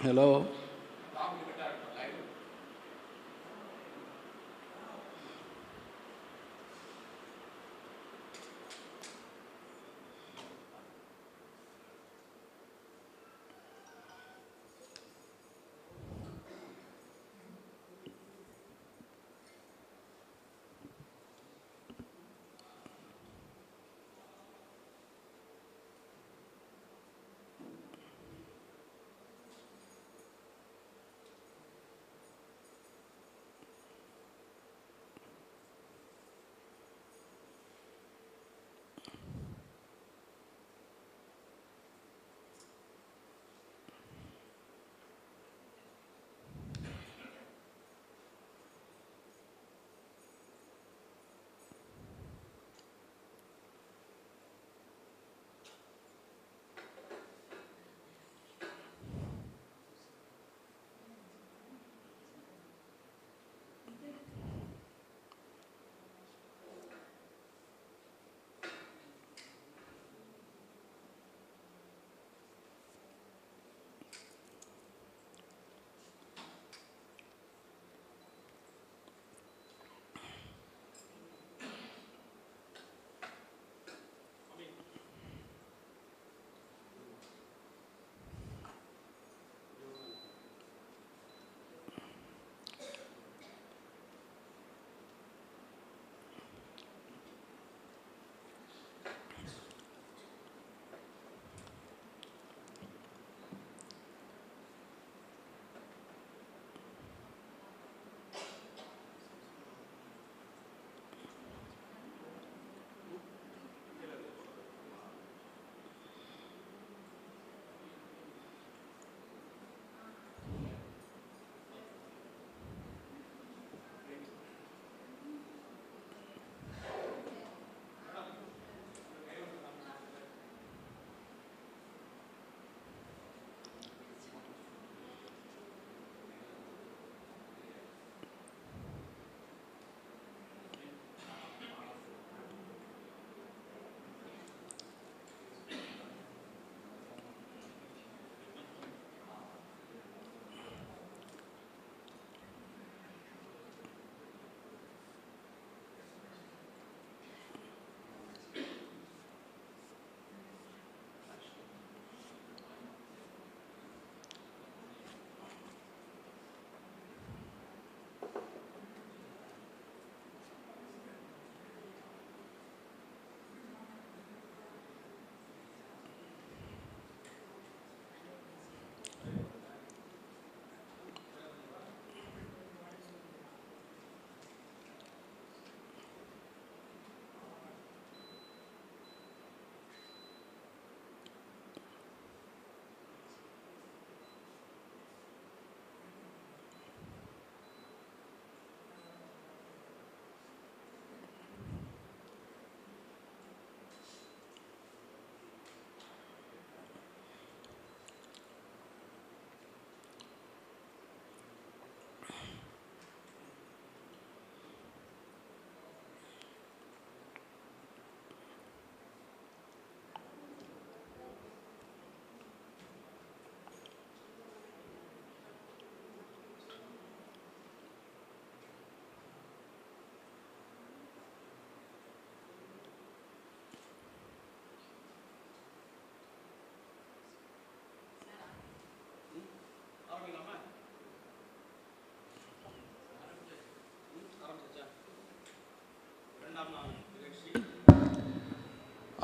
Hello.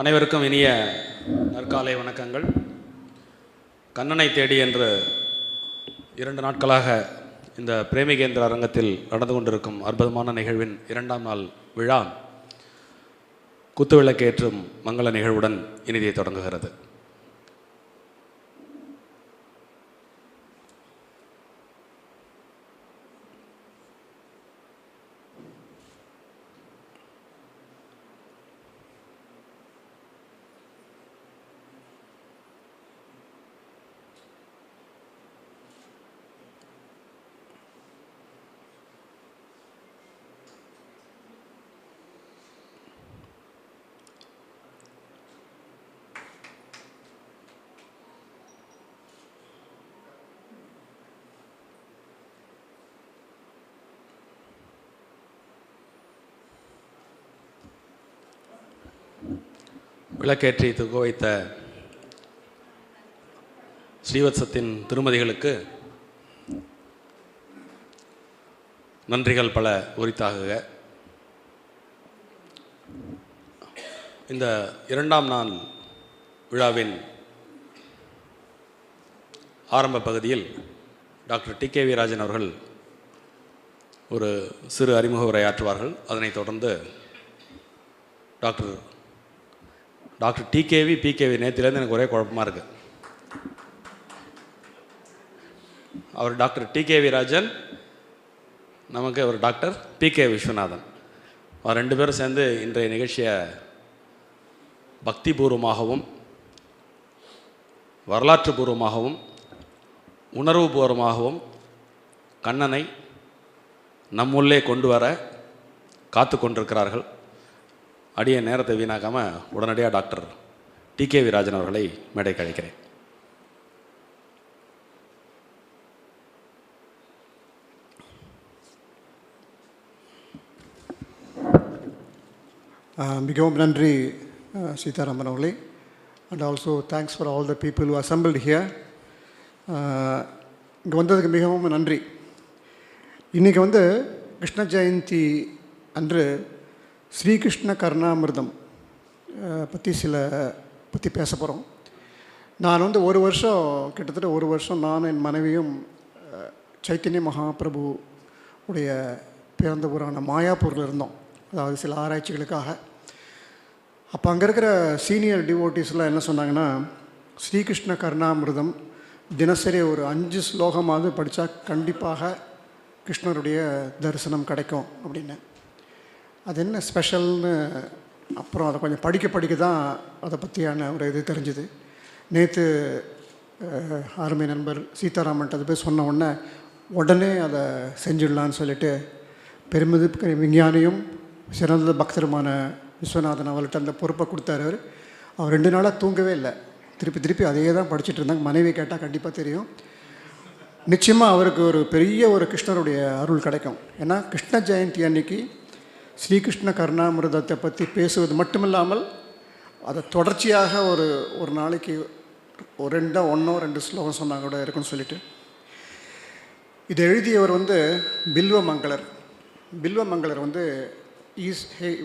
அனைவருக்கும் இனிய நற்காலை வணக்கங்கள். கண்ணனை தேடி என்று 2 நாட்களாக இந்த பிரேமிகேந்திர அரங்கத்தில் நடந்து கொண்டிருக்கும் அற்புதமான நிகழ்வின் 2ஆம் நாள் விழா குத்துவிளக்கேற்றும் மங்கள நிகழ்வுடன் இனிதே தொடங்குகிறது. விளக்கேற்றி தூக்க வைத்த ஸ்ரீவத்சத்தின் திருமதிகளுக்கு நன்றிகள் பல உரித்தாகுக. இந்த இரண்டாம் நாள் விழாவின் ஆரம்ப பகுதியில் டாக்டர் TKV.Rajan அவர்கள் ஒரு சிறு அறிமுக உரையாற்றுவார்கள். அதனைத் தொடர்ந்து டாக்டர் TKV நேற்றிலேருந்து எனக்கு ஒரே குழப்பமாக இருக்குது. அவர் டாக்டர் TKV.Rajan, நமக்கு ஒரு டாக்டர் PK விஸ்வநாதன். அவர் ரெண்டு பேரும் சேர்ந்து இன்றைய நிகழ்ச்சியை பக்திபூர்வமாகவும் வரலாற்று பூர்வமாகவும் உணர்வு பூர்வமாகவும் கண்ணனை நம்முள்ளே கொண்டு வர காத்து கொண்டிருக்கிறார்கள். அடிய நேரத்தை வீணாக்காமல் உடனடியாக டாக்டர் TKV.Rajan அவர்களை மேடைக்கு அழைக்கிறேன். மிகவும் நன்றி சீதாராமன் அவர்களே. And also thanks for all the people who assembled here. இங்கே வந்ததுக்கு மிகவும் நன்றி. இன்றைக்கி கிருஷ்ண ஜெயந்தி அன்று ஸ்ரீகிருஷ்ண கர்ணாமிர்தம் பற்றி பேச போகிறோம். நான் ஒரு வருஷம் கிட்டத்தட்ட ஒரு வருஷம் நான் என் மனைவியும் சைத்தன்ய மகாபிரபு உடைய பிறந்த ஊரான மாயாப்பூரில் இருந்தோம். அதாவது சில ஆராய்ச்சிகளுக்காக. அப்போ அங்கே இருக்கிற சீனியர் டிவோட்டிஸ்லாம் என்ன சொன்னாங்கன்னா, ஸ்ரீகிருஷ்ண கர்ணாமிர்தம் தினசரி ஒரு 5 ஸ்லோகமாவது படித்தா கண்டிப்பாக கிருஷ்ணருடைய தரிசனம் கிடைக்கும் அப்படின்னு. அது என்ன ஸ்பெஷல்னு அப்புறம் அதை கொஞ்சம் படிக்க தான் அதை பற்றியான ஒரு இது தெரிஞ்சுது. நேற்று அருமை நண்பர் சீதாராமன்ட்டு அதை போய் சொன்ன உடனே அதை செஞ்சிடலான்னு சொல்லிட்டு பெருமித விஞ்ஞானியும் சிறந்த பக்தருமான விஸ்வநாதன் அவர்கிட்ட அந்த பொறுப்பை கொடுத்தாரு. அவர் 2 நாளாக தூங்கவே இல்லை. திருப்பி அதையே தான் படிச்சுட்டு இருந்தாங்க. மனைவி கேட்டால் கண்டிப்பாக தெரியும். நிச்சயமாக அவருக்கு ஒரு பெரிய ஒரு கிருஷ்ணருடைய அருள் கிடைக்கும். ஏன்னா கிருஷ்ண ஜெயந்தி அன்னைக்கு ஸ்ரீகிருஷ்ண கர்ணாமிர்தத்தை பற்றி பேசுவது மட்டுமில்லாமல் அதை தொடர்ச்சியாக ஒரு நாளைக்கு ஒரு 2 ஸ்லோகம் சொன்னாங்க கூட இருக்குன்னு சொல்லிட்டு இதை எழுதியவர் Bilvamangalar. Bilvamangalar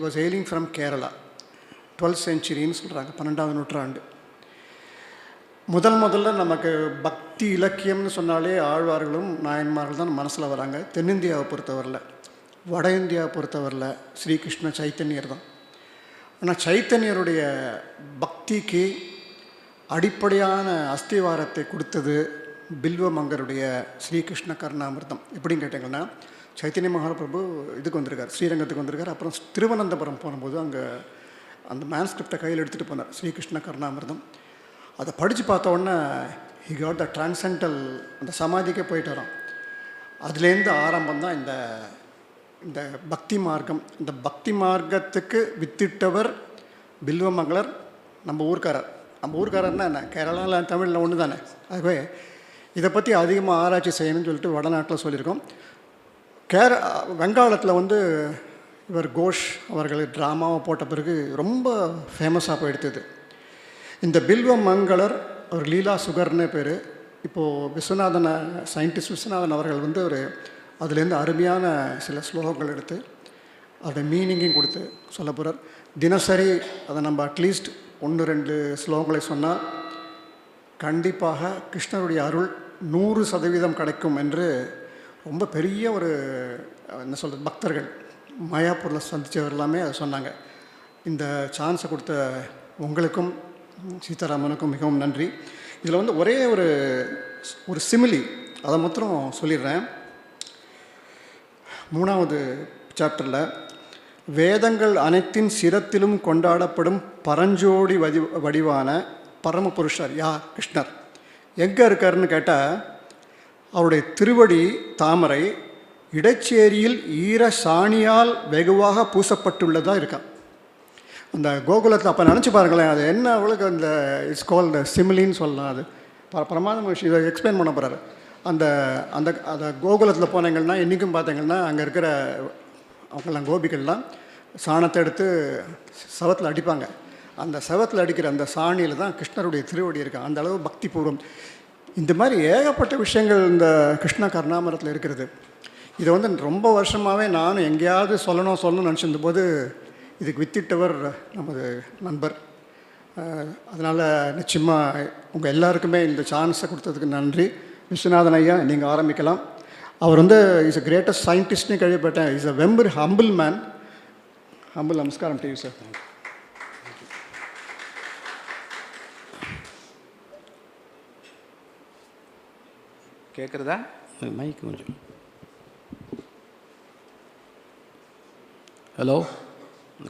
was hailing from Kerala. 12th centuryன்னு சொல்கிறாங்க, 12ஆம் நூற்றாண்டு. முதல்ல நமக்கு பக்தி இலக்கியம்னு சொன்னாலே ஆழ்வார்களும் நாயன்மார்கள் தான் மனசில் வராங்க. தென்னிந்தியாவை பொறுத்தவரையில், வட இந்தியாவை பொறுத்தவரையில் ஸ்ரீகிருஷ்ண சைத்தன்யர் தான். ஆனால் சைத்தன்யருடைய பக்திக்கு அடிப்படையான அஸ்திவாரத்தை கொடுத்தது பில்வமங்கருடைய ஸ்ரீகிருஷ்ண கர்ணாமிர்தம். எப்படின்னு கேட்டிங்கன்னா, சைத்தன்ய மகாபிரபு இதுக்கு வந்திருக்கார், ஸ்ரீரங்கத்துக்கு வந்திருக்கார். அப்புறம் திருவனந்தபுரம் போகும்போது அங்கே அந்த மேன்ஸ்கிரிப்டை கையில் எடுத்துகிட்டு போனார், ஸ்ரீகிருஷ்ண கர்ணாமிர்தம். அதை படித்து பார்த்த உடனே ஹி காட் த டிரான்சென்டல், அந்த சமாதிக்கே போயிட்டு வரோம். அதுலேருந்து ஆரம்பம் தான் இந்த பக்தி மார்க்கம். இந்த பக்தி மார்க்கத்துக்கு வித்திட்டவர் பில்வமங்கலர். நம்ம ஊர்க்காரர்னா என்ன, கேரளாவில் தமிழில் ஒன்று தானே. ஆகவே இதை பற்றி அதிகமாக ஆராய்ச்சி செய்யணும்னு சொல்லிட்டு வடநாட்டில் சொல்லியிருக்கோம். வெங்காளத்தில் இவர் கோஷ் அவர்கள் ட்ராமாவை போட்ட பிறகு ரொம்ப ஃபேமஸாக போயிடுத்தது. இந்த பில்வமங்கலர் அவர் லீலா சுகர்னு பேர். இப்போது சயின்டிஸ்ட் விஸ்வநாதன் அவர்கள் ஒரு அதுலேருந்து அருமையான சில ஸ்லோகங்கள் எடுத்து அதை மீனிங்கையும் கொடுத்து சொல்ல போகிறார். தினசரி அதை நம்ம அட்லீஸ்ட் 1-2 ஸ்லோகங்களை சொன்னால் கண்டிப்பாக கிருஷ்ணருடைய அருள் 100% கிடைக்கும் என்று ரொம்ப பெரிய ஒரு என்ன சொல்கிறது பக்தர்கள் மாயாப்பூரில் சந்தித்தவர் எல்லாமே அதை சொன்னாங்க. இந்த சான்ஸை கொடுத்த உங்களுக்கும் சீதாராமனுக்கும் மிகவும் நன்றி. இதில் ஒரே ஒரு சிமிலி அதை மாத்திரம் சொல்லிடுறேன். 3வது சாப்டரில் வேதங்கள் அனைத்தின் சிரத்திலும் கொண்டாடப்படும் பரஞ்சோடி வடிவான பரமபுருஷர் யார்? கிருஷ்ணர். எங்கே இருக்காருன்னு கேட்டால், அவருடைய திருவடி தாமரை இடைச்சேரியில் ஈர சாணியால் வெகுவாக பூசப்பட்டுள்ளதாக இருக்கா. அந்த கோகுலத்தில் அப்போ நினச்சி பாருங்களேன், அது என்ன அவளுக்கு அந்த இட்ஸ் கால் த சிமிலின்னு சொல்லலாம். அது பிரமாதமான விஷயம். இதை எக்ஸ்பிளைன் பண்ண போகிறாரு. அந்த அந்த அந்த கோகுலத்தில் போனீங்கன்னா இன்றைக்கும் பார்த்தீங்கன்னா அங்கே இருக்கிற அவங்கெல்லாம் கோபிகள்லாம் சாணத்தை எடுத்து சவத்தில் அடிப்பாங்க. அந்த செவத்தில் அடிக்கிற அந்த சாணியில் தான் கிருஷ்ணருடைய திருவடி இருக்குது. அந்த அளவு பக்தி பூர்வம். இந்த மாதிரி ஏகப்பட்ட விஷயங்கள் இந்த கிருஷ்ண கர்ணாமரத்தில் இருக்கிறது. இதை வந்து ரொம்ப வருஷமாகவே நானும் எங்கேயாவது சொல்லணும்னு நினச்சிருந்த போது இதுக்கு வித்திட்டவர் நமது நண்பர். அதனால் நிச்சயமாக உங்கள் எல்லாருக்குமே இந்த சான்ஸை கொடுத்ததுக்கு நன்றி. விஸ்வநாதன் ஐயா, நீங்கள் ஆரம்பிக்கலாம். அவர் வந்து இஸ் அ கிரேட்டஸ்ட் சயின்டிஸ்ட்னு கேள்விப்பட்டேன். Is a very humble man. Humble. நமஸ்காரம் டு யூ சார். கேட்குறதா? மைக் கொஞ்சம். ஹலோ,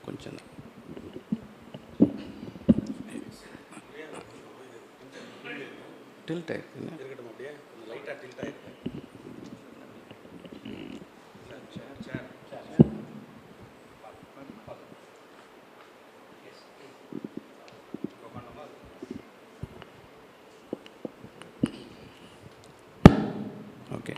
கொஞ்சம் டில்ட் ஆயிருக்கு. ஓகே.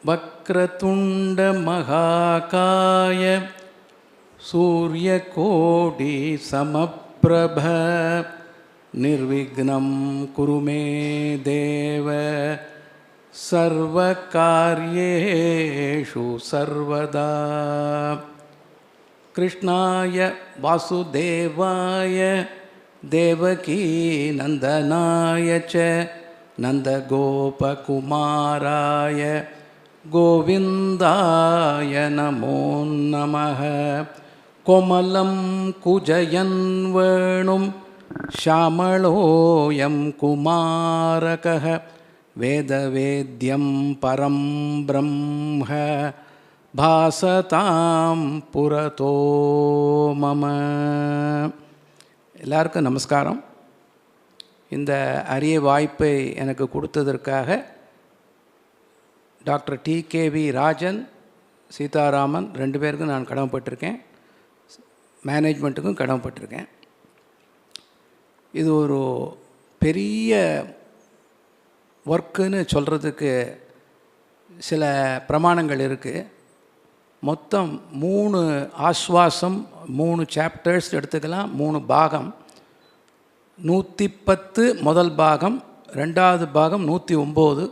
வக்ரதுண்ட மகாகாய சூரியகோடி சமப்பிரப நிர்விக்னம் குரு மே தேவ சர்வகார்யேஷு சர்வதா. கிருஷ்ணாய வாசுதேவாய தேவகீ நந்தனாய ச நந்தகோபகுமாராய கோவிந்தாய நமோ நமः. கோமலம் குஜயன் வேணும் ஷாமளோயம் குமாரகः வேதவேத்யம் பரம் பிரம்ம பாசதாம் புரதோ மம. எல்லாருக்கும் நமஸ்காரம். இந்த அரிய வாய்ப்பை எனக்கு கொடுத்ததற்காக டாக்டர் TKV.Rajan, சீதாராமன் 2 பேருக்கும் நான் கடமைப்பட்டிருக்கேன். மேனேஜ்மெண்ட்டுக்கும் கடமைப்பட்டிருக்கேன். இது ஒரு பெரிய ஒர்க்குன்னு சொல்கிறதுக்கு சில பிரமாணங்கள் இருக்குது. மொத்தம் 3 ஆஸ்வாசம், 3 சாப்டர்ஸ் எடுத்துக்கலாம். 3 பாகம். 110 முதல் பாகம், 2வது பாகம் 109,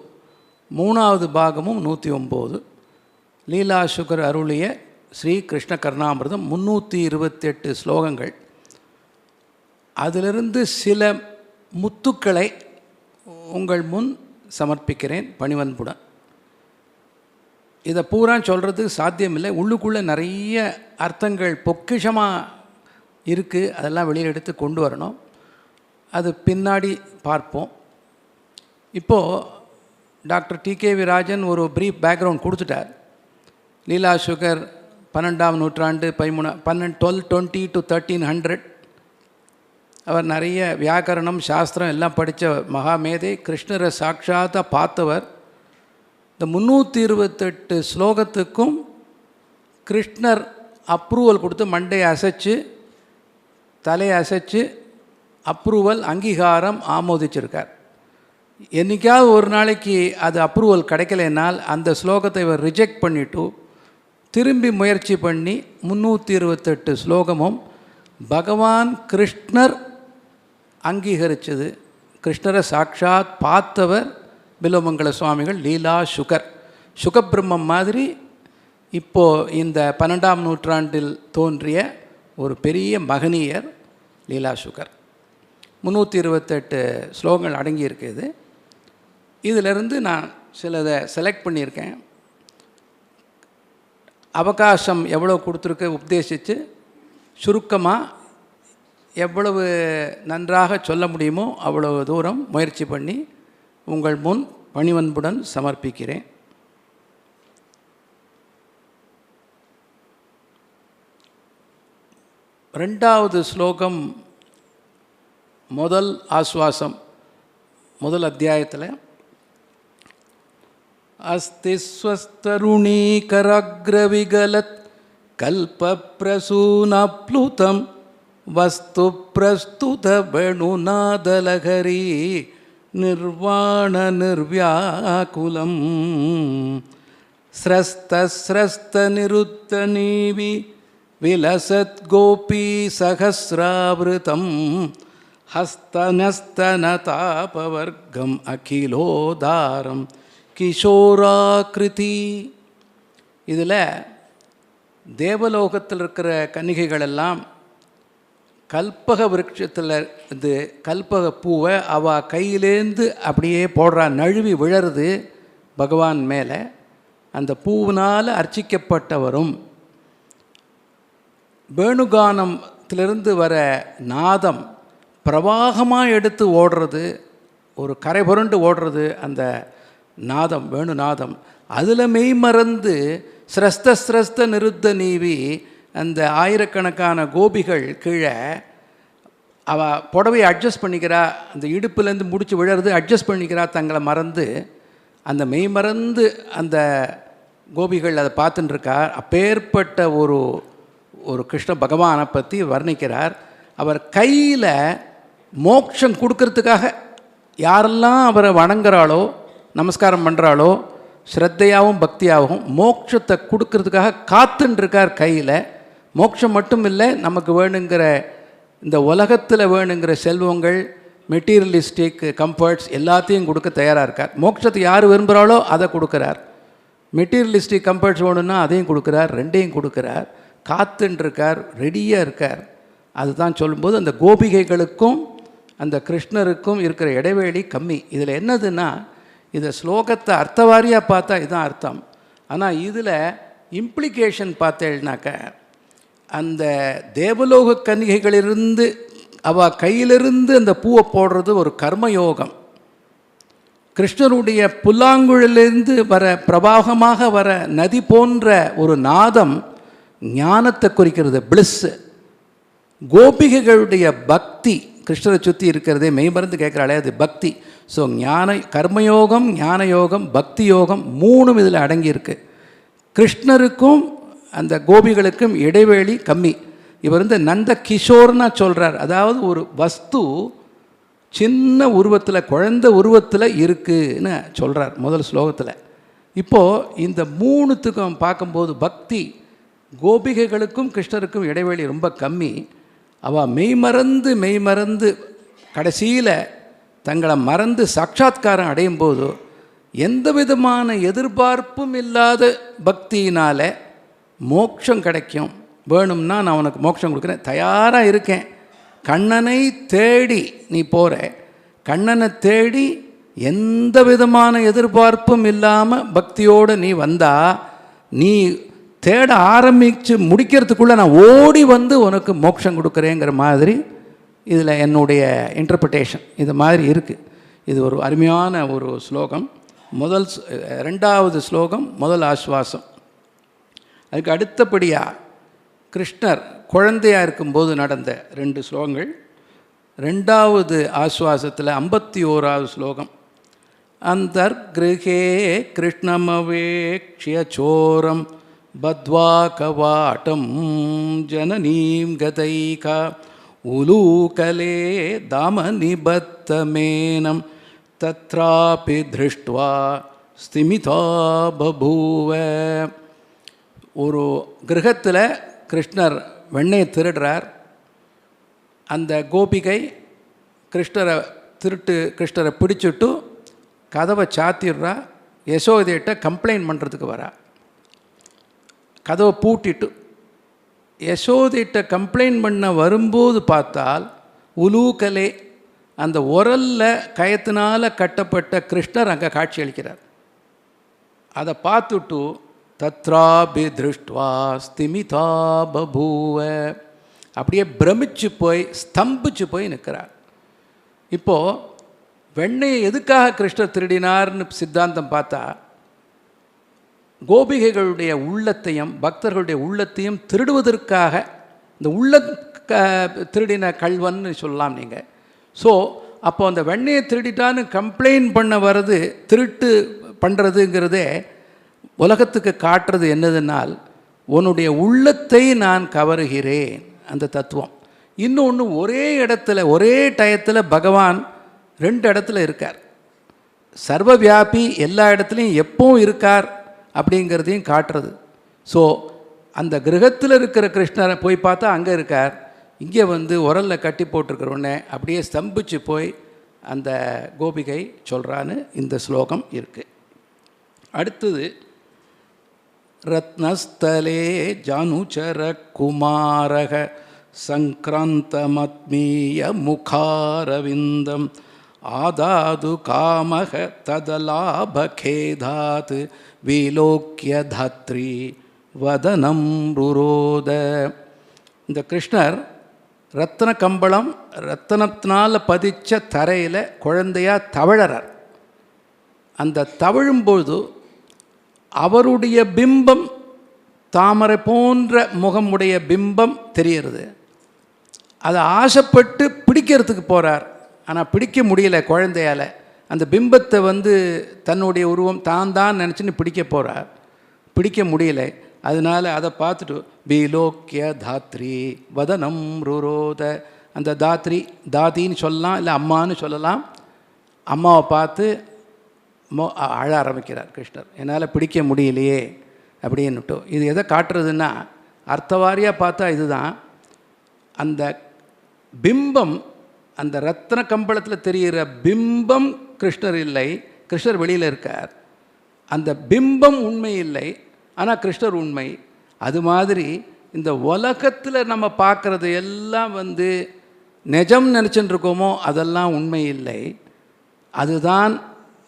3வது பாகமும் 109. லீலா சுகர் அருளிய ஸ்ரீ கிருஷ்ண கர்ணாமிர்தம் 328 ஸ்லோகங்கள். அதிலிருந்து சில முத்துக்களை உங்கள் முன் சமர்ப்பிக்கிறேன் பணிவன்புடன். இதை பூரா சொல்கிறதுக்கு சாத்தியமில்லை. உள்ளுக்குள்ளே நிறைய அர்த்தங்கள் பொக்கிஷமாக இருக்குது. அதெல்லாம் வெளியில் எடுத்து கொண்டு வரணும். அது பின்னாடி பார்ப்போம். இப்போது டாக்டர் TKV.Rajan ஒரு ப்ரீஃப் பேக்ரவுண்ட் கொடுத்துட்டார். லீலா சுகர் 12ஆம் நூற்றாண்டு 1220 to 1300. அவர் நிறைய வியாக்கரணம் சாஸ்திரம் எல்லாம் படித்த மகாமேதை. கிருஷ்ணரை சாட்சாத்தாக பார்த்தவர். இந்த 328 ஸ்லோகத்துக்கும் கிருஷ்ணர் அப்ரூவல் கொடுத்து மண்டையை அசைச்சு தலையை அசைச்சு அப்ரூவல் அங்கீகாரம் ஆமோதிச்சிருக்கார். என்றைக்காவது ஒரு நாளைக்கு அது அப்ரூவல் கிடைக்கலைனால் அந்த ஸ்லோகத்தை இவர் ரிஜெக்ட் பண்ணிவிட்டு திரும்பி முயற்சி பண்ணி 328 ஸ்லோகமும் பகவான் கிருஷ்ணர் அங்கீகரித்தது. கிருஷ்ணரை சாட்சாத் பார்த்தவர் பில்வமங்கல சுவாமிகள் லீலா சுகர். சுகபிரம்மம் மாதிரி இப்போது இந்த 12ஆம் நூற்றாண்டில் தோன்றிய ஒரு பெரிய மகனியர் லீலா சுகர். 328 ஸ்லோகங்கள் அடங்கியிருக்குது. இதிலிருந்து நான் சிலதை செலக்ட் பண்ணியிருக்கேன். அவகாசம் எவ்வளோ கொடுத்துருக்க உபதேசித்து சுருக்கமாக எவ்வளவு நன்றாக சொல்ல முடியுமோ அவ்வளவு தூரம் முயற்சி பண்ணி உங்கள் முன் பணிவன்புடன் சமர்ப்பிக்கிறேன். ரெண்டாவது ஸ்லோகம் முதல் ஆஸ்வாசம் முதல் அத்தியாயத்தில் அஸ்தி ஸ்வஸ்தருணீகரக்ரவிகலத் கல்பப்ரசூனப்ளுதம் வஸ்து பிரஸ்துத வேணுநாதலகரி நிர்வாண நிர்வியாகுலம் ஸ்ரஸ்த நிருத்த நீவி விலசத் கோபி சகசிராவிருதம் ஹஸ்தனஸ்தனதாபவர்க்கம் அகிலோதாரம் கிஷோராகிருதி. இதில் தேவலோகத்தில் இருக்கிற கன்னிகைகளெல்லாம் கல்பக விருட்சத்தில் இது கல்பக பூவை அவள் கையிலேருந்து அப்படியே போடுறா, நழுவி விழருது பகவான் மேலே. அந்த பூவினால் அர்ச்சிக்கப்பட்டவரும் வேணுகானத்திலிருந்து வர நாதம் பிரவாகமாக எடுத்து ஓடுறது, ஒரு கரை புரண்டு ஓடுறது அந்த நாதம், வேணுநாதம். அதில் மெய்மறந்து ஸ்ரஸ்த நிருத்த நீவி அந்த ஆயிரக்கணக்கான கோபிகள் கீழே அவள் புடவையை அட்ஜஸ்ட் பண்ணிக்கிறா, அந்த இடுப்புலேருந்து முடிச்சு விழறது அட்ஜஸ்ட் பண்ணிக்கிறா, தங்களை மறந்து அந்த மெய்மறந்து அந்த கோபிகள் அதை பார்த்துட்டுருக்கா. அப்பேற்பட்ட ஒரு கிருஷ்ண பகவானை பற்றி வர்ணிக்கிறார். அவர் கையில் மோட்சம் கொடுக்கறதுக்காக யாரெல்லாம் அவரை வணங்குறாளோ, நமஸ்காரம் பண்ணுறாளோ, ஸ்ரத்தையாகவும் பக்தியாகவும் மோட்சத்தை கொடுக்கறதுக்காக காத்துன்ருக்கார் கையில். மோட்சம் மட்டும் இல்லை, நமக்கு வேணுங்கிற இந்த உலகத்தில் வேணுங்கிற செல்வங்கள், மெட்டீரியலிஸ்டிக் கம்ஃபர்ட்ஸ் எல்லாத்தையும் கொடுக்க தயாராக இருக்கார். மோட்சத்தை யார் விரும்புகிறாளோ அதை கொடுக்குறார். மெட்டீரியலிஸ்டிக் கம்ஃபர்ட்ஸ் வேணும்னா அதையும் கொடுக்குறார், ரெண்டையும் கொடுக்குறார். காத்துன்ருக்கார், ரெடியாக இருக்கார். அதுதான் சொல்லும்போது அந்த கோபிகைகளுக்கும் அந்த கிருஷ்ணருக்கும் இருக்கிற இடைவெளி கம்மி. இதில் என்னதுன்னா, இதை ஸ்லோகத்தை அர்த்தவாரியாக பார்த்தா இதுதான் அர்த்தம். ஆனால் இதில் இம்ப்ளிகேஷன் பார்த்தேன்னாக்க, அந்த தேவலோக கன்னிகைகளிலிருந்து அவள் கையிலிருந்து அந்த பூவை போடுறது ஒரு கர்மயோகம். கிருஷ்ணருடைய புல்லாங்குழலிருந்து வர பிரவாகமாக வர நதி போன்ற ஒரு நாதம் ஞானத்தை குறிக்கிறது, பிளிஸ்ஸு. கோபிகைகளுடைய பக்தி, கிருஷ்ணரை சுற்றி இருக்கிறதே மெய்மறந்து கேட்குறாளே அது பக்தி. ஸோ கர்மயோகம், ஞான யோகம், பக்தி யோகம் மூணும் இதில் அடங்கியிருக்கு. கிருஷ்ணருக்கும் அந்த கோபிகளுக்கும் இடைவெளி கம்மி. இவர் நந்த கிஷோர்னா சொல்கிறார். அதாவது ஒரு வஸ்து சின்ன உருவத்தில், குழந்தை உருவத்தில் இருக்குன்னு சொல்கிறார் முதல் ஸ்லோகத்தில். இப்போது இந்த மூணுத்துக்கும் பார்க்கும்போது பக்தி, கோபிகைகளுக்கும் கிருஷ்ணருக்கும் இடைவெளி ரொம்ப கம்மி. அவள் மெய்மறந்து கடைசியில் தங்களை மறந்து சாட்சாத்காரம் அடையும் போது எந்த விதமான எதிர்பார்ப்பும் இல்லாத பக்தியினால் மோட்சம் கிடைக்கும். வேணும்னா நான் உனக்கு மோட்சம் கொடுக்குறேன், தயாராக இருக்கேன். கண்ணனை தேடி நீ போகிற, கண்ணனை தேடி எந்த விதமான எதிர்பார்ப்பும் இல்லாமல் பக்தியோடு நீ வந்தா, நீ தேட ஆரம்பித்து முடிக்கிறதுக்குள்ளே நான் ஓடி வந்து உனக்கு மோட்சம் கொடுக்குறேங்கிற மாதிரி இதில் என்னுடைய இன்டர்பிரிட்டேஷன் இது மாதிரி இருக்குது. இது ஒரு அருமையான ஒரு ஸ்லோகம். ரெண்டாவது ஸ்லோகம் முதல் ஆஸ்வாசம். அதுக்கு அடுத்தபடியாக கிருஷ்ணர் குழந்தையாக இருக்கும்போது நடந்த 2 ஸ்லோகங்கள். ரெண்டாவது ஆஸ்வாசத்தில் 51வது ஸ்லோகம். அந்தர்கிருஹே கிருஷ்ணமவேக்ஷ்ய சோரம் பத்வா கவாட்டம் ஜனனீம் கதைகா உலூகலே தாமநிபத்தமேனம் தத்ராபி திருஷ்ட்வா ஸ்திமிதா பபூவ. ஒரு கிரகத்தில் கிருஷ்ணர் வெண்ணெயை திருடுறார். அந்த கோபிகை கிருஷ்ணரை பிடிச்சிட்டு கதவை சாத்திடுறா. யசோதையிட்ட கம்ப்ளைண்ட் பண்ணுறதுக்கு வரா. கதவை பூட்டிட்டு யசோதையிட்ட கம்ப்ளைண்ட் பண்ண வரும்போது பார்த்தால் உலூகலே அந்த உரலில் கயத்தினால் கட்டப்பட்ட கிருஷ்ணர் அங்கே காட்சி அளிக்கிறார். அதை பார்த்துட்டு தத்ராபி திருஷ்ட்வா ஸ்திமிதா பபூவ, அப்படியே பிரமிச்சு போய் ஸ்தம்பிச்சு போய் நிற்கிறார். இப்போது வெண்ணையை எதுக்காக கிருஷ்ணர் திருடினார்னு சித்தாந்தம் பார்த்தா, கோபிகைகளுடைய உள்ளத்தையும் பக்தர்களுடைய உள்ளத்தையும் திருடுவதற்காக, இந்த திருடின கல்வன்னு சொல்லலாம் நீங்கள். ஸோ அப்போ அந்த வெண்ணையை திருடிட்டான்னு கம்ப்ளைண்ட் பண்ண வர்றது, திருட்டு பண்ணுறதுங்கிறதே உலகத்துக்கு காட்டுறது என்னதுனால், உன்னுடைய உள்ளத்தை நான் கவருகிறேன் அந்த தத்துவம். இன்னொன்று, ஒரே இடத்துல ஒரே டயத்தில் பகவான் 2 இடத்துல இருக்கார். சர்வவியாபி, எல்லா இடத்துலையும் எப்பவும் இருக்கார் அப்படிங்கிறதையும் காட்டுறது. ஸோ அந்த கிரகத்தில் இருக்கிற கிருஷ்ணரை போய் பார்த்தா அங்கே இருக்கார், இங்கே வந்து உரலில் கட்டி போட்டிருக்கிறோன்னே அப்படியே ஸ்தம்பிச்சு போய் அந்த கோபிகை சொல்கிறான்னு இந்த ஸ்லோகம் இருக்குது. அடுத்தது ரத்னஸ்தலே ஜானுச்சர குமாரக சங்கிராந்தமத்மீய முகாரவிந்தம் ஆதாது காமக ததலாபகேதாத் விலோக்கிய தாத்ரி வதனம் ருரோத. இந்த கிருஷ்ணர் ரத்ன கம்பளம், ரத்தனத்தினால் பதிச்ச தரையில் குழந்தையாக தவழறார். அந்த தவழும்போது அவருடைய பிம்பம், தாமரை போன்ற முகமுடைய பிம்பம் தெரிகிறது. அதை ஆசைப்பட்டு பிடிக்கிறதுக்கு போகிறார், ஆனால் பிடிக்க முடியல குழந்தையால். அந்த பிம்பத்தை வந்து தன்னுடைய உருவம் தான் நினச்சின்னு பிடிக்க போகிறார், பிடிக்க முடியலை. அதனால் அதை பார்த்துட்டு பீலோக்கிய தாத்ரி வதனம் ருரோத. அந்த தாத்ரி, தாதின்னு சொல்லலாம், இல்லை அம்மான்னு சொல்லலாம். அம்மாவை பார்த்து அழ ஆரம்பிக்கிறார் கிருஷ்ணர், என்னால் பிடிக்க முடியலையே அப்படின்னுட்டு. இது எதை காட்டுறதுன்னா, அர்த்தவாரியாக பார்த்தா இதுதான். அந்த பிம்பம், அந்த ரத்ன கம்பளத்தில் தெரிகிற பிம்பம் கிருஷ்ணர் இல்லை, கிருஷ்ணர் வெளியில் இருக்கார். அந்த பிம்பம் உண்மை இல்லை, ஆனால் கிருஷ்ணர் உண்மை. அது மாதிரி இந்த உலகத்தில் நம்ம பார்க்குறது எல்லாம் வந்து நிஜம் நினச்சின்னு இருக்கோமோ அதெல்லாம் உண்மை இல்லை. அதுதான்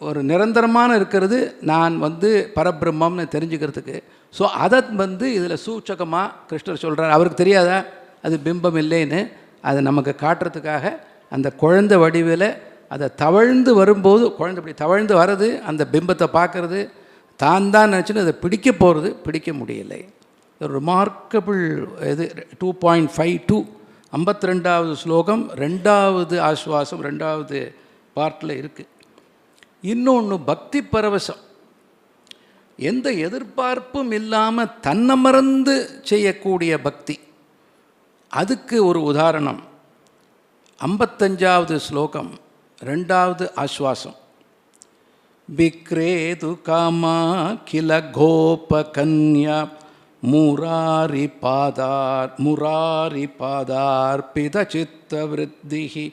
ஒரு நிரந்தரமான இருக்கிறது, நான் வந்து பரபிரம்மம்னு தெரிஞ்சுக்கிறதுக்கு. ஸோ அதை வந்து இதில் சூச்சகமாக கிருஷ்ணர் சொல்கிறார். அவருக்கு தெரியாதா அது பிம்பம் இல்லைன்னு? அதை நமக்கு காட்டுறதுக்காக அந்த குழந்தை வடிவில் அதை தவழ்ந்து வரும்போது, குழந்தை இப்படி தவழ்ந்து வர்றது, அந்த பிம்பத்தை பார்க்குறது, தான் நினச்சின்னு அதை பிடிக்க போகிறது, பிடிக்க முடியலை. ஒரு ரிமார்க்கபிள் இது 2.52 52வது ஸ்லோகம் 2வது ஆஸ்வாசம் 2வது பார்ட்டில் இருக்குது. இன்னொன்று பக்தி பரவசம், எந்த எதிர்பார்ப்பும் இல்லாமல் தன்னை மறந்து செய்யக்கூடிய பக்தி. அதுக்கு ஒரு உதாரணம் 55வது ஸ்லோகம் 2வது ஆஸ்வாசம். விக்ரேது காமா கில கோபகன்யா முராரி பாதார்பித சித்த விருத்திஹி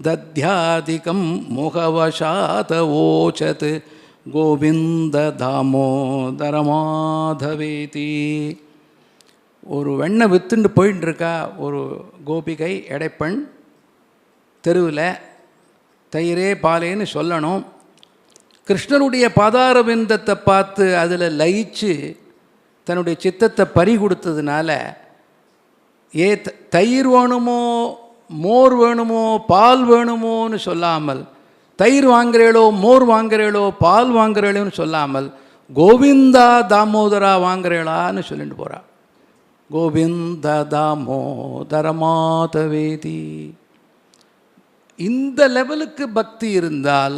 தத்யாதிகம் முகவசாத ஓச்சத் கோவிந்த தாமோதர மாதவேதி. ஒரு வெண்ணெய் வித்துண்டு போயின்னு இருக்கா ஒரு கோபிகை, எடைப்பெண், தெருவில் தயிரே பாலேன்னு சொல்லணும். கிருஷ்ணனுடைய பாதார விந்தத்தை பார்த்து அதில் லயிச்சு தன்னுடைய சித்தத்தை பறி கொடுத்ததுனால, தயிர் வேணுமோ மோர் வேணுமோ பால் வேணுமோன்னு சொல்லாமல், தயிர் வாங்குறேளோ மோர் வாங்குறேளோ பால் வாங்குறேளோன்னு சொல்லாமல், கோவிந்தா தாமோதரா வாங்குறேளான்னு சொல்லிட்டு போகிறா. கோவிந்த தாமோதர மாதவேதி. இந்த லெவலுக்கு பக்தி இருந்தால்,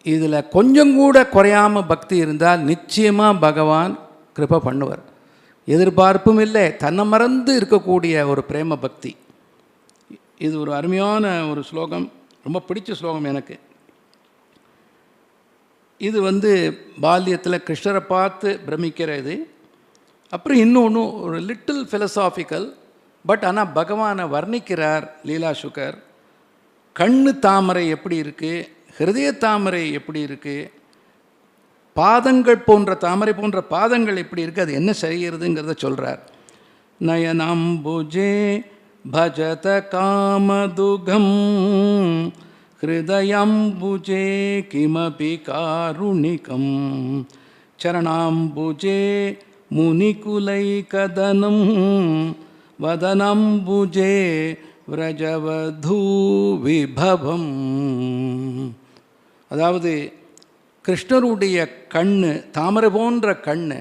இதில் கொஞ்சம் கூட குறையாமல் பக்தி இருந்தால் நிச்சயமாக பகவான் கிருபை பண்ணுவார். எதிர்பார்ப்பும் இல்லை, தன்னை மறந்து இருக்கக்கூடிய ஒரு பிரேம பக்தி. இது ஒரு அருமையான ஒரு ஸ்லோகம், ரொம்ப பிடிச்ச ஸ்லோகம் எனக்கு. இது வந்து பால்யத்தில் கிருஷ்ணரை பார்த்து பிரமிக்கிற இது. அப்புறம் இன்னொன்று ஒரு லிட்டில் ஃபிலசாபிக்கல், பட் ஆனால் பகவானை வர்ணிக்கிறார் லீலா சுகர். கண்ணு தாமரை எப்படி இருக்குது, ஹிருதய தாமரை எப்படி இருக்குது, பாதங்கள் போன்ற தாமரை போன்ற பாதங்கள் எப்படி இருக்குது, அது என்ன செய்கிறதுங்கிறத சொல்கிறார். நயனாம்புஜே பஜத காமதுகம் ஹிருதயம்புஜே கிமபி காருணிகம் சரணாம்புஜே முனிகுலைகதனம் வதனம்புஜே விரஜவதூ விபவம். அதாவது கிருஷ்ணருடைய கண்ணு, தாமரை போன்ற கண்ணு,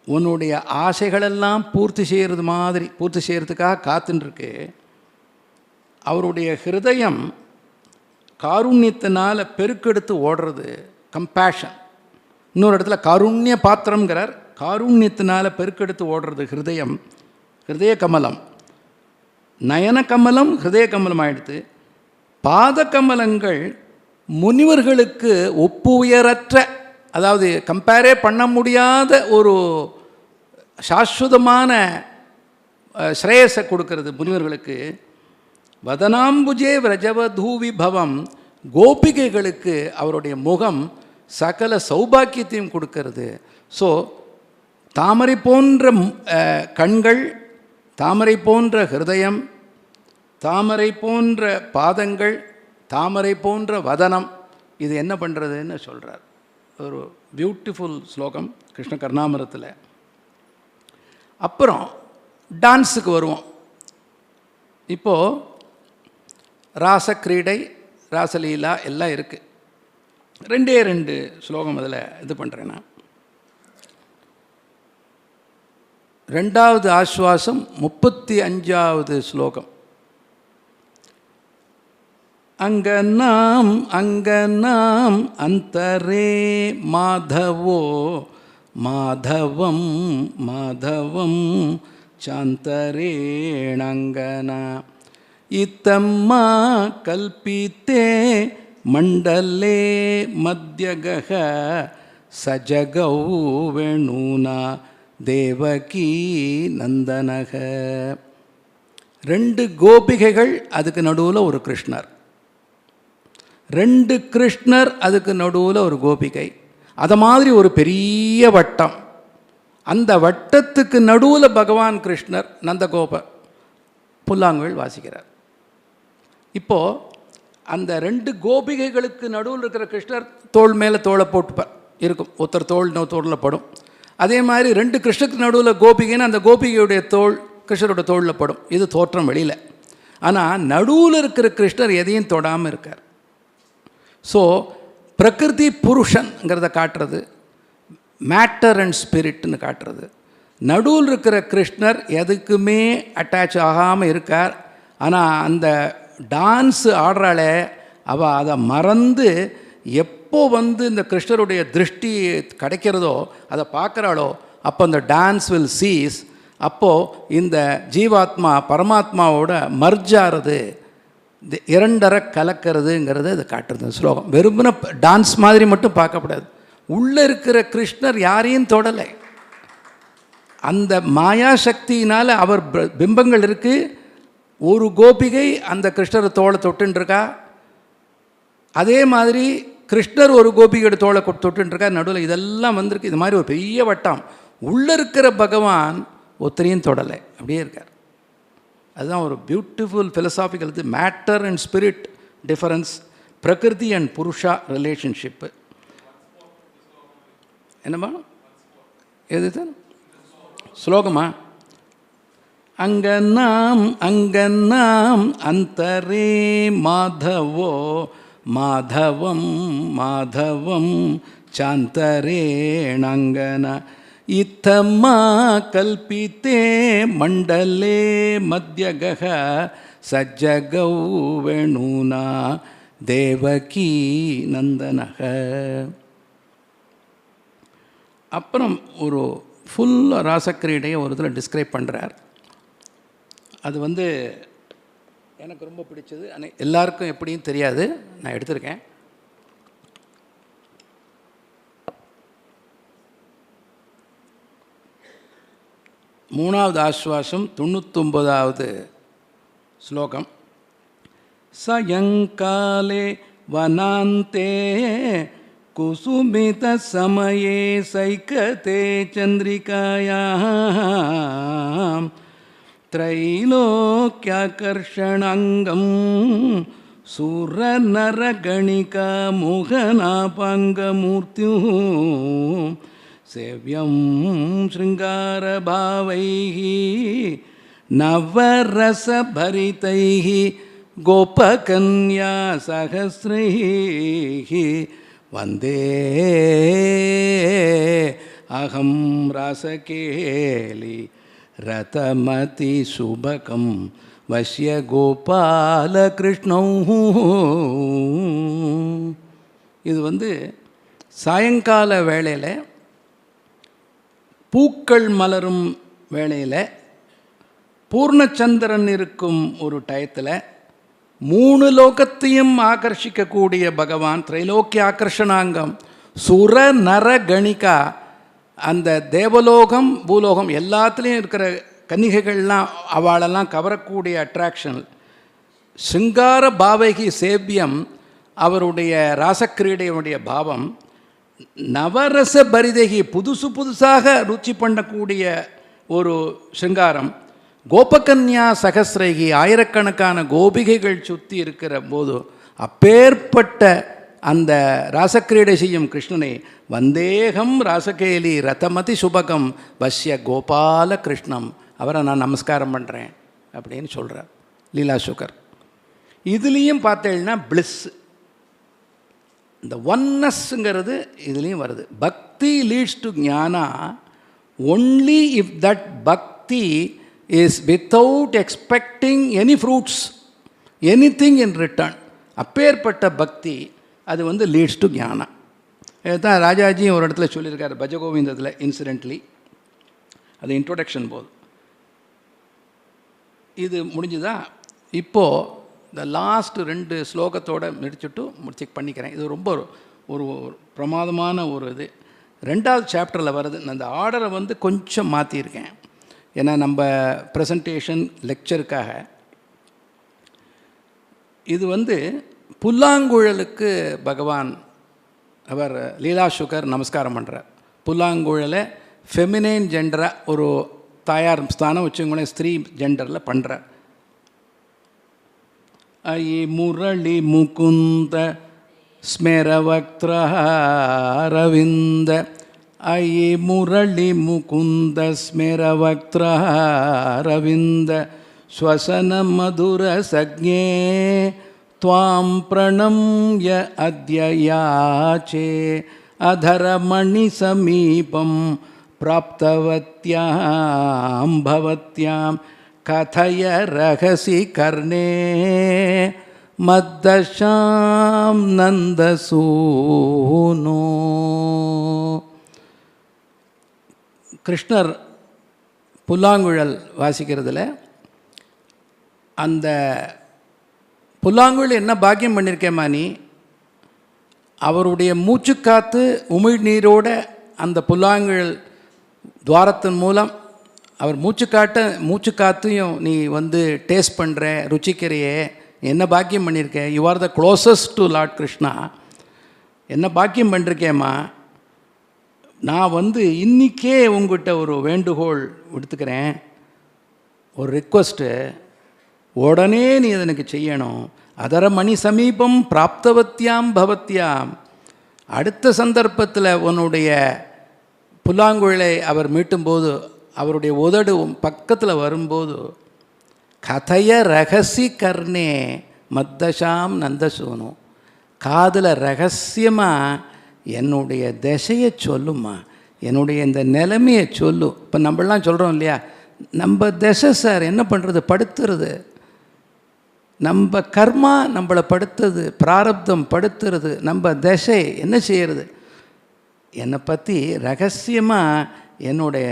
உன்னுடைய ஆசைகளெல்லாம் பூர்த்தி செய்கிறது மாதிரி, பூர்த்தி செய்கிறதுக்காக காத்துருக்கு. அவருடைய ஹிருதயம் காருண்யத்தினால் பெருக்கெடுத்து ஓடுறது, கம்பேஷன். இன்னொரு இடத்துல காருண்ய பாத்திரங்கிறார், காருண்யத்தினால் பெருக்கெடுத்து ஓடுறது ஹிருதயம், ஹிருதய கமலம். நயன கமலம் ஹிருதய கமலம் ஆகிடுது. பாத கமலங்கள் முனிவர்களுக்கு ஒப்புயரற்ற, அதாவது கம்பேரே பண்ண முடியாத ஒரு சாஸ்வதமான ஸ்ரேயஸை கொடுக்கறது முனிவர்களுக்கு. வதனாம்புஜே விரஜவதூவி பவம், கோபிகைகளுக்கு அவருடைய முகம் சகல சௌபாக்கியத்தையும் கொடுக்கறது. ஸோ தாமரை போன்ற கண்கள், தாமரை போன்ற ஹிருதயம், தாமரை போன்ற பாதங்கள், தாமரை போன்ற வதனம், இது என்ன பண்ணுறதுன்னு சொல்கிறார். ஒரு பியூட்டிஃபுல் ஸ்லோகம் கிருஷ்ண கர்ணாமிரத்தில். அப்புறம் டான்ஸுக்கு வருவோம். இப்போது ராசக்கிரீடை, ராசலீலா எல்லாம் இருக்குது. 2 ஸ்லோகம் அதில் இது பண்ணுறேன்னா, 2வது ஆஸ்வாசம் 35வது ஸ்லோகம். அங்கநாம் அங்கநாம் அந்தரே மாதவோ மாதவம் மாதவம் சாந்தரேணங்கனா இத்தம்மா கல்பித்தே மண்டலே மத்யகஹ சஜகௌ வேணுனா தேவகி நந்தனக. 2 கோபிகைகள், அதுக்கு நடுவில் ஒரு கிருஷ்ணர். 2 கிருஷ்ணர், அதுக்கு நடுவில் ஒரு கோபிகை. அதை மாதிரி ஒரு பெரிய வட்டம். அந்த வட்டத்துக்கு நடுவில் பகவான் கிருஷ்ணர் நந்தகோப புல்லாங்குழல் வாசிக்கிறார். இப்போது அந்த 2 கோபிகைகளுக்கு நடுவில் இருக்கிற கிருஷ்ணர் தோள் மேலே தோளை போட்டுப்பார் இருக்கும். ஒருத்தர் தோள் இன்னொரு தோளில் படும். அதே மாதிரி 2 கிருஷ்ணருக்கு நடுவில் கோபிகைன்னு அந்த கோபிகையுடைய தோள் கிருஷ்ணரோட தோளில் படும். இது தோற்றம் வெளியில். ஆனால் நடுவில் இருக்கிற கிருஷ்ணர் எதையும் தொடாமல் இருக்கார். ஸோ பிரகிருதி புருஷன்ங்கிறத காட்டுறது, மேட்டர் அண்ட் ஸ்பிரிட்னு காட்டுறது. நடுவில் இருக்கிற கிருஷ்ணர் எதுக்குமே அட்டாச் ஆகாமல் இருக்கார். ஆனால் அந்த டான்ஸு ஆடுறாளே அவள் அதை மறந்து எப்போ இந்த கிருஷ்ணருடைய திருஷ்டி கிடைக்கிறதோ அதை பார்க்குறாளோ அப்போ அந்த டான்ஸ் வில் சீஸ். அப்போது இந்த ஜீவாத்மா பரமாத்மாவோட மர்ஜ் ஆகிறது, இரண்டரை கலக்கிறதுங்கிறது அது காட்டுறது ஸ்லோகம். வெறுமன டான்ஸ் மாதிரி மட்டும் பார்க்கக்கூடாது. உள்ளே இருக்கிற கிருஷ்ணர் யாரையும் தொடலை. அந்த மாயா சக்தியினால் அவர் பிம்பங்கள் இருக்குது. ஒரு கோபிகை அந்த கிருஷ்ணரை தோளை தொட்டுருக்கா. அதே மாதிரி கிருஷ்ணர் ஒரு கோபிகையோட தோளை தொட்டுருக்கா. நடுவில் இதெல்லாம் வந்திருக்கு. இது மாதிரி ஒரு பெரிய வட்டம். உள்ளே இருக்கிற பகவான் ஒத்தரையும் தொடலை, அப்படியே இருக்கார். அதுதான் ஒரு பியூட்டிஃபுல் ஃபிலசாபிக்கல். இது மேட்டர் அண்ட் ஸ்பிரிட் டிஃபரன்ஸ், பிரகிருதி அண்ட் புருஷா ரிலேஷன்ஷிப்பு. என்னம்மா எது ஸ்லோகமா? அங்கநாம் அங்கநாம் அந்தரே மாதவோ மாதவம் மாதவம் சாந்தரேணங்கன இத்தம்மா கல்பித்தே மண்டலே மத்யகஹ சஜ்ஜகௌ வேணுனா தேவகி நந்தனக. அப்புறம் ஒரு ஃபுல் ராசக்கிரீடையை ஒரு இதில் டிஸ்கிரைப் பண்ணுறார். அது எனக்கு ரொம்ப பிடிச்சது. எல்லாருக்கும் எப்படியும் தெரியாது, நான் எடுத்திருக்கேன். மூணாவது ஆஸ்வாசம் 99வது ஸ்லோகம். சயங்காலே வனாந்தே குசுமித சமயே சைகதே சந்திரிகாயாம் த்ரைலோக்யாகர்ஷணங்கம் சூரநரகணிகா மோகனாபாங்கமூர்த்தியூ சேவ்யம் ஸ்ருங்காரபாவைः நவரசபரிதைः கோபகன்யா சஹஸ்ரைः வந்தே அகம் ராசகேலி ரதமதி சுபகம் வஷ்ய கோபாலகிருஷ்ணௌ. இது சாயங்கால வேளையில் பூக்கள் மலரும் வேளையில் பூர்ணச்சந்திரன் இருக்கும் ஒரு டயத்தில் 3 லோகத்தையும் ஆகர்ஷிக்கக்கூடிய பகவான், திரைலோக்கிய ஆகர்ஷணாங்கம், சுர நர கணிகா, அந்த தேவலோகம் பூலோகம் எல்லாத்துலேயும் இருக்கிற கன்னிகைகள்லாம் அவளெல்லாம் கவரக்கூடிய அட்ராக்ஷன். சிங்கார பாவகி சேவியம், அவருடைய ராசக்கிரீடையுடைய பாவம். நவரச பரிதகி, புதுசாக ருச்சி பண்ணக்கூடிய ஒரு சிங்காரம். கோபகன்யா சகசிரகி, ஆயிரக்கணக்கான கோபிகைகள் சுற்றி இருக்கிற போது அப்பேற்பட்ட அந்த ராசக்கிரீடை செய்யும் கிருஷ்ணனை வந்தேகம் ராசகேலி ரதமதி சுபகம் வசிய கோபால கிருஷ்ணம், அவரை நான் நமஸ்காரம் பண்ணுறேன் அப்படின்னு சொல்கிறார் லீலா சுகர். இதுலேயும் பார்த்தேன்னா பிளிஸ், இந்த ஒன்னஸ்ங்கிறது இதுலேயும் வருது. Bhakti leads to jnana only if that bhakti is without expecting any fruits, anything in return. அப்பேற்பட்ட பக்தி அது லீட்ஸ் டு ஞானா. இதுதான் ராஜாஜியும் ஒரு இடத்துல சொல்லியிருக்காரு பஜகோவிந்தத்தில் இன்சிடென்ட்லி, அது இன்ட்ரோடக்ஷன் போது. இது முடிஞ்சுதா? இப்போது இந்த லாஸ்ட் 2 ஸ்லோகத்தோடு முடிச்சுட்டு செக் பண்ணிக்கிறேன். இது ரொம்ப ஒரு பிரமாதமான ஒரு இது. 2வது சாப்டரில் வருது. நான் அந்த ஆர்டரை கொஞ்சம் மாற்றியிருக்கேன், ஏன்னா நம்ம ப்ரெசன்டேஷன் லெக்சருக்காக. இது புல்லாங்குழலுக்கு பகவான் அவர் லீலா சுகர் நமஸ்காரம் பண்ணுறார். புல்லாங்குழலை ஃபெமினைன் ஜெண்டராக ஒரு தாயார் ஸ்தானம் வச்சுங்களேன், ஸ்திரீ ஜெண்டரில் பண்ணுறார். ஐ முரளி முகுந்த ஸ்மெரவக்த்ர அரவிந்த, ஐ முரளி முகுந்த ஸ்மெரவக்த்ர அரவிந்த, ஸ்வசன மதுர சக்ஞே த்வாம் பிரணம்ய அத்யயாச்சே, அதரமணி சமீபம் பிராப்தவத்யாம் பவத்யாம், கதய ரகசி கர்ணே மத்தஷாம் நந்தசூனோ. கிருஷ்ணர் புல்லாங்குழல் வாசிக்கிறதுல அந்த புல்லாங்குழல் என்ன பாக்கியம் பண்ணியிருக்கேம்மா நீ, அவருடைய மூச்சுக்காத்து உமிழ்நீரோட அந்த புல்லாங்குழல் துவாரத்தின் மூலம் அவர் மூச்சுக்காத்தையும் நீ டேஸ்ட் பண்ணுற, ருச்சிக்கிறையே, என்ன பாக்கியம் பண்ணியிருக்க. You are the closest to Lord Krishna. என்ன பாக்கியம் பண்ணிருக்கேம்மா. நான் இன்றைக்கே உங்கள்கிட்ட ஒரு வேண்டுகோள் விடுத்துக்கிறேன், ஒரு ரிக்வஸ்ட்டு, உடனே நீ எனக்கு செய்யணும். அதர மணி சமீபம் பிராப்தவத்யாம் பவத்யாம். அடுத்த சந்தர்ப்பத்தில் உன்னுடைய புல்லாங்குழலை அவர் மீட்டும்போது, அவருடைய உதடு பக்கத்தில் வரும்போது, கதைய ரகசி கர்ணே மத்தஷாம் நந்தசூனு, காதில் ரகசியமாக என்னுடைய திசையை சொல்லுமா, என்னுடைய இந்த நிலைமையை சொல்லு. இப்போ நம்மளாம் சொல்கிறோம் இல்லையா, நம்ம திசை சார் என்ன பண்ணுறது, படுத்துறது. நம்ம கர்மா நம்மளை படுத்துறது, பிராரப்தம் படுத்துறது, நம்ம திசை என்ன செய்கிறது. என்னை பற்றி ரகசியமாக என்னுடைய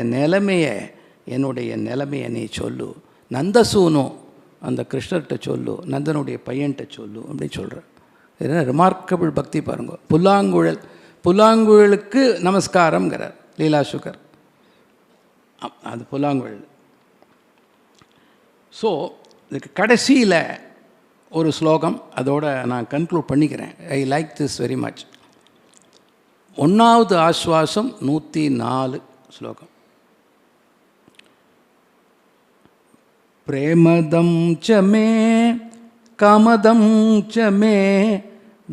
நிலைமையை நீ சொல்லு. நந்தசூனு, அந்த கிருஷ்ணர்கிட்ட சொல்லு, நந்தனுடைய பையன்கிட்ட சொல்லு அப்படின்னு சொல்கிறேன். இதெல்லாம் ரிமார்க்கபிள் பக்தி பாருங்க. புல்லாங்குழலுக்கு நமஸ்காரங்கிறார் லீலா சுகர். அது புல்லாங்குழல். ஸோ இதுக்கு கடைசியில் ஒரு ஸ்லோகம், அதோடு நான் கன்க்ளூட் பண்ணிக்கிறேன். I like this very much. 1வது ஆஸ்வாசம் 104 ஸ்லோகம். பிரேமதம் ச மே காமதம் ச மே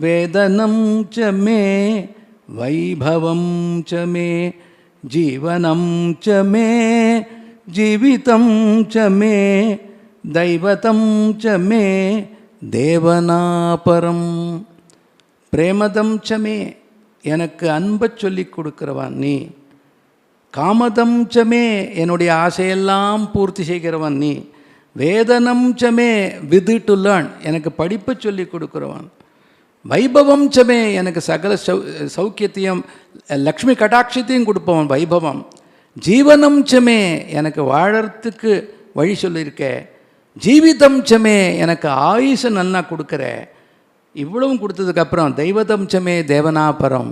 வேதனம் ச மே வைபவம் ச மே ஜீவனம் ச மே ஜீவிதம் ச மே தைவதம் ச மே தேவனாபரம். பிரேமதம் ச மே, எனக்கு அன்பை சொல்லி கொடுக்கிறவன் நீ. காமதம் ச மே, என்னுடைய ஆசையெல்லாம் பூர்த்தி செய்கிறவன் நீ. வேதனம் ச மே, வித் டு லேர்ன், எனக்கு படிப்பை சொல்லி கொடுக்குறவன். வைபவம் ச மே, எனக்கு சகல சௌக்கியத்தையும் லக்ஷ்மி கடாட்சத்தையும் கொடுப்பவன் வைபவம். ஜீவனம் ச மே, எனக்கு வாழறதுக்கு வழி சொல்லியிருக்க. ஜீவிதம்சமே எனக்கு ஆயுசை நல்லா கொடுக்குற, இவ்வளவும் கொடுத்ததுக்கப்புறம் தெய்வதம்சமே தேவனாபரம்,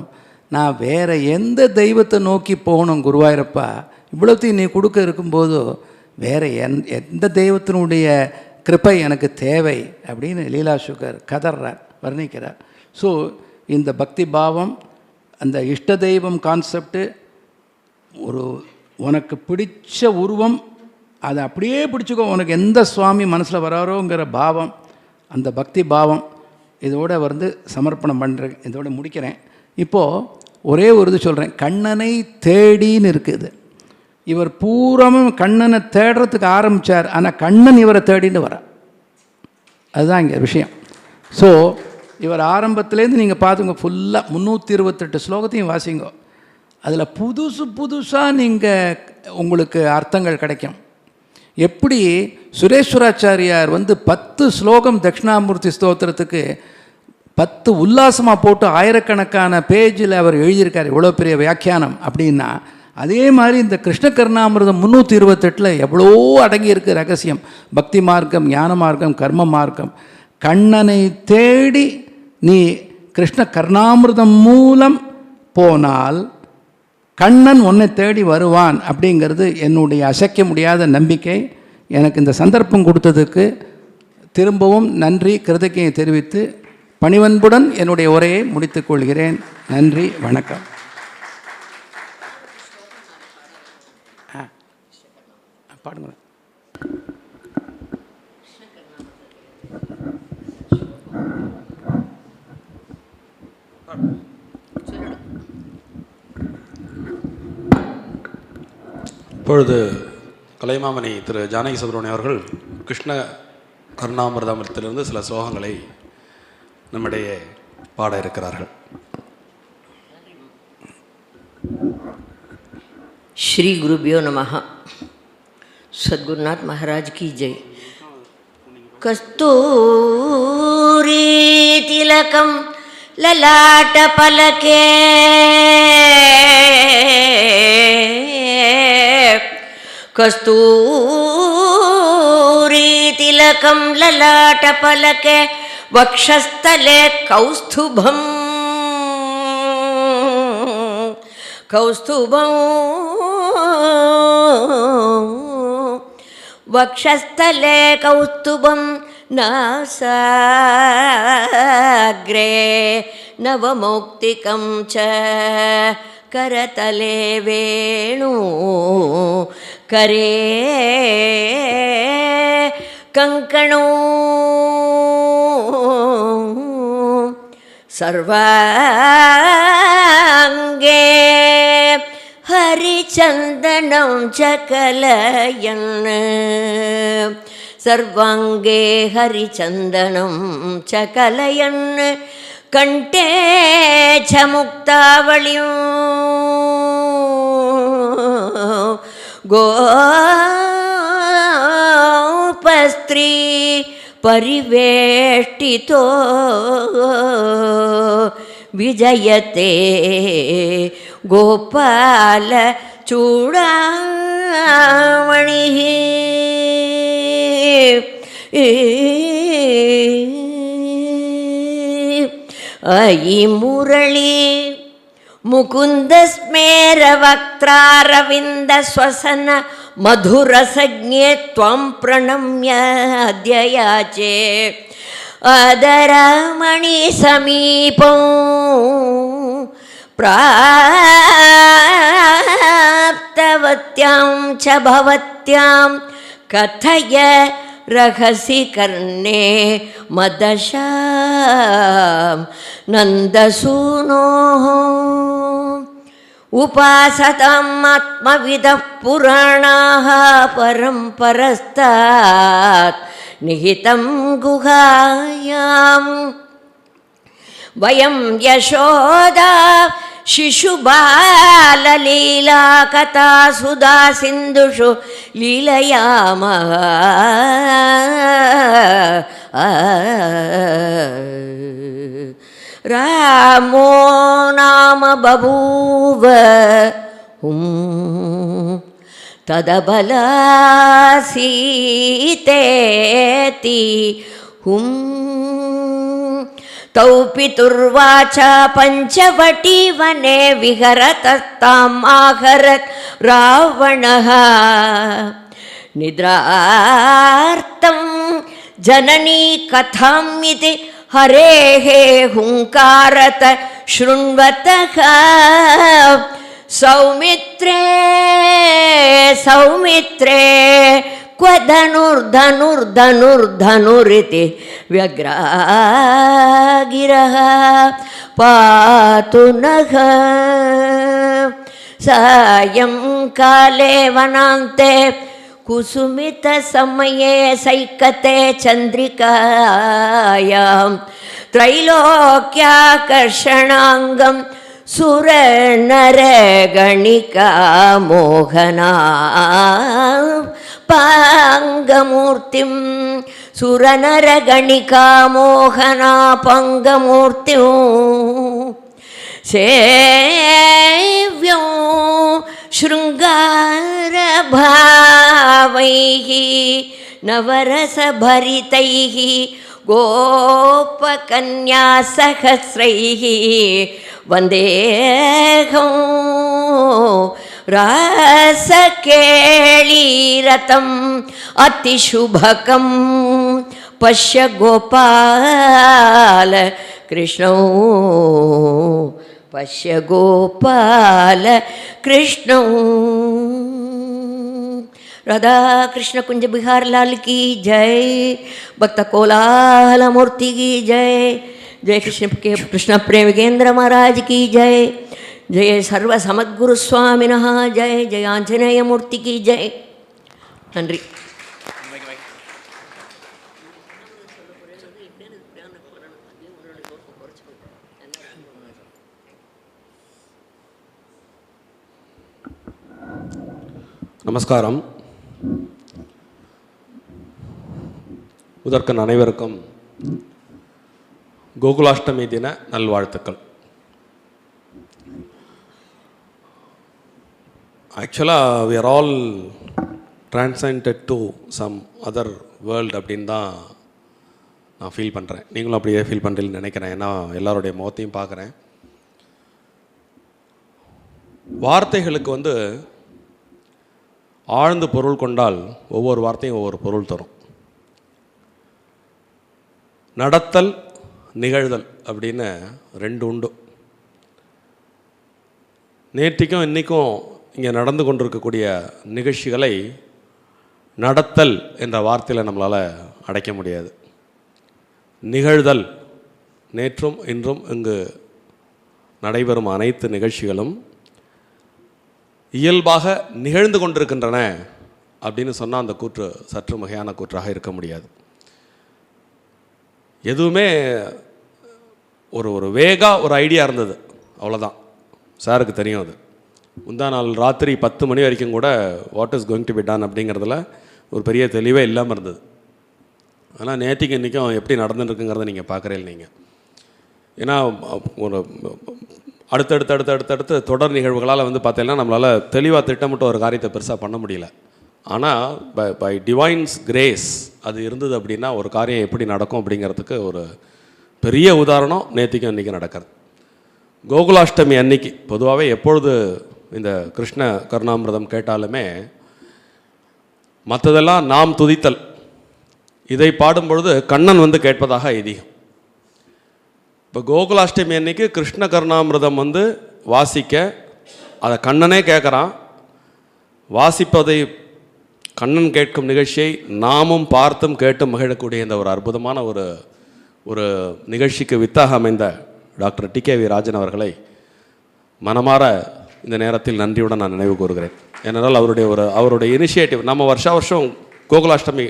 நான் வேறு எந்த தெய்வத்தை நோக்கி போகணும் குருவாயூரப்பா, இவ்வளோத்தையும் நீ கொடுக்க இருக்கும்போது வேறு எந்த தெய்வத்தினுடைய கிருப்பை எனக்கு தேவை அப்படின்னு லீலா சுகர் கதறார், வர்ணிக்கிறார். ஸோ இந்த பக்தி பாவம், அந்த இஷ்ட தெய்வம் கான்செப்டு, ஒரு உனக்கு பிடிச்ச உருவம் அதை அப்படியே பிடிச்சிக்கோ, உனக்கு எந்த சுவாமி மனசில் வராரோங்கிற பாவம், அந்த பக்தி பாவம் இதோட சமர்ப்பணம் பண்ணுறேன். இதோட முடிக்கிறேன். இப்போது ஒரே ஒரு இது சொல்கிறேன். கண்ணனை தேடின்னு இருக்குது. இவர் பூராமும் கண்ணனை தேடுறதுக்கு ஆரம்பித்தார், ஆனால் கண்ணன் இவரை தேடின்னு வர. அதுதான் இங்கே விஷயம். ஸோ இவர் ஆரம்பத்துலேருந்து நீங்கள் பார்த்துங்க, ஃபுல்லாக 328 ஸ்லோகத்தையும் வாசிங்க. அதில் புதுசாக நீங்கள் உங்களுக்கு அர்த்தங்கள் கிடைக்கும். எப்படி சுரேஸ்வராச்சாரியார் 10 ஸ்லோகம் தட்சிணாமூர்த்தி ஸ்தோத்திரத்துக்கு 10 உல்லாசமாக போட்டு ஆயிரக்கணக்கான பேஜில் அவர் எழுதியிருக்கார், இவ்வளோ பெரிய வியாக்கியானம் அப்படின்னா, அதே மாதிரி இந்த கிருஷ்ண கர்ணாமிர்தம் 328 எவ்வளோ அடங்கியிருக்கு ரகசியம். பக்தி மார்க்கம், ஞான மார்க்கம், கர்ம மார்க்கம். கண்ணனை தேடி நீ கிருஷ்ண கர்ணாமிர்தம் மூலம் போனால் கண்ணன் உன்னை தேடி வருவான் அப்படிங்கிறது என்னுடைய அசைக்க முடியாத நம்பிக்கை. எனக்கு இந்த சந்தர்ப்பம் கொடுத்ததுக்கு திரும்பவும் நன்றி கிருதகையை தெரிவித்து பணிவன்புடன் என்னுடைய உரையை முடித்துக் கொள்கிறேன். நன்றி, வணக்கம். பாடுங்க. இப்பொழுது கலைமாமணி திரு ஜானகி சுப்ரமணியம் அவர்கள் கிருஷ்ண கருணாமிர்தாமிரத்திலிருந்து சில ஸ்லோகங்களை நம்மிடையே பாட இருக்கிறார்கள். श्री गुरुभ्यो नमः. सद्गुरुनाथ महाराज की जय. कस्तूरी तिलकं ललाट पलके कस्तूरी तिलकं ललाट पलके वक्षस्थले कौस्तुभं कौस्तुभं वक्षस्थले कौस्तुभं नासाग्रे नवमौक्तिकं च करतले वेणु करे कङ्कणो सर्वाङ्गे हरिचन्दनं च कलयन् सर्वाङ्गे हरिचन्दनं च कलयन् कण्ठे च मुक्तावलिं गोपस्त्री परिवेष्टितो विजयते गोपाल चूडामणिः अयि मुरळी मुकुंद स्मेर वक्त्रारविंद स्वसन मधुरसज्ञे त्वं प्रणम्य अद्ययाचे अदरमणि समीपं प्राप्तवत्यां च भवत्यां कथय रहसि कर्णे मदशां नन्दसूनोः उपासताम् आत्मविदः पुराणाः परं परस्तात् निहितं गुहायां वयं यशोदा शिशुबाललीला कथा सुधा सिन्धुषु लीलयामः रामो नाम बभूव तदबलासीतेति तौ पितुर्वाचा पञ्चवटीवने विहरतस्ताम् आहरत् रावणः निद्रार्तं जननी कथामिति हरेः हुङ्कारत शृण्वतः सौमित्रे सौमित्रे क्व धनुर्धनुर्धनुर्धनुरिति व्यग्रागिरः पातु नः सायंकाले वनान्ते कुसुमितसमये सैकते चन्द्रिकायां त्रैलोक्याकर्षणाङ्गं सुरनरगणिका मोहना पाङ्गमूर्तिं सुरनरगणिका मोहना पाङ्गमूर्तिं सेव्यो शृङ्गारभावैः नवरसभरितैः गोपकन्यासहस्रैः वन्देऽहं रासकेळीरतम् अतिशुभकं पश्य गोपाल कृष्णौ पश्य गोपाल कृष्णौ। राधा कृष्ण कुंज बिहार लाल की जय, भक्त कोलाहल मूर्ति की जय, जय कृष्ण प्रेमगेंद्र महाराज की जय, जय सर्व समद्गुरु स्वामिनः जय, जय आंजनेय मूर्ति की जय। नன்றி. நமஸ்காரம். முதற்கண் அனைவருக்கும் கோகுலாஷ்டமி தின நல்வாழ்த்துக்கள். ஆக்சுவலாக we are all transcended to some other world அப்படின்னு தான் நான் ஃபீல் பண்ணுறேன். நீங்களும் அப்படியே ஃபீல் பண்ணுறீங்கன்னு நினைக்கிறேன். ஏன்னா எல்லாருடைய முகத்தையும் பார்க்குறேன். வார்த்தைகளுக்கு ஆழ்ந்து பொருள் கொண்டால் ஒவ்வொரு வார்த்தையும் ஒவ்வொரு பொருள் தரும். நடத்தல் நிகழ்தல் அப்படின்னு ரெண்டு உண்டு. நேற்றுக்கும் இன்றைக்கும் இங்கே நடந்து கொண்டிருக்கக்கூடிய நிகழ்ச்சிகளை நடத்தல் என்ற வார்த்தையில் நம்மளால் அடைக்க முடியாது. நிகழ்தல், நேற்றும் இன்றும் இங்கு நடைபெறும் அனைத்து நிகழ்ச்சிகளும் இயல்பாக நிகழ்ந்து கொண்டிருக்கின்றன அப்படின்னு சொன்னால் அந்த கூற்று சற்று மிகையான கூற்றாக இருக்க முடியாது. எதுவுமே ஒரு வேகா ஒரு ஐடியா இருந்தது, அவ்வளோதான். சாருக்கு தெரியும். அது முந்தா நாள் ராத்திரி 10 மணி வரைக்கும் கூட what is going to be done அப்படிங்கிறதுல ஒரு பெரிய தெளிவே இல்லாமல் இருந்தது. ஆனால் நேற்றுக்கு இன்றைக்கும் எப்படி நடந்துருக்குங்கிறத நீங்கள் பார்க்குறீங்க. நீங்கள் ஏன்னா ஒரு அடுத்தடுத்து தொடர் நிகழ்வுகளால் பார்த்தீங்கன்னா நம்மளால் தெளிவாக திட்டமிட்ட ஒரு காரியத்தை பெருசாக பண்ண முடியல. ஆனால் பை டிவைன்ஸ் கிரேஸ் அது இருந்தது அப்படின்னா ஒரு காரியம் எப்படி நடக்கும் அப்படிங்கிறதுக்கு ஒரு பெரிய உதாரணம் நேற்றுக்கும் இன்றைக்கி நடக்கிறது. கோகுலாஷ்டமி அன்னைக்கு பொதுவாகவே எப்பொழுது இந்த கிருஷ்ண கருணாமிரதம் கேட்டாலுமே மற்றதெல்லாம் நாம் துதித்தல், இதை பாடும்பொழுது கண்ணன் கேட்பதாக ஐதீகம். இப்போ கோகுலாஷ்டமி அன்னைக்கு கிருஷ்ண கருணாமிரதம் வாசிக்க அதை கண்ணனே கேட்குறான். வாசிப்பதை கண்ணன் கேட்கும் நிகழ்ச்சியை நாமும் பார்த்தும் கேட்டும் மகிழக்கூடிய இந்த ஒரு அற்புதமான ஒரு நிகழ்ச்சிக்கு வித்தாக அமைந்த டாக்டர் TKV.Rajan அவர்களை மனமாற இந்த நேரத்தில் நன்றியுடன் நான் நினைவு கூறுகிறேன். ஏனென்றால் அவருடைய இனிஷியேட்டிவ், நம்ம வருஷம் கோகுலாஷ்டமி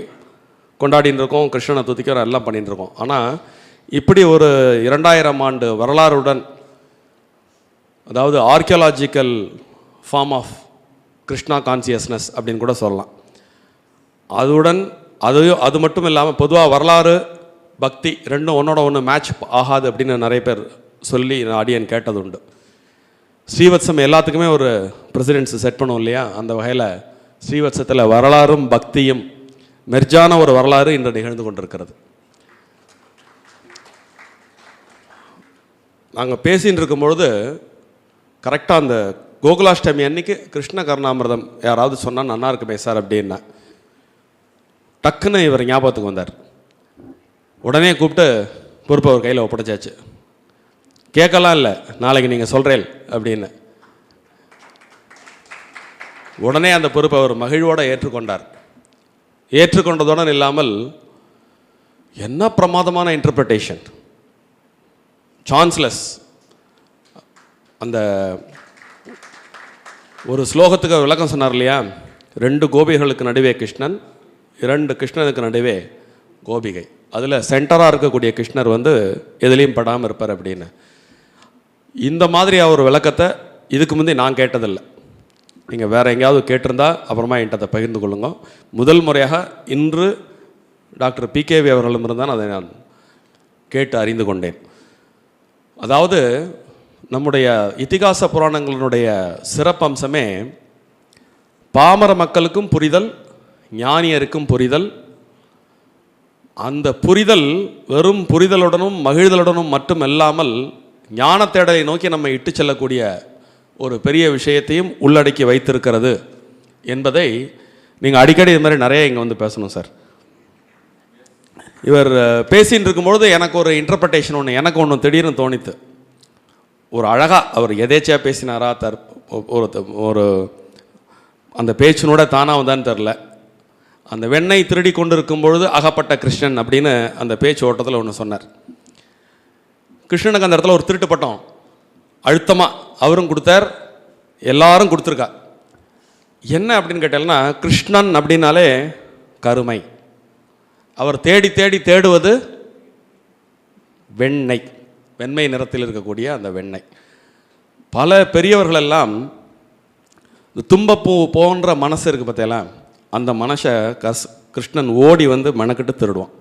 கொண்டாடின்னு இருக்கோம், கிருஷ்ணனை துதிக்கிறோம், எல்லாம் பண்ணிட்டு இருக்கோம். ஆனால் இப்படி ஒரு 2000 ஆண்டு வரலாறுடன், அதாவது archaeological form of Krishna consciousness அப்படின்னு கூட சொல்லலாம். அது மட்டும் இல்லாமல் பொதுவாக வரலாறு பக்தி ரெண்டும் ஒன்றோட ஒன்று மேட்ச் ஆகாது அப்படின்னு நிறைய பேர் சொல்லி ஆடியன் கேட்டது உண்டு. ஸ்ரீவத்சம் எல்லாத்துக்குமே ஒரு பிரசிடென்ட்ஸ் செட் பண்ணுவோம் இல்லையா? அந்த வகையில் ஸ்ரீவத்சத்தில் வரலாறும் பக்தியும் மெர்ஜான ஒரு வரலாறு இன்று நிகழ்ந்து கொண்டிருக்கிறது. நாங்கள் பேசின்னு இருக்கும்பொழுது கரெக்டாக அந்த கோகுலாஷ்டமி அன்னைக்கு கிருஷ்ண கர்ணாமிரதம் யாராவது சொன்னால் நல்லா இருக்குமே சார் அப்படின்னா டக்குன்னு இவர் ஞாபகத்துக்கு வந்தார். உடனே கூப்பிட்டு பொறுப்பை அவர் கையில் ஒப்படைச்சாச்சு. கேட்கலாம் இல்லை, நாளைக்கு நீங்கள் சொல்கிறேன் அப்படின்னு உடனே அந்த பொறுப்பை அவர் மகிழ்வோடு ஏற்றுக்கொண்டார். ஏற்றுக்கொண்டதுடன் இல்லாமல் என்ன பிரமாதமான இன்டர்பிரிட்டேஷன், சான்ஸ்லெஸ். அந்த ஒரு ஸ்லோகத்துக்கு விளக்கம் சொன்னார் இல்லையா, 2 கோபிகளுக்கு நடுவே கிருஷ்ணன், 2 கிருஷ்ணனுக்கு நடுவே கோபிகை, அதில் சென்டராக இருக்கக்கூடிய கிருஷ்ணர் எதுலேயும் படாமல் இருப்பார் அப்படின்னு. இந்த மாதிரி ஒரு விளக்கத்தை இதுக்கு முந்தைய நான் கேட்டதில்லை. நீங்கள் வேறு எங்கேயாவது கேட்டிருந்தா அப்புறமா என்கிட்ட அதை பகிர்ந்து கொள்ளுங்க. முதல் முறையாக இன்று டாக்டர் PKV அவர்களிடமிருந்தான் அதை நான் கேட்டு அறிந்து கொண்டேன். அதாவது நம்முடைய இதிகாச புராணங்களினுடைய சிறப்பம்சமே பாமர மக்களுக்கும் புரிதல், ஞானியருக்கும் புரிதல். அந்த புரிதல் வெறும் புரிதலுடனும் மகிழ்தலுடனும் மட்டுமல்லாமல் ஞான தேடலை நோக்கி நம்ம இட்டு செல்லக்கூடிய ஒரு பெரிய விஷயத்தையும் உள்ளடக்கி வைத்திருக்கிறது என்பதை நீங்கள் அடிக்கடி இது மாதிரி நிறைய இங்கே பேசணும் சார். இவர் பேசின்னு இருக்கும்பொழுது எனக்கு ஒரு இன்டர்பிரட்டேஷன் எனக்கு ஒன்று திடீர்னு தோணித்து. ஒரு அழகாக அவர் எதேச்சியாக பேசினாரா ஒரு அந்த பேச்சினோட தானாக வந்தான்னு தெரில. அந்த வெண்ணெய் திருடி கொண்டு இருக்கும்பொழுது அகப்பட்ட கிருஷ்ணன் அப்படின்னு அந்த பேச்சு ஓட்டத்தில் ஒன்று சொன்னார். கிருஷ்ணனுக்கு அந்த இடத்துல ஒரு திருட்டு பட்டம் அழுத்தமாக அவரும் கொடுத்தார், எல்லாரும் கொடுத்துருக்கா. என்ன அப்படின்னு கேட்டால்னா, கிருஷ்ணன் அப்படின்னாலே கருமை. அவர் தேடி தேடி தேடுவது வெண்ணெய், வெண்மை நிறத்தில் இருக்கக்கூடிய அந்த வெண்ணெய். பல பெரியவர்களெல்லாம் இந்த தும்பப்பூ போன்ற மனசு இருக்குது பார்த்தீங்களா, அந்த மனசை கிருஷ்ணன் ஓடி மெனக்கிட்டு திருடுவான்.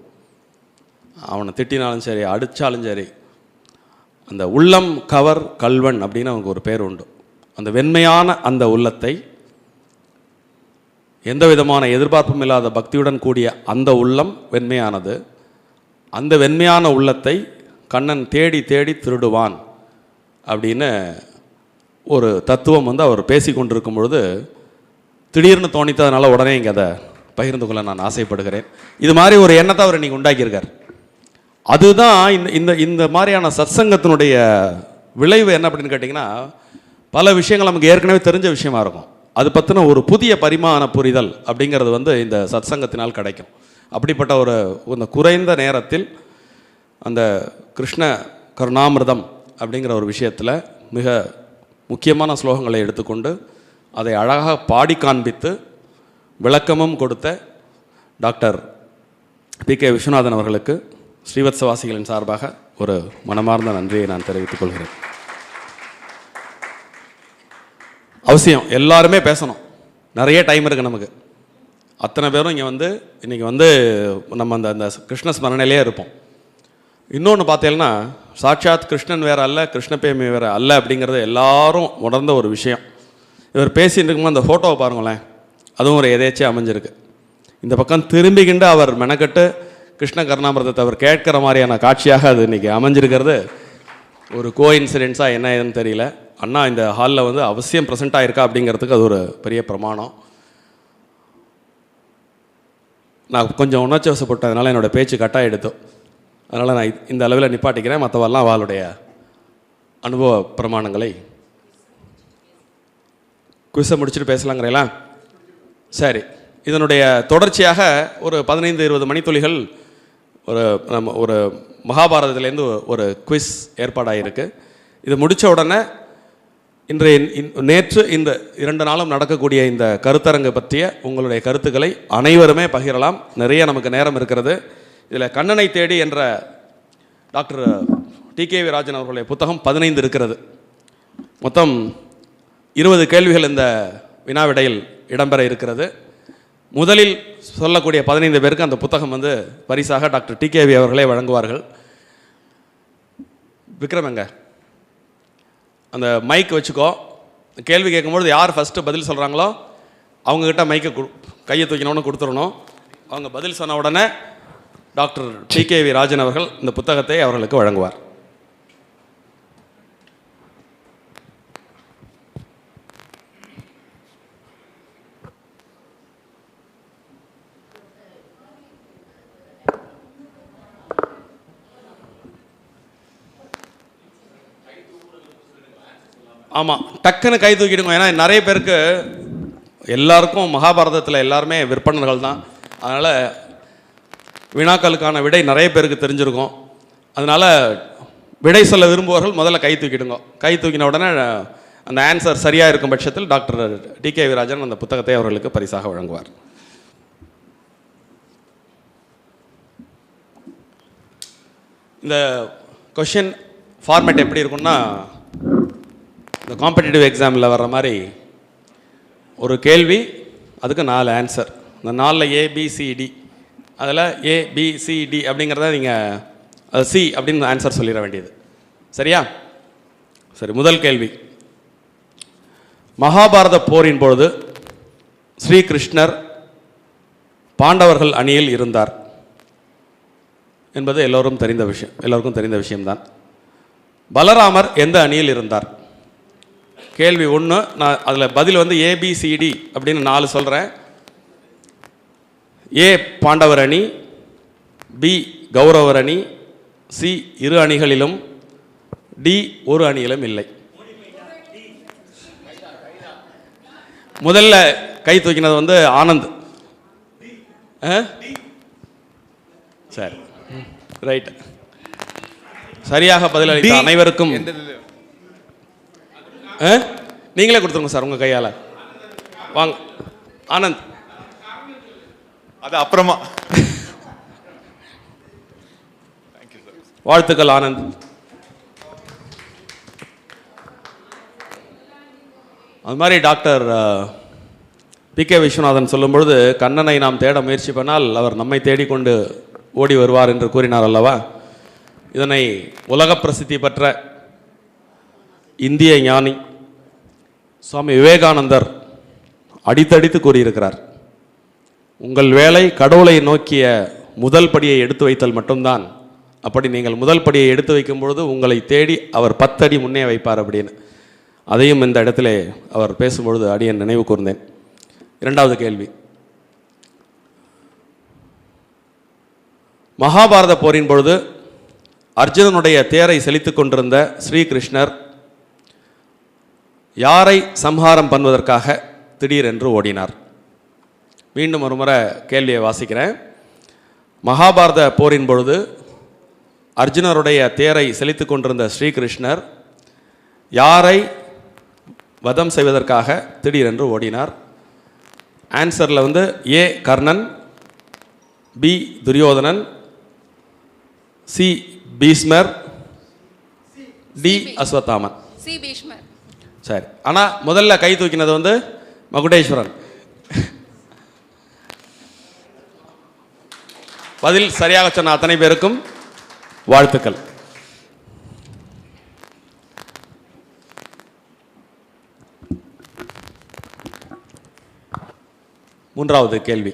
அவனை திட்டினாலும் சரி, அடித்தாலும் சரி, அந்த உள்ளம் கவர் கல்வன் அப்படின்னு அவனுக்கு ஒரு பேர் உண்டு. அந்த வெண்மையான அந்த உள்ளத்தை, எந்த விதமான எதிர்பார்ப்பும் இல்லாத பக்தியுடன் கூடிய அந்த உள்ளம் வெண்மையானது. அந்த வெண்மையான உள்ளத்தை கண்ணன் தேடி தேடி திருடுவான் அப்படின்னு ஒரு தத்துவம் அவர் பேசி கொண்டிருக்கும் பொழுது திடீர்னு தோணித்ததுனால உடனே இங்கே அதை பகிர்ந்து கொள்ள நான் ஆசைப்படுகிறேன். இது மாதிரி ஒரு எண்ணத்தை அவர் இன்றைக்கி உண்டாக்கியிருக்கார். அதுதான் இந்த இந்த மாதிரியான சத்சங்கத்தினுடைய விளைவு என்ன அப்படின்னு கேட்டிங்கன்னா, பல விஷயங்கள் நமக்கு ஏற்கனவே தெரிஞ்ச விஷயமா இருக்கும். அது பற்றின ஒரு புதிய பரிமாண புரிதல் அப்படிங்கிறது இந்த சத்சங்கத்தினால் கிடைக்கும். அப்படிப்பட்ட ஒரு குறைந்த நேரத்தில் அந்த கிருஷ்ண கருணாமிர்தம் அப்படிங்கிற ஒரு விஷயத்தில் மிக முக்கியமான ஸ்லோகங்களை எடுத்துக்கொண்டு அதை அழகாக பாடி காண்பித்து விளக்கமும் கொடுத்த டாக்டர் PK விஸ்வநாதன் அவர்களுக்கு ஸ்ரீவத்சவாசிகளின் சார்பாக ஒரு மனமார்ந்த நன்றியை நான் தெரிவித்துக் கொள்கிறேன். அவசியம் எல்லாருமே பேசணும், நிறைய டைம் இருக்குது நமக்கு. அத்தனை பேரும் இங்கே இன்றைக்கி நம்ம அந்த கிருஷ்ண ஸ்மரணையிலே இருப்போம். இன்னொன்று பார்த்தீங்கன்னா, சாட்சாத் கிருஷ்ணன் வேறு அல்ல, கிருஷ்ணபேமி வேறு அல்ல அப்படிங்கிறது எல்லாரும் உணர்ந்த ஒரு விஷயம். இவர் பேசிட்டு இருக்கும்போது அந்த ஃபோட்டோவை பாருங்களேன், அதுவும் ஒரு எதேச்சியாக அமைஞ்சிருக்கு. இந்த பக்கம் திரும்பிக்கிண்டு அவர் மெனக்கட்டு கிருஷ்ண கருணாமிரதத்தை அவர் கேட்குற மாதிரியான காட்சியாக அது இன்றைக்கி அமைஞ்சிருக்கிறது. ஒரு கோஇன்சிடென்ஸாக என்ன ஏதுன்னு தெரியல. அண்ணா இந்த ஹாலில் அவசியம் ப்ரெசென்ட் ஆகிருக்கா அப்படிங்கிறதுக்கு அது ஒரு பெரிய பிரமாணம். நான் கொஞ்சம் உணர்ச்சி வசப்பட்டதுனால என்னோடய பேச்சு கட்டாக எடுத்தோம். அதனால் நான் இந்த அளவில் நிப்பாட்டிக்கிறேன். மற்றவெல்லாம் அவளுடைய அனுபவ பிரமாணங்களை குவிசை முடிச்சுட்டு பேசலாங்கிறீங்களா? சரி, இதனுடைய தொடர்ச்சியாக ஒரு 15-20 மணித்துளிகள் ஒரு மகாபாரதத்துலேருந்து ஒரு குவிஸ் ஏற்பாடாகிருக்கு. இது முடித்த உடனே நேற்று இந்த 2 நாளும் நடக்கக்கூடிய இந்த கருத்தரங்கு பற்றிய உங்களுடைய கருத்துக்களை அனைவருமே பகிரலாம். நிறைய நமக்கு நேரம் இருக்கிறது. இதில் கண்ணனை தேடி என்ற டாக்டர் TKV.Rajan அவர்களுடைய புத்தகம் 15 இருக்கிறது. மொத்தம் 20 கேள்விகள் இந்த வினாவிடையில் இடம்பெற இருக்கிறது. முதலில் சொல்லக்கூடிய 15 பேருக்கு அந்த புத்தகம் பரிசாக டாக்டர் TKV அவர்களே வழங்குவார்கள். விக்ரமங்க, அந்த மைக் வச்சுக்கோ. கேள்வி கேட்கும்பொழுது யார் ஃபஸ்ட்டு பதில் சொல்கிறாங்களோ அவங்கக்கிட்ட மைக்கை கையை தூக்கினோன்னு கொடுத்துடணும். அவங்க பதில் சொன்ன உடனே டாக்டர் TKV.Rajan அவர்கள் இந்த புத்தகத்தை அவர்களுக்கு வழங்குவார். ஆமாம், டக்குன்னு கை தூக்கிடுங்க. ஏன்னா நிறைய பேருக்கு எல்லாருக்கும் மகாபாரதத்தில் எல்லாருமே விற்பனர்கள் தான். அதனால் வினாக்களுக்கான விடை நிறைய பேருக்கு தெரிஞ்சிருக்கும். அதனால் விடை சொல்ல விரும்புவர்கள் முதல்ல கை தூக்கிடுங்க. கை தூக்கின உடனே அந்த ஆன்சர் சரியாக இருக்கும் பட்சத்தில் டாக்டர் TKV.Rajan அந்த புத்தகத்தை அவர்களுக்கு பரிசாக வழங்குவார். இந்த கொஷின் ஃபார்மேட் எப்படி இருக்குன்னா, இந்த காம்படிட்டிவ் எக்ஸாமில் வர்ற மாதிரி ஒரு கேள்வி, அதுக்கு 4 ஆன்சர். இந்த 4ல் ABCD, அதில் ABCD அப்படிங்கிறத நீங்கள் அது C அப்படின்னு ஆன்சர் சொல்லிட வேண்டியது. சரியா? சரி, முதல் கேள்வி. மகாபாரத போரின் பொழுது ஸ்ரீகிருஷ்ணர் பாண்டவர்கள் அணியில் இருந்தார் என்பது எல்லோருக்கும் தெரிந்த விஷயம்தான். பலராமர் எந்த அணியில் இருந்தார்? கேள்வி 1. நான் அதில் பதில் வந்து ABCD அப்படின்னு 4 சொல்கிறேன். A பாண்டவர் அணி, B கௌரவர் அணி, C இரு அணிகளிலும், D ஒரு அணியிலும் இல்லை. முதல்ல கை தூக்கினது வந்து ஆனந்த். சரி, ரைட். சரியாக பதிலளித்த அனைவருக்கும் நீங்களே கொடுத்துருங்க சார் உங்கள் கையால். வாங்க ஆனந்த். அது அப்புறமா. வாழ்த்துக்கள் ஆனந்த். அது மாதிரி டாக்டர் PK விஸ்வநாதன் சொல்லும்பொழுது, கண்ணனை நாம் தேட முயற்சி பண்ணால் அவர் நம்மை தேடிக்கொண்டு ஓடி வருவார் என்று கூறினார் அல்லவா? இதனை உலக பிரசித்தி பெற்ற இந்திய ஞானி சுவாமி விவேகானந்தர் அடித்தடித்து கூறியிருக்கிறார். உங்கள் வேலை கடவுளை நோக்கிய முதல் படியை எடுத்து வைத்தல் மட்டும்தான். அப்படி நீங்கள் முதல் படியை எடுத்து வைக்கும் பொழுது உங்களை தேடி அவர் 10 அடி முன்னே வைப்பார் அப்படின்னு. அதையும் இந்த இடத்துல அவர் பேசும்பொழுது அடியேன் நினைவு கூர்ந்தேன். 2வது கேள்வி. மகாபாரத போரின் பொழுது அர்ஜுனனுடைய தேரை செலுத்திக் கொண்டிருந்த ஸ்ரீகிருஷ்ணர் யாரை சம்ஹாரம் பண்ணுவதற்காக திடீரென்று ஓடினார்? மீண்டும் ஒரு முறை கேள்வியை வாசிக்கிறேன். மகாபாரத போரின் பொழுது அர்ஜுனருடைய தேரை செலுத்திக் கொண்டிருந்த ஸ்ரீகிருஷ்ணர் யாரை வதம் செய்வதற்காக திடீரென்று ஓடினார்? ஆன்சரில் வந்து A Karnan, B Duryodhanan, C Bhishmar, D Ashwatthama. சரி, ஆனால் முதல்ல கை தூக்கினது வந்து மகுடேஸ்வரன். பதில் சரியாக சொன்ன அத்தனை பேருக்கும் வாழ்த்துக்கள். மூன்றாவது கேள்வி.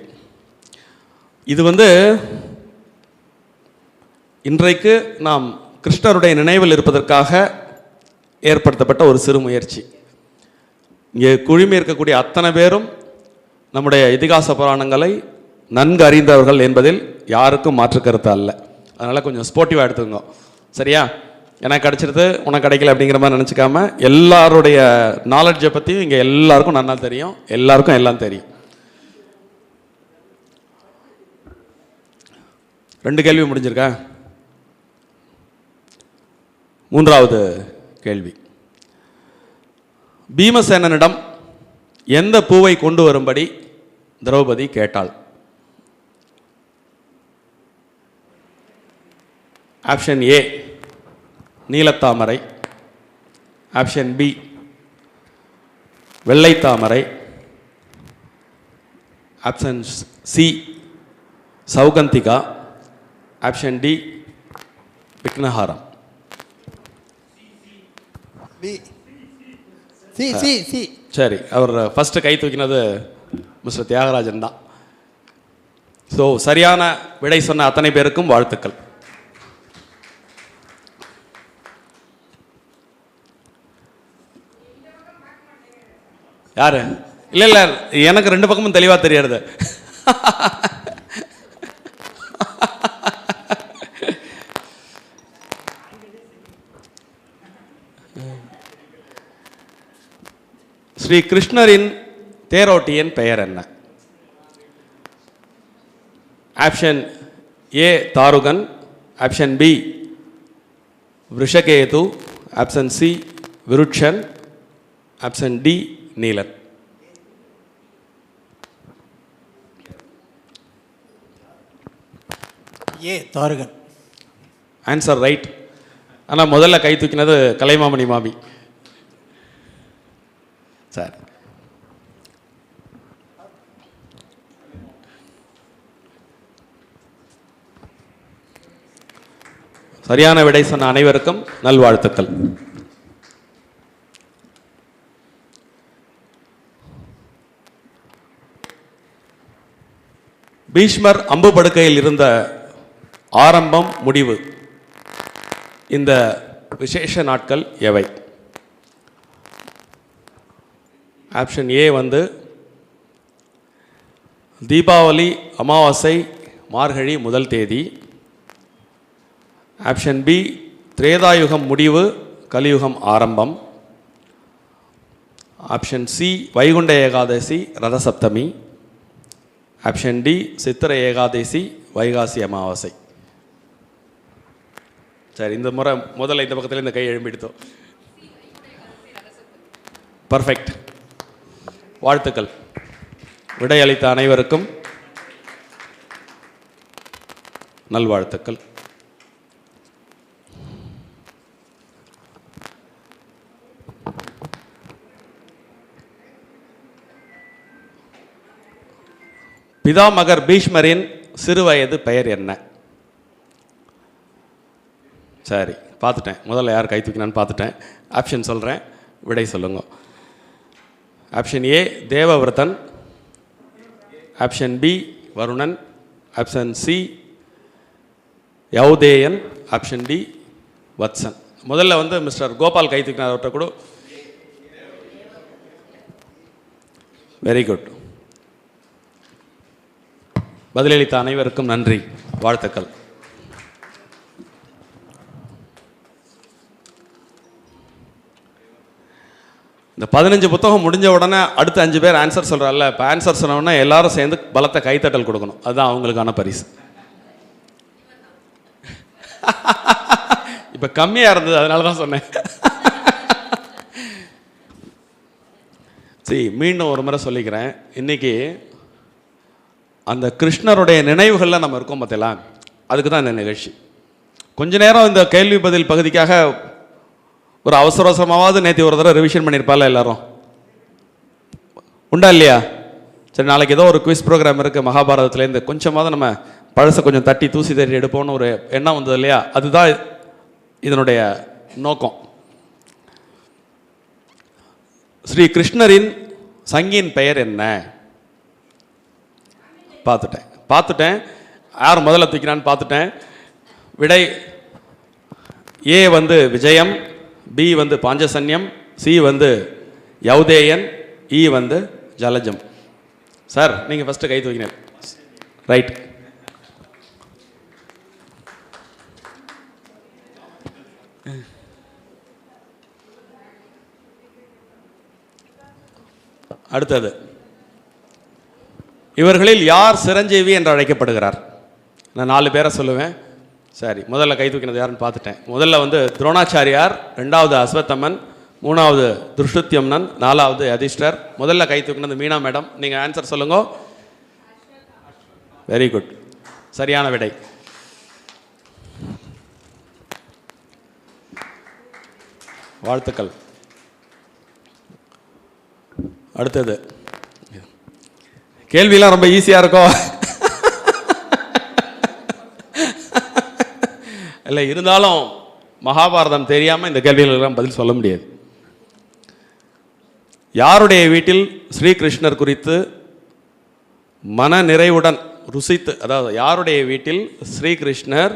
இது வந்து இன்றைக்கு நாம் கிருஷ்ணருடைய நினைவில் இருப்பதற்காக ஏற்படுத்தப்பட்ட ஒரு சிறு முயற்சி. இங்கே குழுமி இருக்கக்கூடிய அத்தனை பேரும் நம்முடைய இதிகாச புராணங்களை நன்கு அறிந்தவர்கள் என்பதில் யாருக்கும் மாற்று கருத்து அல்ல. அதனால் கொஞ்சம் ஸ்போர்ட்டிவாக எடுத்துக்கோங்க. சரியா? எனக்கு கிடைச்சிருது உனக்கு கிடைக்கல அப்படிங்கிற மாதிரி நினச்சிக்காம எல்லாருடைய நாலெட்ஜை பற்றியும் இங்கே எல்லாருக்கும் நல்லா தெரியும், எல்லாருக்கும் எல்லாம் தெரியும். 2 கேள்வி முடிஞ்சிருக்கா? 3வது கேள்வி. பீமசேனனிடம் எந்த பூவை கொண்டு வரும்படி திரௌபதி கேட்டாள்? ஆப்ஷன் A நீலத்தாமரை, ஆப்ஷன் B வெள்ளைத்தாமரை, ஆப்ஷன் C சௌகந்திகா, ஆப்ஷன் D விக்னஹாரம். சரி, அவர் ஃபர்ஸ்ட் கை தூக்கினது மிஸ்டர் தியாகராஜன் தான். ஸோ சரியான விடை சொன்ன அத்தனை பேருக்கும் வாழ்த்துக்கள். யாரு? இல்லை இல்லை, எனக்கு 2 பக்கமும் தெளிவாக தெரியாது. ஸ்ரீ கிருஷ்ணரின் தேரோட்டியின் பெயர் என்ன? Option A Darukan, option B Vrishaketu, option C Vrikshan, option D Neelan. A Darukan. Answer right. ஆனால் முதல்ல கை தூக்கினது கலைமாமணி மாமி. சார் சரியான விடை சொன்ன அனைவருக்கும் நல்வாழ்த்துக்கள். பீஷ்மர் அம்பு படுக்கையில் இருந்த ஆரம்பம் முடிவு இந்த விசேஷ நாட்கள் எவை? ஆப்ஷன் ஏ வந்து தீபாவளி அமாவாசை மார்கழி முதல் தேதி, ஆப்ஷன் பி திரேதாயுகம் முடிவு கலியுகம் ஆரம்பம், option C Vaikunta Ekadasi Rathasapthami, option D Chithirai Ekadasi Vaikasi Amavasai. சரி, இந்த முறை முதல்ல இந்த பக்கத்தில் இந்த கை எழும்பிடுத்தோம். பர்ஃபெக்ட், வாழ்த்துக்கள். விடையளித்த அனைவருக்கும் நல்வாழ்த்துக்கள். பிதாமகர் பீஷ்மரின் சிறுவயது பெயர் என்ன? சரி, பார்த்துட்டேன். முதல்ல யார் கை தூக்கினான்னு பார்த்துட்டேன். ஆப்ஷன் சொல்கிறேன், விடை சொல்லுங்க. Option A Devavratan, option B Varunan, option C Yaudheyan, option D Vatsan. முதல்ல வந்து மிஸ்டர் கோபால் கை தூக்கினார், அவர்கிட்ட கூட. Very good. பதிலளித்த அனைவருக்கும் நன்றி, வாழ்த்துக்கள். இந்த 15 புத்தகம் முடிஞ்ச உடனே அடுத்த 5 பேர் ஆன்சர் சொல்கிறாள்ல, இப்போ ஆன்சர் சொன்ன உடனே எல்லாரும் சேர்ந்து பலத்தை கைத்தட்டல் கொடுக்கணும். அதுதான் அவங்களுக்கான பரிசு. இப்போ கம்மியாக இருந்தது, அதனால தான் சொன்னேன். சரி, மீண்டும் ஒரு முறை சொல்லிக்கிறேன். இன்னைக்கு அந்த கிருஷ்ணருடைய நினைவுகளில் நம்ம இருக்கோம் பார்த்தலாம், அதுக்கு தான் இந்த நிகழ்ச்சி. கொஞ்ச நேரம் இந்த கேள்வி பதில் பகுதிக்காக ஒரு அவசர அவசரமாவது நேற்று ஒரு தடவை ரிவிஷன் பண்ணியிருப்பால எல்லாரும், உண்டா இல்லையா? சரி, நாளைக்கு ஏதோ ஒரு குவிஸ் ப்ரோக்ராம் இருக்குது மகாபாரதத்துலேருந்து, கொஞ்சமாவது நம்ம பழசை கொஞ்சம் தட்டி தூசி தட்டி எடுப்போம்னு ஒரு எண்ணம் வந்தது இல்லையா? அதுதான் இதனுடைய நோக்கம். ஸ்ரீ கிருஷ்ணரின் சங்கியின் பெயர் என்ன? பார்த்துட்டேன். யார் முதல்ல தூக்கினான்னு பார்த்துட்டேன். விடை ஏ வந்து விஜயம், பி வந்து பாஞ்சசன்யம், சி வந்து யௌதேயன், இ வந்து ஜலஜம். சார், நீங்கள் ஃபஸ்ட்டு கை தூக்கினீங்க. ரைட். அடுத்தது, இவர்களில் யார் சிரஞ்சீவி என்று அழைக்கப்படுகிறார்? நான் 4 பேரை சொல்லுவேன். சரி, முதல்ல கை தூக்கினது யாருன்னு பார்த்துட்டேன். முதல்ல வந்து துரோணாச்சாரியார், 2வது அஸ்வத்தமன், 3வது துருஷ்டுத்யம்னன், 4வது யதிஷ்டர். முதல்ல கை தூக்கினது மீனா மேடம். நீங்கள் ஆன்சர் சொல்லுங்க. வெரி குட், சரியான விடை. வாழ்த்துக்கள். அடுத்தது, கேள்வியெல்லாம் ரொம்ப ஈஸியாக இருக்கும் இல்லை, இருந்தாலும் மகாபாரதம் தெரியாமல் இந்த கேள்விகளுக்கெல்லாம் பதில் சொல்ல முடியாது. யாருடைய வீட்டில் ஸ்ரீகிருஷ்ணர் குறித்து மன நிறைவுடன் ருசித்து, அதாவது யாருடைய வீட்டில் ஸ்ரீகிருஷ்ணர்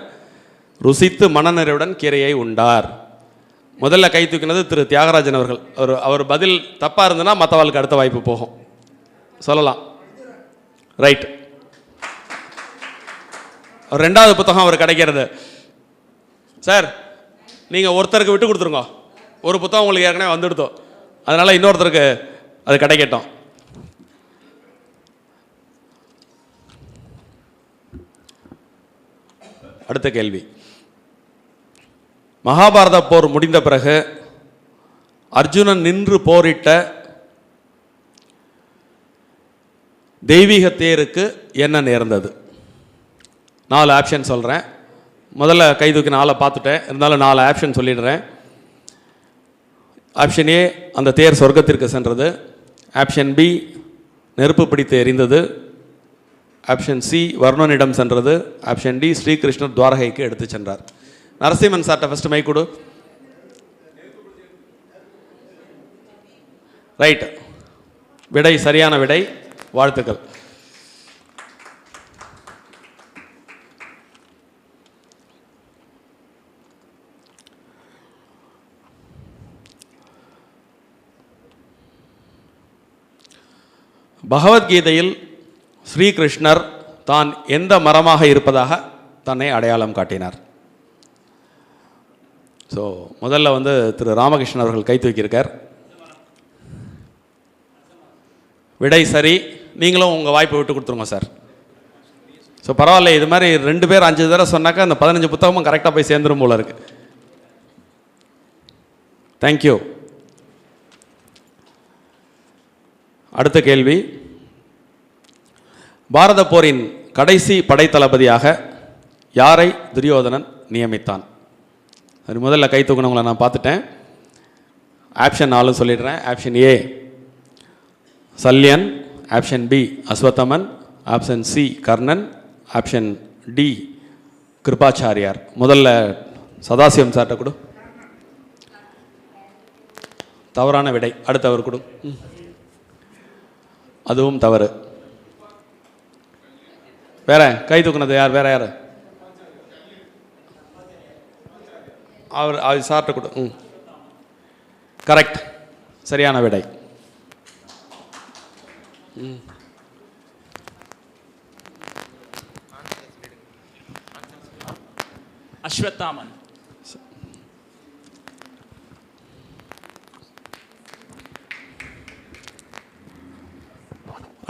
ருசித்து மனநிறைவுடன் கீரையை உண்டார்? முதல்ல கை தூக்கினது திரு தியாகராஜன் அவர்கள். அவர் பதில் தப்பாக இருந்ததுன்னா மற்றவர்களுக்கு அடுத்த வாய்ப்பு போகும், சொல்லலாம். ரைட். ரெண்டாவது புத்தகம் அவர் கிடைக்கிறது. சார் நீங்கள் ஒருத்தருக்கு விட்டு கொடுத்துருங்க, ஒரு புத்தகம் உங்களுக்கு ஏற்கனவே வந்துடுத்தோம், அதனால் இன்னொருத்தருக்கு அது கிடைக்கட்டும். அடுத்த கேள்வி. மகாபாரத போர் முடிந்த பிறகு அர்ஜுனன் நின்று போரிட்ட தெய்வீக தேருக்கு என்ன நேர்ந்தது? 4 ஆப்ஷன் சொல்கிறேன். முதல்ல கை தூக்கி 4 பார்த்துட்டேன், இருந்தாலும் 4 ஆப்ஷன் சொல்லிடுறேன். ஆப்ஷன் ஏ, அந்த தேர் சொர்க்கத்திற்கு சென்றது. ஆப்ஷன் பி, நெருப்பு பிடித்து எரிந்தது. ஆப்ஷன் சி, வர்ணனிடம் சென்றது. ஆப்ஷன் டி, ஸ்ரீகிருஷ்ணர் துவாரகைக்கு எடுத்து சென்றார். நரசிம்மன் சார்ட்ட ஃபஸ்ட்டு மை கொடு. ரைட், விடை சரியான விடை, வாழ்த்துக்கள். பகவத்கீதையில் ஸ்ரீகிருஷ்ணர் தான் எந்த மரமாக இருப்பதாக தன்னை அடையாளம் காட்டினார்? ஸோ முதல்ல திரு ராமகிருஷ்ணன் அவர்கள் கை தூக்கியிருக்கார். விடை சரி. நீங்களும் உங்கள் வாய்ப்பை விட்டு கொடுத்துருங்க சார். ஸோ பரவாயில்ல, இது மாதிரி 2 பேர் 5 தடவை சொன்னாக்கா அந்த 15 புத்தகமும் கரெக்டாக போய் சேர்ந்துடும் போல இருக்கு. தேங்க்யூ. அடுத்த கேள்வி. பாரத போரின் கடைசி படைத்தளபதியாக யாரை துரியோதனன் நியமித்தான்? அது முதல்ல கை தூக்கினவங்களை நான் பார்த்துட்டேன். ஆப்ஷன் 4 சொல்லிடுறேன். Option A Shalyan, option B Ashwathaman, option C Karnan, option D Kripachariyar. முதல்ல சதாசிவம் சார்ட்ட கொடு. தவறான விடை. அடுத்தவர் கொடு. அதுவும் தவறு. வேற கை தூக்குனது யார்? வேற யார்? அவர் சார்ட்ட கொடு. கரெக்ட், சரியான விடை. அஸ்வத்தாமன்.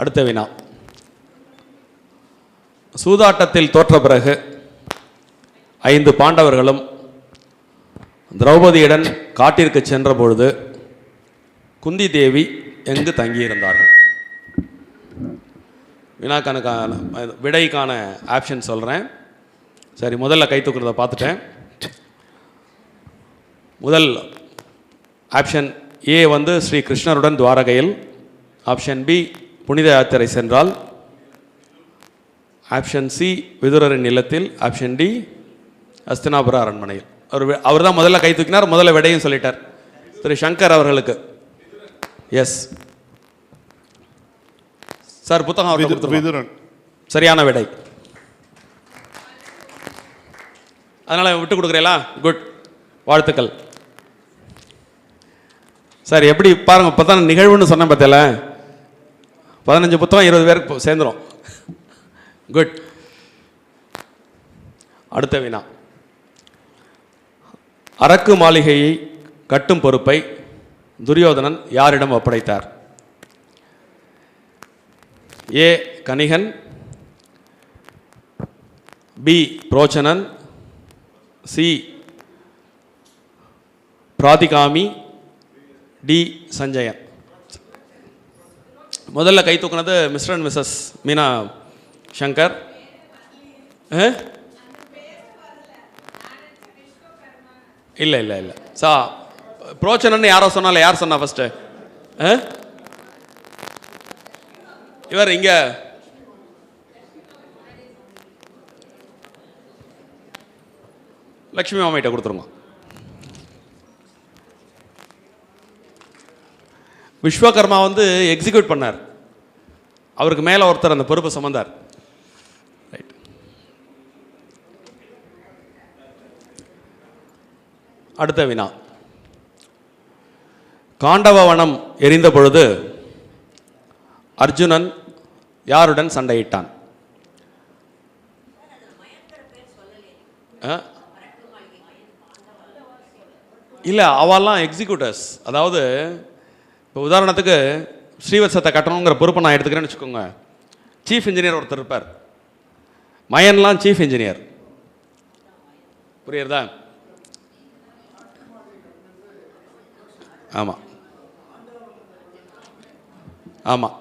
அடுத்த வினா. சூதாட்டத்தில் தோற்ற பிறகு 5 பாண்டவர்களும் திரௌபதியுடன் காட்டிற்கு சென்ற பொழுது குந்தி தேவி எங்கு தங்கியிருந்தார்கள்? வினாக்கான விடைக்கான ஆப்ஷன் சொல்கிறேன். சரி, முதல்ல கை தூக்குறத பார்த்துட்டேன். முதல் ஆப்ஷன் ஏ ஸ்ரீ கிருஷ்ணருடன் துவாரகையில். ஆப்ஷன் பி புனித யாத்திரை சென்றால். ஆப்ஷன் சி விதுரரின் இல்லத்தில். ஆப்ஷன் டி அஸ்தினாபுர அரண்மனையில். அவர் தான் முதல்ல கை தூக்கினார், முதல்ல விடையும் சொல்லிட்டார். திரு சங்கர் அவர்களுக்கு. எஸ் சார், புத்தகம் விதுரன். சரியான விடை. அதனால விட்டு கொடுக்குறீங்களா? குட், வாழ்த்துக்கள் சார். எப்படி பாருங்க, இப்போ தான் நிகழ்வுன்னு சொன்னேன் பார்த்தல. 15 புத்தகம் 20 பேருக்கு சேர்ந்துடும். குட். அடுத்த வினா. அரக்கு மாளிகையை கட்டும் பொறுப்பை துரியோதனன் யாரிடம் ஒப்படைத்தார்? A Kanikan, B Purochanan, C Prathikami, D Sanjayan. முதல்ல கை தூக்குனது mister and missus Meena Shankar. இல்லை இல்லை இல்லை சா புரோச்சனன்னு யாரோ சொன்னால, யார் சொன்னா ஃபர்ஸ்ட்? இவர் இங்க லக்ஷ்மி மாமிட்ட கொடுத்துருங்க. விஸ்வகர்மா எக்ஸிக்யூட் பண்ணார். அவருக்கு மேலே ஒருத்தர் அந்த பொறுப்பை சுமந்தார். ரைட். அடுத்த வினா. காண்டவ வனம் எரிந்த பொழுது அர்ஜுனன் யாருடன் சண்டையிட்டான்? இல்லை, அவெல்லாம் எக்ஸிக்யூட்டர்ஸ். அதாவது இப்போ உதாரணத்துக்கு ஸ்ரீவத்சத்தை கட்டணுங்கிற பொறுப்பை நான் எடுத்துக்கிறேன்னு வச்சுக்கோங்க. சீஃப் இன்ஜினியர் ஒருத்தர் இருப்பார், மயன்லாம் சீஃப் இன்ஜினியர். புரியுறதா? ஆமாம் ஆமாம்.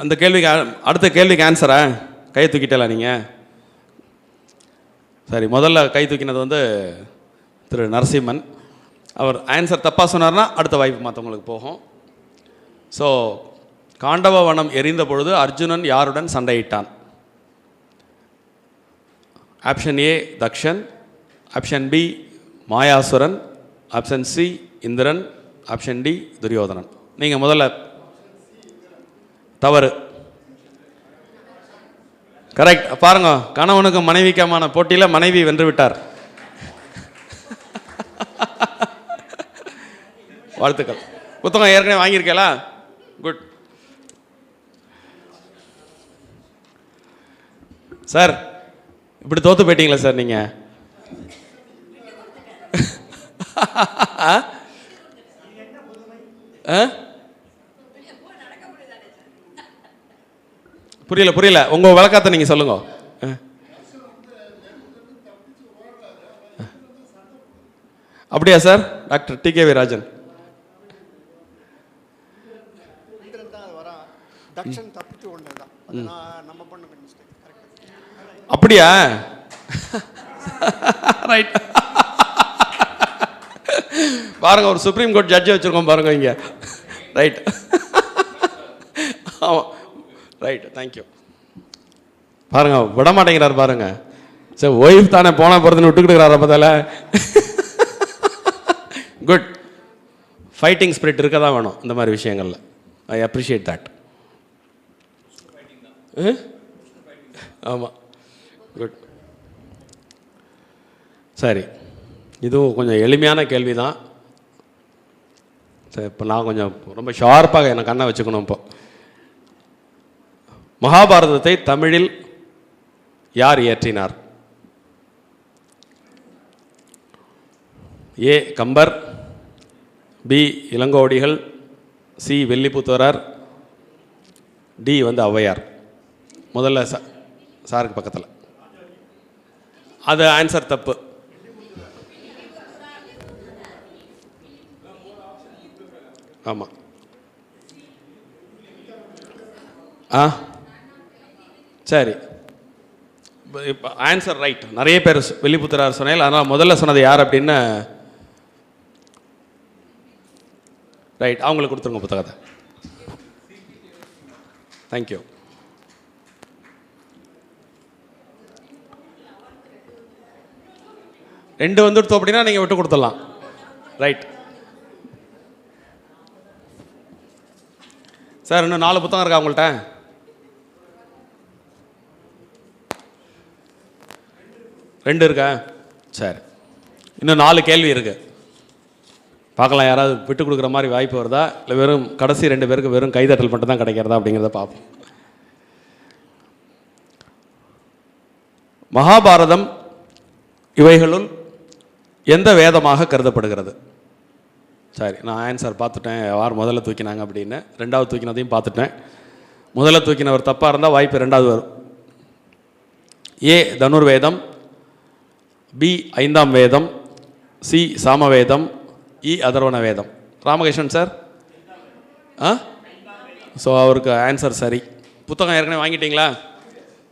அந்த கேள்விக்கு அடுத்த கேள்விக்கு ஆன்சரா? கை தூக்கிட்டல நீங்கள்? சரி, முதல்ல கை தூக்கினது வந்து திரு நரசிம்மன். அவர் ஆன்சர் தப்பாக சொன்னார்னா அடுத்த வாய்ப்பு மற்றவங்களுக்கு போகும். ஸோ காண்டவ வனம் எரிந்த பொழுது அர்ஜுனன் யாருடன் சண்டையிட்டான்? Option A Takshan, option B Mayasuran, option C Indiran, option D Duryodhanan. நீங்கள் முதல்ல. தவறு. கரெக்ட். பாருங்க, கணவனுக்கு மனைவிக்கமான போட்டியில் மனைவி வென்று விட்டார். வாழ்த்துக்கள். புத்தகம் ஏற்கனவே வாங்கியிருக்கலா? குட். சார், இப்படி தோத்து போயிட்டீங்களா சார் நீங்கள்? புரியல. உங்கள் விளக்கத்தை நீங்கள் சொல்லுங்க. அப்படியா சார்? Doctor TKV.Rajan. அப்படியா? ரைட். பாருங்க, ஒரு சுப்ரீம் கோர்ட் ஜட்ஜை வச்சிருக்கோம் பாருங்க இங்க. ரைட். ஆமாம், ரைட். தேங்க்யூ. பாருங்க, விட மாட்டேங்கிறார் பாருங்க. சரி, ஒய்ஃப் தானே போன போகிறதுன்னு விட்டுக்கிட்டுக்கிறார பார்த்தால. குட். ஃபைட்டிங் ஸ்பிரிட் இருக்க தான் வேணும் இந்த மாதிரி விஷயங்களில். I appreciate that. ஆமாம், குட். சரி, இதுவும் கொஞ்சம் எளிமையான கேள்வி தான். சரி, இப்போ நான் கொஞ்சம் ரொம்ப ஷார்ப்பாக என்னை கண்ணை வச்சுக்கணும். இப்போ மகாபாரதத்தை தமிழில் யார் இயற்றினார்? A Kambar, B Ilangovadigal, C Villiputhurar, D வந்து ஔவையார். முதல்ல சாருக்கு பக்கத்தில். அது ஆன்சர் தப்பு. ஆமாம். சரி, இப்போ ஆன்சர் ரைட். நிறைய பேர் வெள்ளிப்புத்தூரார் சொன்னேன். அதனால் முதல்ல சொன்னது யார் அப்படின்னு ரைட். அவங்களுக்கு கொடுத்துருங்க புத்தகத்தை. தேங்க்யூ. ரெண்டு வந்துடுத்தோம் அப்படின்னா நீங்கள் விட்டு கொடுத்துடலாம். Right sir. இன்னும் 4 புத்தகம் இருக்கா உங்கள்கிட்ட? ரெண்டு இருக்கா? சரி, இன்னும் 4 கேள்வி இருக்கு. பார்க்கலாம் யாராவது விட்டு கொடுக்குற மாதிரி வாய்ப்பு வருதா, இல்லை வெறும் கடைசி 2 பேருக்கு வெறும் கைதட்டல் மட்டும் தான் கிடைக்கிறதா அப்படிங்கிறத பார்ப்போம். மகாபாரதம் இவைகளுள் எந்த வேதமாக கருதப்படுகிறது? சரி, நான் ஆன்சர் பார்த்துட்டேன். யார் முதல்ல தூக்கினாங்க அப்படின்னு. 2வது தூக்கினதையும் பார்த்துட்டேன். முதல்ல தூக்கினவர் தப்பாக இருந்தால் வாய்ப்பு 2வது வரும். ஏ தனுர்வேதம், பி 5ஆம் வேதம், சி சாமவேதம், இ அதர்வண வேதம். ராமகிருஷ்ணன் சார்? ஸோ அவருக்கு ஆன்சர் சரி. புத்தகம் ஏற்கனவே வாங்கிட்டீங்களா?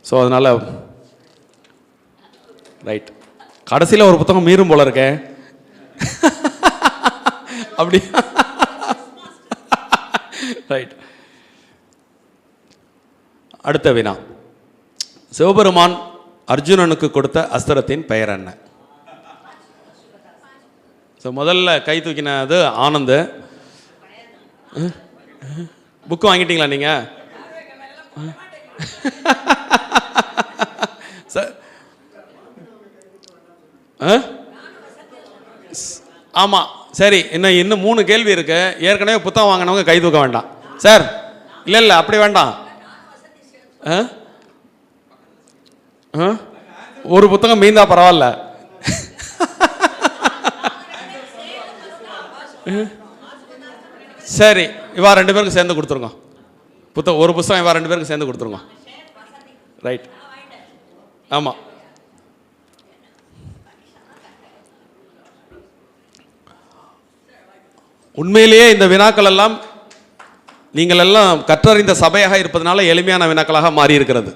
ஸோ அதனால் ரைட். கடைசியில் ஒரு புத்தகம் மீறும் போல இருக்கே. அப்படி ரைட். அடுத்த வினா. சிவபெருமான் அர்ஜுனனுக்கு கொடுத்த அஸ்திரத்தின் பெயர் என்ன? ஸோ முதல்ல கை தூக்கினது ஆனந்த். புக்கு வாங்கிட்டீங்களா நீங்கள்? சார் ஆமாம், சரி. இன்னும் 3 கேள்வி இருக்கு. ஏற்கனவே புத்தகம் வாங்கினவங்க கை தூக்க வேண்டாம் சார். இல்லை அப்படி வேண்டாம். ஒரு புத்தகம் மீந்தா பரவாயில்ல. சரி, இவா 2 பேருக்கு சேர்ந்து கொடுத்துருங்க. ஒரு புத்தகம் இவா 2 பேருக்கு சேர்ந்து கொடுத்துருங்க. ரைட். ஆமாம். உண்மையிலேயே இந்த வினாக்கள் எல்லாம் நீங்கள் எல்லாம் கற்றறிந்த சபையாக இருப்பதனால எளிமையான வினாக்களாக மாறி இருக்கிறது.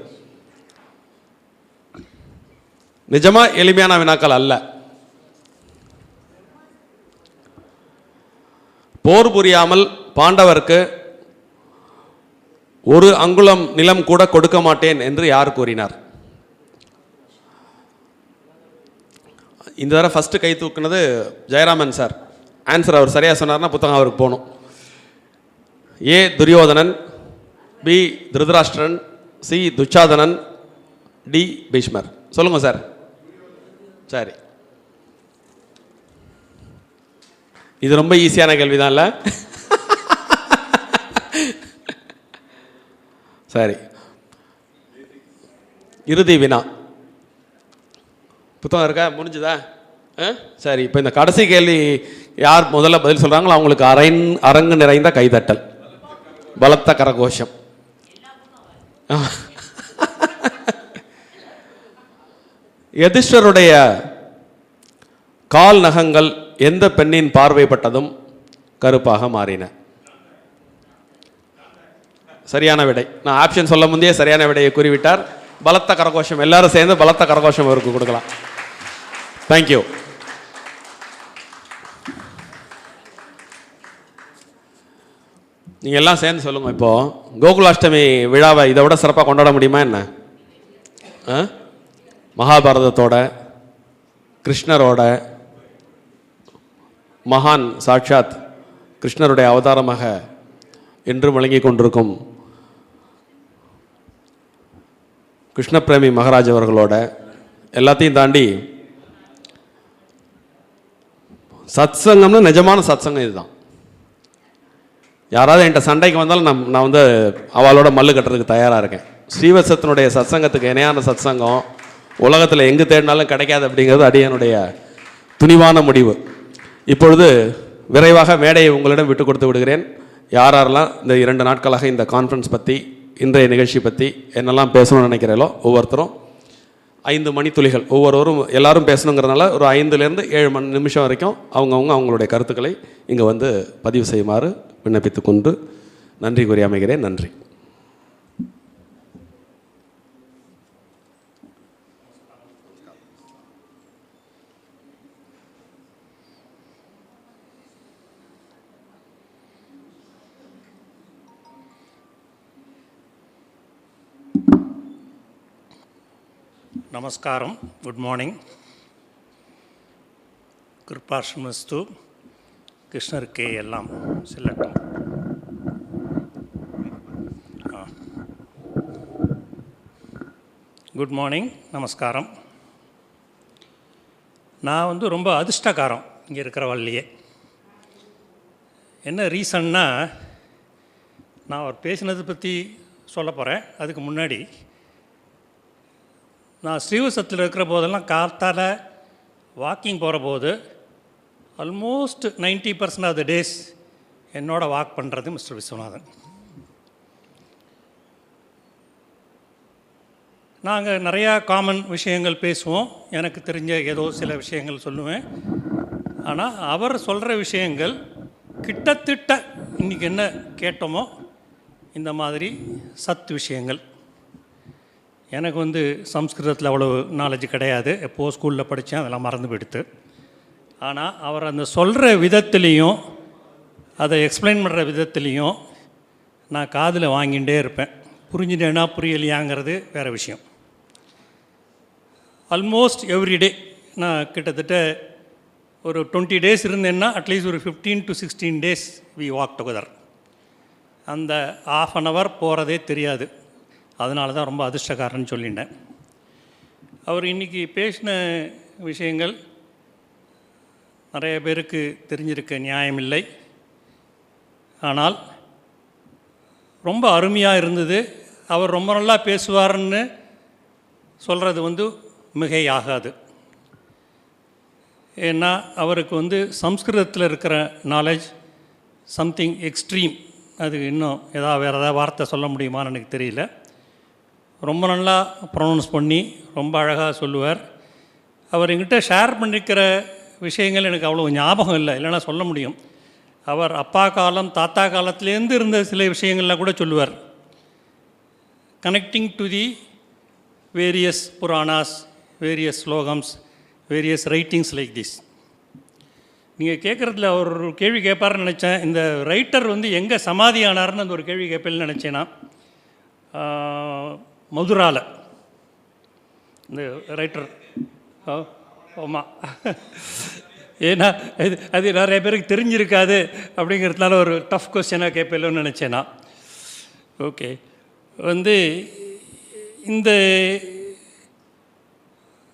நிஜமா எளிமையான வினாக்கள் அல்ல. போர் புரியாமல் பாண்டவருக்கு 1 அங்குலம் நிலம் கூட கொடுக்க மாட்டேன் என்று யார் கூறினார்? இந்த தடவை ஃபர்ஸ்ட் கை தூக்குனது ஜெயராமன் சார். ஆன்சர் அவர் சரியாக சொன்னார்னா புத்தகம் அவருக்கு போகணும். A Duryodhanan, B Dhritarashtran, C Dushasanan, D Bhishmar. சொல்லுங்க சார். சரி, இது ரொம்ப ஈஸியான கேள்விதான் இல்ல? சரி, இறுதி வினா. புத்தகம் இருக்கா? முடிஞ்சுதா? சரி, இப்போ இந்த கடைசி கேள்வி யார் முதல்ல பதில் சொல்கிறாங்களோ அவங்களுக்கு அரங்கு நிறைந்த கைதட்டல், பலத்த கரகோஷம். யுதிஷ்டருடைய கால் நகங்கள் எந்த பெண்ணின் பார்வைப்பட்டதும் கருப்பாக மாறின? சரியான விடை. நான் ஆப்ஷன் சொல்ல முந்தையே சரியான விடையை கூறிவிட்டார். பலத்த கரகோஷம். எல்லாரும் சேர்ந்து பலத்த கரகோஷம் அவருக்கு கொடுக்கலாம். தேங்க்யூ. நீங்கள் எல்லாம் சேர்ந்து சொல்லுங்க. இப்போ கோகுலாஷ்டமி விழாவை இதை விட சிறப்பாக கொண்டாட முடியுமா என்ன? மகாபாரதத்தோட, கிருஷ்ணரோட, மகான் சாட்சாத் கிருஷ்ணருடைய அவதாரமாக என்று விளங்கி கொண்டிருக்கும் கிருஷ்ணபிரேமி மகாராஜ் அவர்களோட எல்லாத்தையும் தாண்டி சத்சங்கம்னு நிஜமான சத்சங்கம் இதுதான். யாராவது என்கிட்ட சண்டைக்கு வந்தாலும் நான் வந்து அவளோட மல்லு கட்டுறதுக்கு தயாராக இருக்கேன். ஸ்ரீவத்சத்தினுடைய சத்சங்கத்துக்கு இணையான சத்சங்கம் உலகத்தில் எங்கு தேடினாலும் கிடைக்காது அப்படிங்கிறது அடியனுடைய துணிவான முடிவு. இப்பொழுது விரைவாக மேடையை உங்களிடம் விட்டு கொடுத்து விடுகிறேன். யாரெல்லாம் இந்த 2 நாட்களாக இந்த கான்ஃபரன்ஸ் பற்றி, இன்றைய நிகழ்ச்சி பற்றி என்னெல்லாம் பேசணும்னு நினைக்கிறீங்களோ ஒவ்வொருத்தரும் 5 மணித்துளிகள், ஒவ்வொருவரும் எல்லாரும் பேசணுங்கிறதுனால ஒரு 5லேருந்து 7 நிமிஷம் வரைக்கும் அவங்களுடைய கருத்துக்களை இங்கே வந்து பதிவு செய்யுமாறு விண்ணப்பித்துக் கொண்டு நன்றி கூறி அமைகிறேன். நன்றி. Namaskaram, good morning. Kirpashmastu, Krishnar K. Ellam, Silatam. Good morning, Namaskaram. நான் வந்து ரொம்ப அதிர்ஷ்டக்காரம் இங்கே இருக்கிறவள்லையே. என்ன ரீசன்னா, நான் அவர் பேசினதை பற்றி சொல்ல போகிறேன். அதுக்கு முன்னாடி நான் ஸ்ரீவசத்தில் இருக்கிற போதெல்லாம் காத்தால் வாக்கிங் போகிற போது ஆல்மோஸ்ட் 90% ஆஃப் த டேஸ் என்னோட வாக் பண்ணுறது மிஸ்டர் விஸ்வநாதன். நாங்கள் நிறையா காமன் விஷயங்கள் பேசுவோம். எனக்கு தெரிஞ்ச ஏதோ சில விஷயங்கள் சொல்லுவேன். ஆனால் அவர் சொல்கிற விஷயங்கள் கிட்டத்தட்ட இன்றைக்கி என்ன கேட்டோமோ இந்த மாதிரி சத் விஷயங்கள். எனக்கு வந்து சம்ஸ்கிருதத்தில் அவ்வளோ நாலேஜ் கிடையாது. எப்போது ஸ்கூலில் படித்தேன், அதெல்லாம் மறந்து போயிடுத்து. ஆனால் அவர் அந்த சொல்கிற விதத்துலேயும் அதை எக்ஸ்பிளைன் பண்ணுற விதத்துலேயும் நான் காதில் வாங்கிகிட்டே இருப்பேன். புரிஞ்சுட்டேன்னா புரியலையாங்கிறது வேறு விஷயம். ஆல்மோஸ்ட் எவ்ரிடே நான் கிட்டத்தட்ட ஒரு 20 days இருந்தேன்னா அட்லீஸ்ட் ஒரு 15 to 16 days we walk together. அந்த ½ அன் ஹவர் போகிறதே தெரியாது. அதனால தான் ரொம்ப அதிர்ஷ்டக்காரன்னு சொல்லிட்டேன். அவர் இன்றைக்கி பேசின விஷயங்கள் நிறைய பேருக்கு தெரிஞ்சிருக்க நியாயமில்லை. ஆனால் ரொம்ப அருமையாக இருந்தது. அவர் ரொம்ப நல்லா பேசுவார்னு சொல்கிறது மிகையாகாது. ஏன்னா அவருக்கு சம்ஸ்கிருதத்தில் இருக்கிற நாலேஜ் சம்திங் எக்ஸ்ட்ரீம். அது இன்னும் வேறு ஏதாவது வார்த்தை சொல்ல முடியுமான்னு எனக்கு தெரியல. ரொம்ப நல்லா ப்ரொனவுன்ஸ் பண்ணி ரொம்ப அழகாக சொல்லுவார். அவர் எங்கிட்ட ஷேர் பண்ணிக்கிற விஷயங்கள் எனக்கு அவ்வளோ ஞாபகம் இல்லை, இல்லைன்னா சொல்ல முடியும். அவர் அப்பா காலம் தாத்தா காலத்துலேருந்து இருந்த சில விஷயங்கள்லாம் கூட சொல்லுவார். Connecting to the various puranas, various slokams, various writings like this. நீங்கள் கேட்குறதுல அவர் ஒரு கேள்வி கேட்பார்னு நினச்சேன். இந்த ரைட்டர் எங்கே சமாதி ஆனார்னு அந்த ஒரு கேள்வி கேட்பேன்னு நினச்சேன்னா, மதுராவில் இந்த ரைட்டர். ஆமாம், ஏன்னா அது நிறைய பேருக்கு தெரிஞ்சிருக்காது அப்படிங்கிறதுனால ஒரு டஃப் கொஸ்டினாக கேட்பேன்னு நினச்சேன்னா. ஓகே, இந்த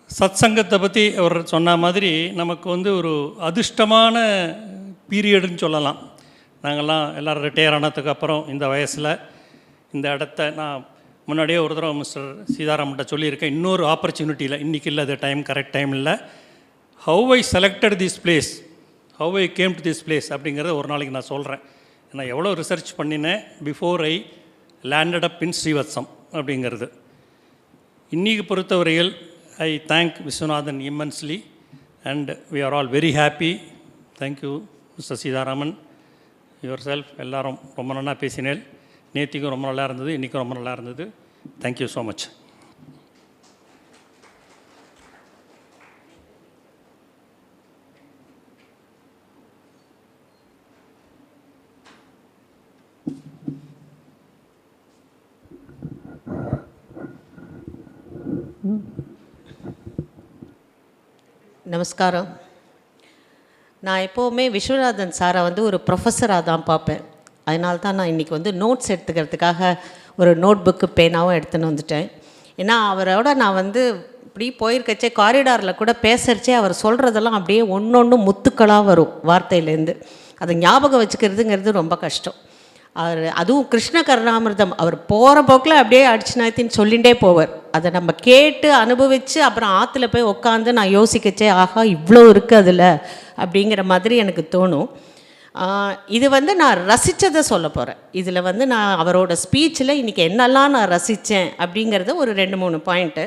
சத்சங்கத்தை பற்றி அவர் சொன்ன மாதிரி நமக்கு ஒரு அதிர்ஷ்டமான பீரியடுன்னு சொல்லலாம். நாங்கள்லாம் எல்லோரும் ரிட்டையர் ஆனதுக்கு அப்புறம் இந்த வயசில் இந்த இடத்த நான் முன்னாடியே ஒரு தடவை மிஸ்டர் சீதாராமன்ட்ட சொல்லியிருக்கேன். இன்னொரு ஆப்பர்ச்சுனிட்டியில், இன்றைக்கி இல்லை, அது டைம் கரெக்ட் டைம் இல்லை. How I selected this place, how I came to this place அப்படிங்கிறத ஒரு நாளைக்கு நான் சொல்கிறேன். நான் எவ்வளோ ரிசர்ச் பண்ணினேன் பிஃபோர் ஐ லேண்டட் அப் இன் ஸ்ரீவத்சம் அப்படிங்கிறது. இன்றைக்கி பொறுத்தவரையில் I thank Viswanathan immensely and we are all very happy. Thank you Mr. Sridharaman, yourself. எல்லாரும் ரொம்ப நல்லா பேசினேன். நேத்திக்கும் ரொம்ப நல்லா இருந்தது, இன்றைக்கும் ரொம்ப நல்லா இருந்தது. Thank you so much. நமஸ்காரம். நான் எப்போவுமே விஸ்வநாதன் சாரை ஒரு ப்ரொஃபஸராக தான் பார்ப்பேன். அதனால தான் நான் இன்றைக்கி நோட்ஸ் எடுத்துக்கிறதுக்காக ஒரு நோட் புக்கு பேனாவும் எடுத்துன்னு வந்துட்டேன். ஏன்னா அவரோட நான் இப்படி போயிருக்கச்சே காரிடாரில் கூட பேசுகிறச்சே அவர் சொல்கிறதெல்லாம் அப்படியே ஒன்று முத்துக்களாக வரும் வார்த்தையிலேருந்து. அதை ஞாபகம் வச்சுக்கிறதுங்கிறது ரொம்ப கஷ்டம். அதுவும் கிருஷ்ண கருணாமிர்தம் அவர் போகிற போக்கில் அப்படியே அடிச்சுனாத்தின்னு சொல்லிகிட்டே போவார். அதை நம்ம கேட்டு அனுபவித்து அப்புறம் ஆற்றுல போய் உட்காந்து நான் யோசிக்கச்சே, ஆஹா இவ்வளோ இருக்குது அதில் அப்படிங்கிற மாதிரி எனக்கு தோணும். இது நான் ரசித்ததை சொல்ல போகிறேன். இதில் நான் அவரோட ஸ்பீச்சில் இன்றைக்கி என்னெல்லாம் நான் ரசித்தேன் அப்படிங்கிறத ஒரு 2-3 பாயிண்ட்டு.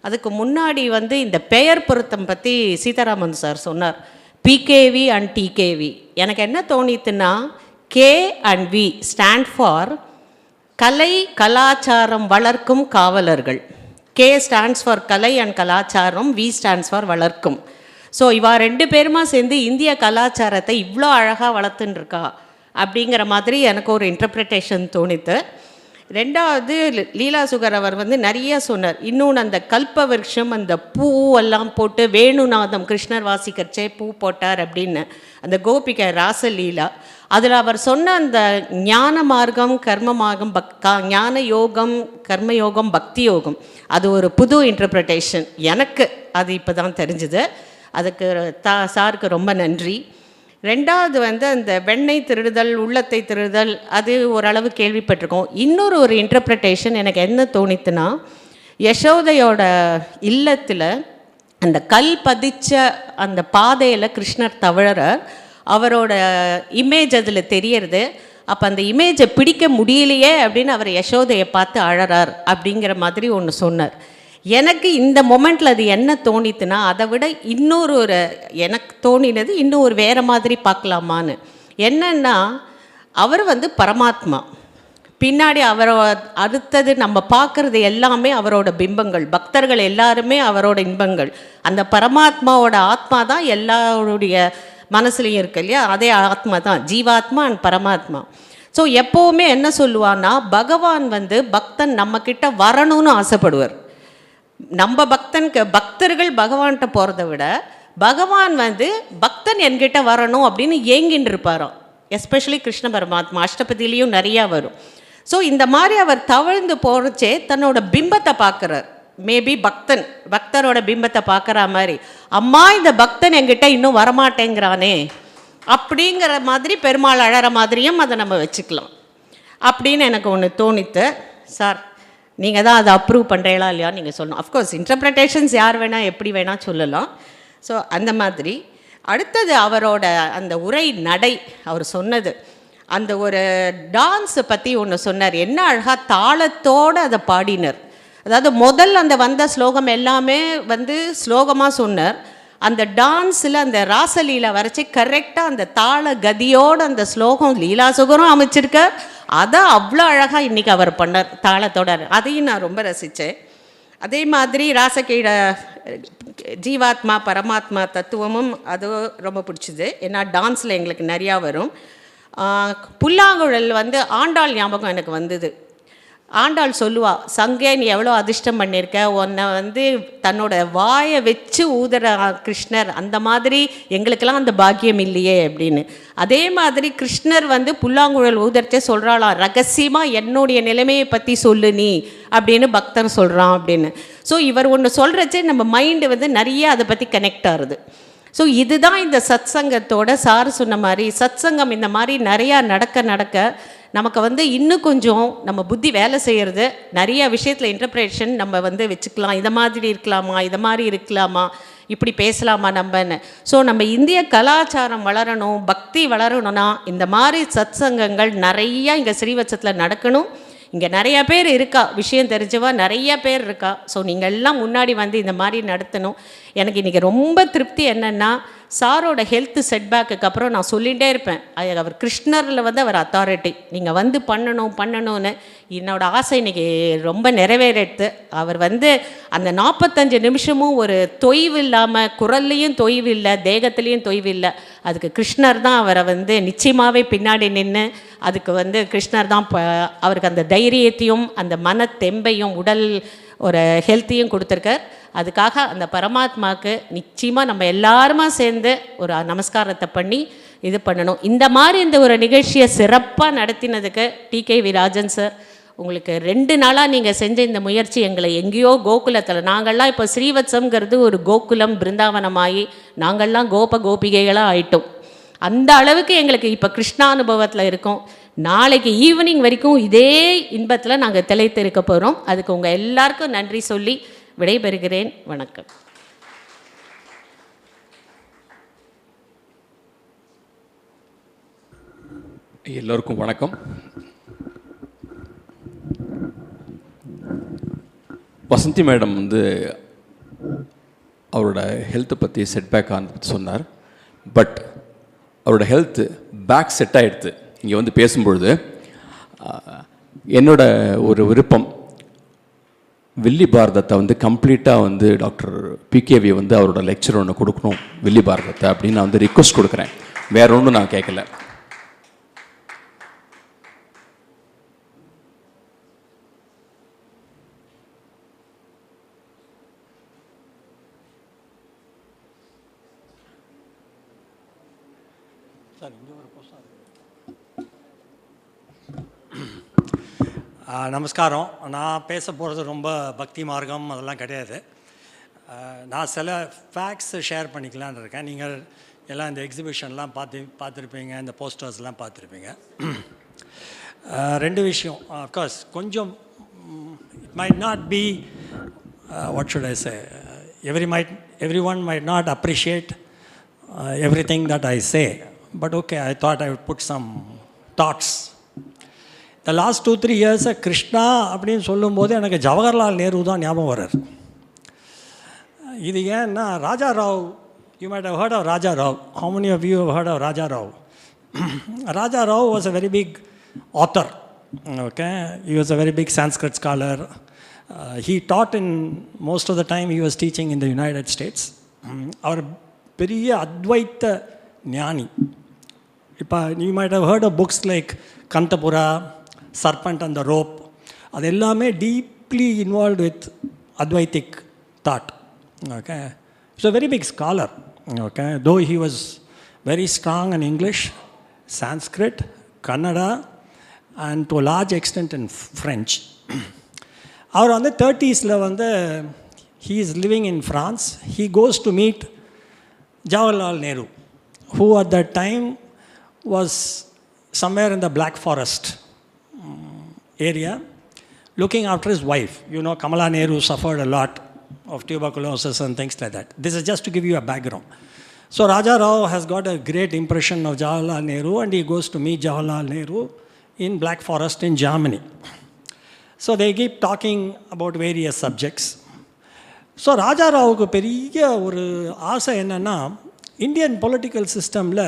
அதுக்கு முன்னாடி இந்த பெயர் பொருத்தம் பற்றி சீதாராமன் சார் சொன்னார். PKV and DKV. எனக்கு என்ன தோணித்துன்னா, K and V stand for கலை கலாச்சாரம் வளர்க்கும் காவலர்கள். K stands for Kalai and கலாச்சாரம், V stands for வளர்க்கும். ஸோ இவா 2 பேருமா சேர்ந்து இந்திய கலாச்சாரத்தை இவ்வளோ அழகாக வளர்த்துன்னு அப்படிங்கிற மாதிரி எனக்கு ஒரு இன்டர்பிரிட்டேஷன் தோணித்து. 2வது லீலாசுகர் அவர் நிறைய சொன்னார். இன்னொன்று அந்த கல்ப விருட்சம், அந்த பூவெல்லாம் போட்டு வேணுநாதம் கிருஷ்ணர் வாசிக்கச்சே பூ போட்டார் அப்படின்னு அந்த கோபிகை ராசலீலா. அதில் அவர் சொன்ன அந்த ஞான மார்க்கம் கர்ம மார்க்கம் ஞான யோகம் கர்ம யோகம் பக்தி யோகம், அது ஒரு புது இன்டர்பிரிட்டேஷன் எனக்கு. அது இப்போ தான் தெரிஞ்சுது. அதுக்கு சாருக்கு ரொம்ப நன்றி. 2வது அந்த வெண்ணெய் திருடுதல் உள்ளத்தை திருடுதல், அது ஓரளவு கேள்விப்பட்டிருக்கோம். இன்னொரு இன்டர்பிரிட்டேஷன் எனக்கு என்ன தோணித்துன்னா, யசோதையோட இல்லத்தில் அந்த கல் பதிச்ச அந்த பாதையில் கிருஷ்ணர் தவழறார். அவரோட இமேஜ் அதில் தெரியறது. அப்போ அந்த இமேஜை பிடிக்க முடியலையே அப்படின்னு அவர் யசோதையை பார்த்து அழறார் அப்படிங்கிற மாதிரி ஒன்று சொன்னார். எனக்கு இந்த மொமெண்ட்டில் அது என்ன தோணித்துன்னா, அதை விட இன்னொரு எனக்கு தோணினது இன்னும் வேறு மாதிரி பார்க்கலாமான்னு. என்னன்னா, அவர் பரமாத்மா, பின்னாடி அவரை அடுத்தது நம்ம பார்க்குறது எல்லாமே அவரோட பிம்பங்கள், பக்தர்கள் எல்லாருமே அவரோட இன்பங்கள். அந்த பரமாத்மாவோட ஆத்மா தான் எல்லாருடைய மனசுலையும் இருக்கு இல்லையா, அதே ஆத்மா தான் ஜீவாத்மா அண்ட் பரமாத்மா. ஸோ எப்போவுமே என்ன சொல்லுவான்னா, பகவான் பக்தன் நம்மக்கிட்ட வரணும்னு ஆசைப்படுவார். நம்ம பக்தர்கள் பகவான்கிட்ட போகிறத விட பகவான் பக்தன் என்கிட்ட வரணும் அப்படின்னு ஏங்கின்னு இருப்பாராம். எஸ்பெஷலி கிருஷ்ண பரமாத்மா அஷ்டபதியிலையும் நிறையா வரும். ஸோ இந்த மாதிரி அவர் தவழ்ந்து போகிறச்சே தன்னோட பிம்பத்தை பார்க்குறார். மேபி பக்தரோட பிம்பத்தை பார்க்குற மாதிரி, அம்மா இந்த பக்தன் என்கிட்ட இன்னும் வரமாட்டேங்கிறானே அப்படிங்கிற மாதிரி பெருமாள் அழற மாதிரியும் அதை நம்ம வச்சுக்கலாம் அப்படின்னு எனக்கு ஒன்று தோணித்து. சார் நீங்கள் தான் அதை அப்ரூவ் பண்ணுறீங்களா இல்லையான்னு நீங்கள் சொல்லணும். அஃப்கோர்ஸ் இன்டர்ப்ரிட்டேஷன்ஸ் யார் வேணால் எப்படி வேணால் சொல்லலாம். ஸோ அந்த மாதிரி அடுத்தது அவரோட அந்த உரை நடை, அவர் சொன்னது அந்த ஒரு டான்ஸை பற்றி ஒன்று சொன்னார். என்ன அழகாக தாளத்தோடு அதை பாடினர். அதாவது முதல் அந்த வந்த ஸ்லோகம் எல்லாமே ஸ்லோகமாக சொன்னார். அந்த டான்ஸில் அந்த ராசலீலா வரைச்சி கரெக்டாக அந்த தாள கதியோடு அந்த ஸ்லோகம் லீலாசுகரும் அமைச்சிருக்க, அதை அவ்வளோ அழகாக இன்றைக்கி அவர் பண்ணார் தாளத்தோட. அதையும் நான் ரொம்ப ரசித்தேன். அதே மாதிரி ராசகீட ஜீவாத்மா பரமாத்மா தத்துவமும் அது ரொம்ப பிடிச்சிது. ஏன்னா டான்ஸில் எங்களுக்கு நிறையா வரும். புல்லாங்குழல் ஆண்டாள் ஞாபகம் எனக்கு வந்தது. ஆண்டாள் சொல்லுவா, சங்கே நீ எவ்வளோ அதிர்ஷ்டம் பண்ணியிருக்க, உன்னை தன்னோட வாயை வச்சு ஊதுற கிருஷ்ணர், அந்த மாதிரி எங்களுக்கெல்லாம் அந்த பாக்கியம் இல்லையே அப்படின்னு. அதே மாதிரி கிருஷ்ணர் புல்லாங்குழல் ஊதர்ச்சே சொல்கிறாளாம், ரகசியமாக என்னுடைய நிலைமையை பற்றி சொல்லு நீ அப்படின்னு பக்தன் சொல்கிறான் அப்படின்னு. ஸோ இவர் ஒன்று சொல்கிறச்சே நம்ம மைண்டு நிறைய அதை பற்றி கனெக்ட் ஆகுது. ஸோ இதுதான் இந்த சத் சங்கத்தோட சார் சொன்ன மாதிரி சத் சங்கம் இந்த மாதிரி நிறையா நடக்க நமக்கு இன்னும் கொஞ்சம் நம்ம புத்தி வேலை செய்கிறது, நிறைய விஷயத்தில் இன்டர்பிரேஷன் நம்ம வச்சுக்கலாம். இதை மாதிரி இருக்கலாமா, இதை மாதிரி இருக்கலாமா, இப்படி பேசலாமா நம்மன்னு. ஸோ நம்ம இந்திய கலாச்சாரம் வளரணும், பக்தி வளரணும்னா இந்த மாதிரி சத் சங்கங்கள் நிறையா இங்கே ஸ்ரீவத்சத்தில் நடக்கணும். இங்கே நிறையா பேர் இருக்கா, விஷயம் தெரிஞ்சவா நிறைய பேர் இருக்கா. ஸோ நீங்கள் எல்லாம் முன்னாடி இந்த மாதிரி நடத்தணும். எனக்கு இன்றைக்கி ரொம்ப திருப்தி என்னென்னா, சாரோட ஹெல்த் செட்பேக்குக்கு அப்புறம் நான் சொல்லிகிட்டே இருப்பேன், அவர் கிருஷ்ணரில் அவர் அத்தாரிட்டி, நீங்கள் பண்ணணும்னு என்னோடய ஆசை இன்றைக்கி ரொம்ப நிறைவேறிடுது. அவர் அந்த 45 நிமிஷமும் ஒரு தொய்வு இல்லாமல், குரல்லையும் தொய்வு இல்லை, தேகத்துலேயும் தொய்வு இல்லை. அதுக்கு கிருஷ்ணர் தான் அவரை நிச்சயமாகவே பின்னாடி நின்று அதுக்கு கிருஷ்ணர் தான் அவருக்கு அந்த தைரியத்தையும் அந்த மனத்தெம்பையும் உடல் ஒரு ஹெல்த்தையும் கொடுத்துருக்கார். அதுக்காக அந்த பரமாத்மாவுக்கு நிச்சயமாக நம்ம எல்லாருமா சேர்ந்து ஒரு நமஸ்காரத்தை பண்ணி இது பண்ணணும். இந்த மாதிரி இந்த ஒரு நிகழ்ச்சியை சிறப்பாக நடத்தினதுக்கு TKV.Rajan சார், உங்களுக்கு 2 நாளாக நீங்கள் செஞ்ச இந்த முயற்சி எங்களை எங்கேயோ கோகுலத்தில், நாங்கள்லாம் இப்போ ஸ்ரீவத்சம்ங்கிறது ஒரு கோகுலம் பிருந்தாவனமாகி நாங்கள்லாம் கோபிகைகளாக ஆயிட்டோம். அந்த அளவுக்கு எங்களுக்கு இப்போ கிருஷ்ணானுபவத்தில் இருக்கோம். நாளைக்கு ஈவினிங் வரைக்கும் இதே இன்பத்தில் நாங்கள் திளைத்து இருக்க போகிறோம். அதுக்கு உங்கள் எல்லாருக்கும் நன்றி சொல்லி விடைபெறுகிறேன். வணக்கம். எல்லோருக்கும் வணக்கம். வசந்தி மேடம் அவரோட ஹெல்த்தை பற்றி செட்பேக் ஆனது சொன்னார். பட் அவரோட ஹெல்த்து பேக் செட் ஆகிடுது. இங்கே பேசும்பொழுது என்னோட ஒரு விருப்பம், வில்லி பாரதத்தை கம்ப்ளீட்டாக டாக்டர் PKV அவரோட லெக்சர் ஒன்று கொடுக்கணும் வில்லி பாரதத்தை அப்படின்னு நான் ரிக்வஸ்ட் கொடுக்குறேன். வேற ஒன்றும் நான் கேட்கல. நமஸ்காரம். நான் பேச போகிறது ரொம்ப பக்தி மார்க்கம் அதெல்லாம் கிடையாது. நான் சில ஃபேக்ட்ஸ் ஷேர் பண்ணிக்கலான்னு இருக்கேன். நீங்கள் எல்லாம் இந்த எக்ஸிபிஷன்லாம் பார்த்துருப்பீங்க, இந்த போஸ்டர்ஸ்லாம் பார்த்துருப்பீங்க. 2 விஷயம். அஃப்கோர்ஸ் கொஞ்சம் it might not be what should I say, everyone might not appreciate everything that I say, but okay, I thought I would put some thoughts. The last 2-3 years Krishna அப்படின்னு சொல்லும்போது எனக்கு ஜவஹர்லால் நேரு தான் ஞாபகம் வர்றார். இது ஏன்னா ராஜா Rao, you might have heard of Raja Rao. How many of you have heard of Raja Rao? Raja Rao was a very big author. Okay, he was a very big Sanskrit scholar. He taught in, most of the time he was teaching in the United States. அவர் பெரிய அத்வைத்த ஞானி. இப்போ you might have heard of books like Kantapura, Serpent and the Rope. அது எல்லாமே deeply involved with Advaitic thought. Okay, he's a very big scholar. Okay, though he was very strong in English, Sanskrit, Kannada, and to a large extent in French. அவர் வந்து 30s வந்து he is living in France. He goes to meet Jawaharlal Nehru, who at that time was somewhere in the Black Forest area looking after his wife. You know, Kamala Nehru suffered a lot of tuberculosis and things like that. This is just to give you a background. So Raja Rao has got a great impression of Jawaharlal Nehru, and he goes to meet Jawaharlal Nehru in Black Forest in Germany. So they keep talking about various subjects. So ராஜாராவுக்கு பெரிய ஒரு ஆசை என்னென்னா, Indian political சிஸ்டமில்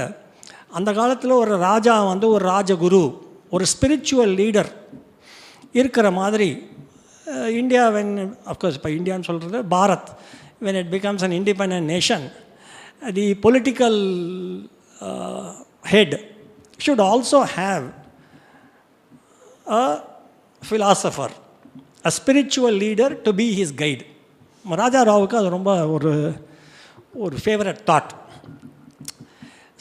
அந்த காலத்தில் ஒரு ராஜா வந்து ஒரு ராஜகுரு, ஒரு ஸ்பிரிச்சுவல் லீடர் இருக்கிற மாதிரி இந்தியா வென் அஃப்கோர்ஸ் இப்போ இந்தியான்னு சொல்கிறது Bharat when it becomes an independent nation, the political head should also have a philosopher, a spiritual leader to be his guide. ராஜா ராவுக்கு அது ரொம்ப ஒரு ஃபேவரட் தாட்.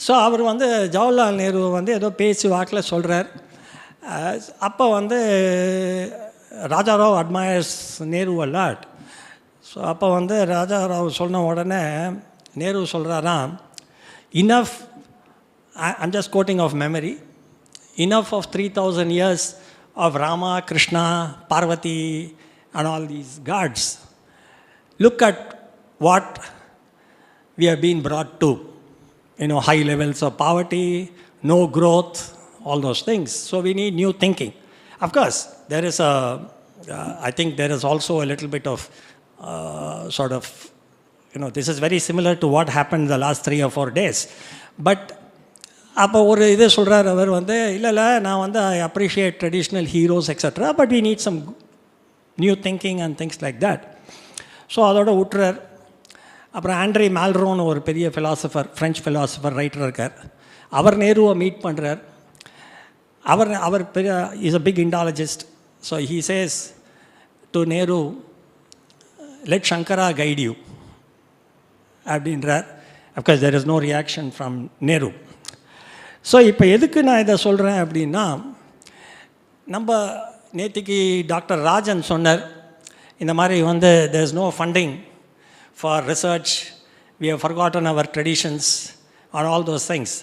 ஸோ அவர் வந்து ஜவஹர்லால் நேரு வந்து ஏதோ பேச்சு வாக்கில் சொல்கிறார். அப்போ வந்து Rajarao admires Nehru a lot. So அப்போ வந்து ராஜாராவ் சொன்ன உடனே நேரு சொல்கிறாராம், enough, I'm just quoting of memory, enough of 3,000 years of Rama, Krishna, Parvati and all these gods. Look at what we have been brought to. You know, high levels of poverty, no growth, all those things. So we need new thinking. Of course, there is I think there is also a little bit of sort of, you know, this is very similar to what happened the last 3 or 4 days. But அப்போ ஒரு இது சொல்கிறார் அவர் வந்து, இல்லை நான் வந்து I appreciate traditional heroes extra, but we need some new thinking and things like that. So அதோட விட்டுறார். அப்புறம் ஆண்ட்ரி மால்ரோன்னு ஒரு பெரிய ஃபிலாசபர், ஃப்ரெஞ்ச் ஃபிலாசபர் ரைட்டர் இருக்கார். அவர் நேருவை மீட் பண்ணுறார். அவர் பெரிய is a big Indologist. So he says to Nehru, let Shankara guide you அப்படின்றார். Of course there is no reaction from Nehru. So இப்போ எதுக்கு நான் இதை சொல்கிறேன் அப்படின்னா, நம்ம நேற்றுக்கு டாக்டர் ராஜன் சொன்னார், இந்த மாதிரி வந்து there is no funding for research, we have forgotten our traditions and all those things.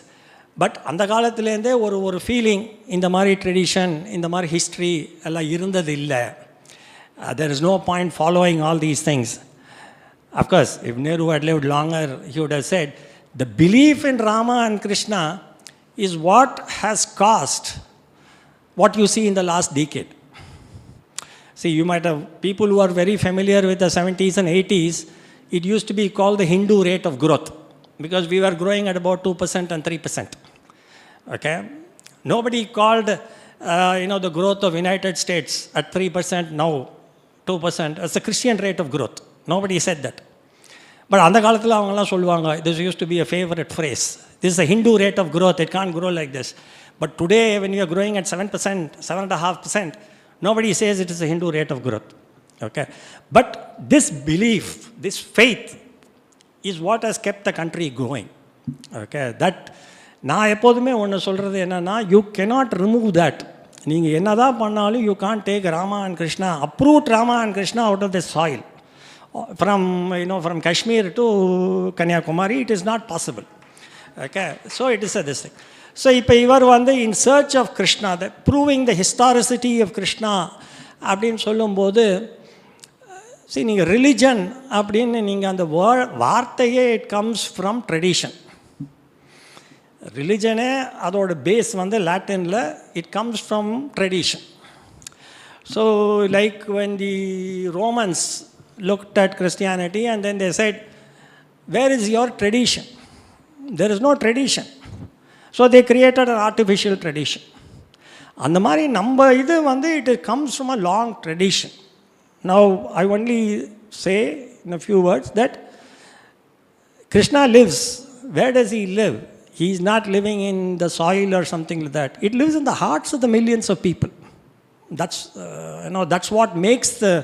But அந்த காலத்துலேருந்தே ஒரு ஃபீலிங், இந்த மாதிரி ட்ரெடிஷன், இந்த மாதிரி ஹிஸ்ட்ரி எல்லாம் இருந்தது இல்லை. There is no point following all these things. Of course if Nehru had lived longer, he would have said the belief in Rama and Krishna is what has caused what you see in the last decade. See, you might have people who are very familiar with the 70s and 80s. It used to be called the Hindu rate of growth, because we were growing at about 2% and 3%. Okay? Nobody called the growth of United States at 3%, now 2%, as the Christian rate of growth. Nobody said that. But அந்த காலத்தில் அவங்கெல்லாம் சொல்லுவாங்க, this used to be a favorite phrase. This is a Hindu rate of growth, it can't grow like this. But today, when you are growing at 7%, 7.5%, nobody says it is a Hindu rate of growth. Okay? But this belief, this faith is what has kept the country going. Okay? That, நான் எப்போதுமே ஒன்று சொல்கிறது என்னென்னா, you cannot remove that. நீங்கள் என்ன தான் பண்ணாலும் you can't take Rama and Krishna, uproot Rama and Krishna out of the soil. From Kashmir to Kanyakumari, it is not possible. Okay, so it is this thing. So இப்போ இவர் வந்து in search of Krishna, proving the historicity of Krishna அப்படின்னு சொல்லும்போது, see, நீங்கள் religion அப்படின்னு நீங்கள் அந்த வார்த்தையே இட் கம்ஸ் ஃப்ரம் ட்ரெடிஷன். ரிலிஜனே அதோட பேஸ் வந்து லாட்டினில் it comes from tradition. So like when the Romans looked at Christianity and then they said, where is your tradition? There is no tradition. So they created an artificial tradition. அந்த மாதிரி நம்ம இது வந்து it comes from a long tradition. Now I only say in a few words that Krishna lives. Where does he live? He is not living in the soil or something like that. It lives in the hearts of the millions of people. That's what makes the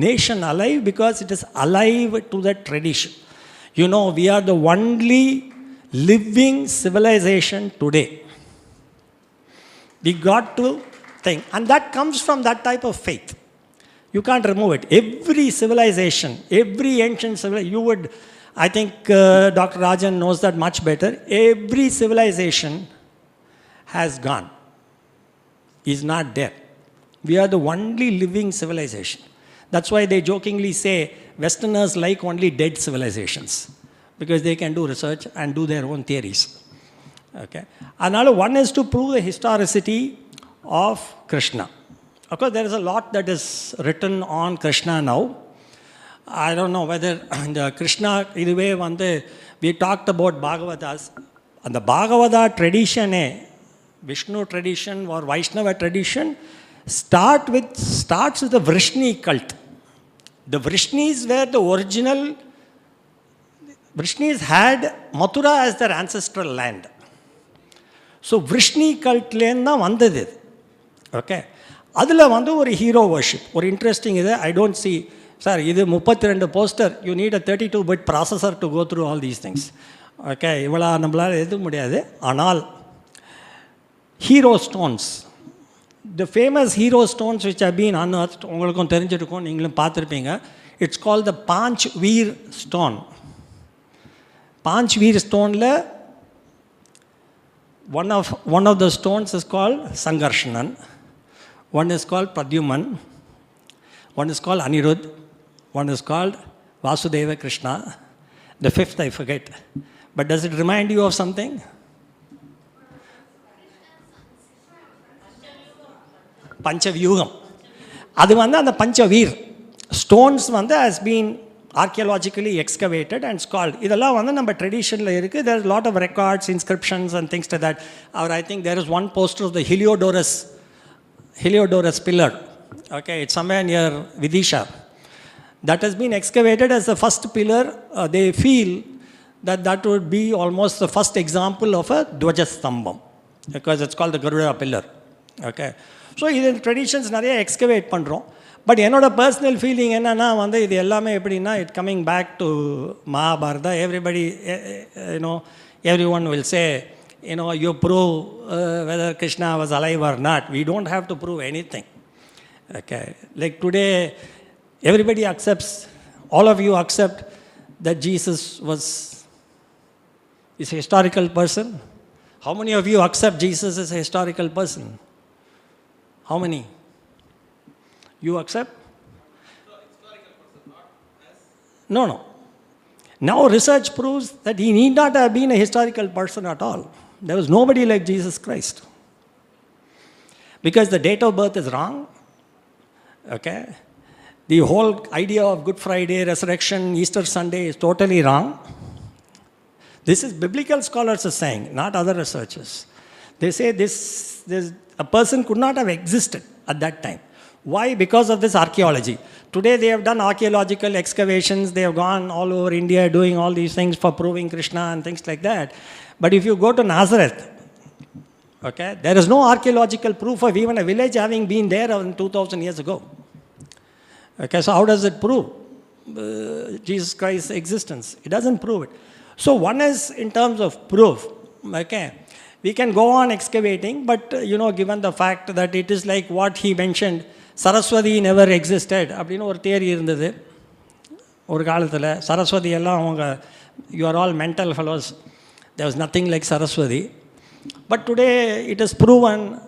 nation alive, because it is alive to that tradition. We are the only living civilization today. We got to think. And that comes from that type of faith. You can't remove it. Every civilization, every ancient civilization, you would, I think Dr. Rajan knows that much better. Every civilization has gone, is not there. We are the only living civilization. That's why they jokingly say Westerners like only dead civilizations, because they can do research and do their own theories. Okay. Another one is to prove the historicity of Krishna. Of course, there is a lot that is written on Krishna now. I don't know whether the Krishna, we talked about Bhagavatas. And the Bhagavata tradition, Vishnu tradition or Vaishnava tradition, starts with the Vrishni cult. The Vrishnis were the original. Vrishnis had Mathura as their ancestral land. So Vrishni cult lenda vandadhu. Okay. Adula vandu or hero worship. Or interesting is I don't see, sir, this 32 poster, you need a 32-bit processor to go through all these things. Okay, ivala nammalaala edhu mudiyadhu. Anal hero stones. The famous hero stones which have been unearthed, ungalukkum therinjirukkum neengalum paathirpeenga. It's called the Panch Veer stone. Panch Veer stone la one of the stones is called Sangarshanan. One is called Pradyuman. One is called Anirudh. One is called Vasudeva Krishna. The fifth I forget. But does it remind you of something? Panchavyugam. Adu vanda the Panchaveer stones vanda has been archeologically excavated and it's called. Idella vanda number tradition la irukku. There is a lot of records, inscriptions and things like that. Or I think there is one poster of the Heliodorus pillar. Okay, it's somewhere near Vidisha. That has been excavated as the first pillar. They feel that would be almost the first example of a Dvajastambam, because it's called the Garuda pillar. Okay. So, in traditions, we excavate. But enoda personal feeling it's coming back to Mahabharata. Everybody, everyone will say, you prove whether Krishna was alive or not. We don't have to prove anything. Okay. Like today, everybody accepts, all of you accept that Jesus is a historical person. How many of you accept Jesus as a historical person? How many? You accept? No. Now research proves that he need not have been a historical person at all. There was nobody like Jesus Christ. Because the date of birth is wrong. Okay? The whole idea of Good Friday, resurrection, Easter Sunday is totally wrong. This is biblical scholars are saying, not other researchers. They say a person could not have existed at that time. Why? Because of this archaeology. Today they have done archaeological excavations. They have gone all over India doing all these things for proving Krishna and things like that. But if you go to Nazareth, okay, there is no archaeological proof of even a village having been there 2,000 years ago. Okay, so how does it prove Jesus Christ's existence? It doesn't prove it. So one is in terms of proof. Okay, we can go on excavating, but given the fact that it is like what he mentioned, Saraswati never existed. அப்படின்னு ஒரு theory இருந்தது ஒரு காலத்தில். சரஸ்வதி எல்லாம் you are all mental fellows. There was nothing like Saraswati. But today it is proven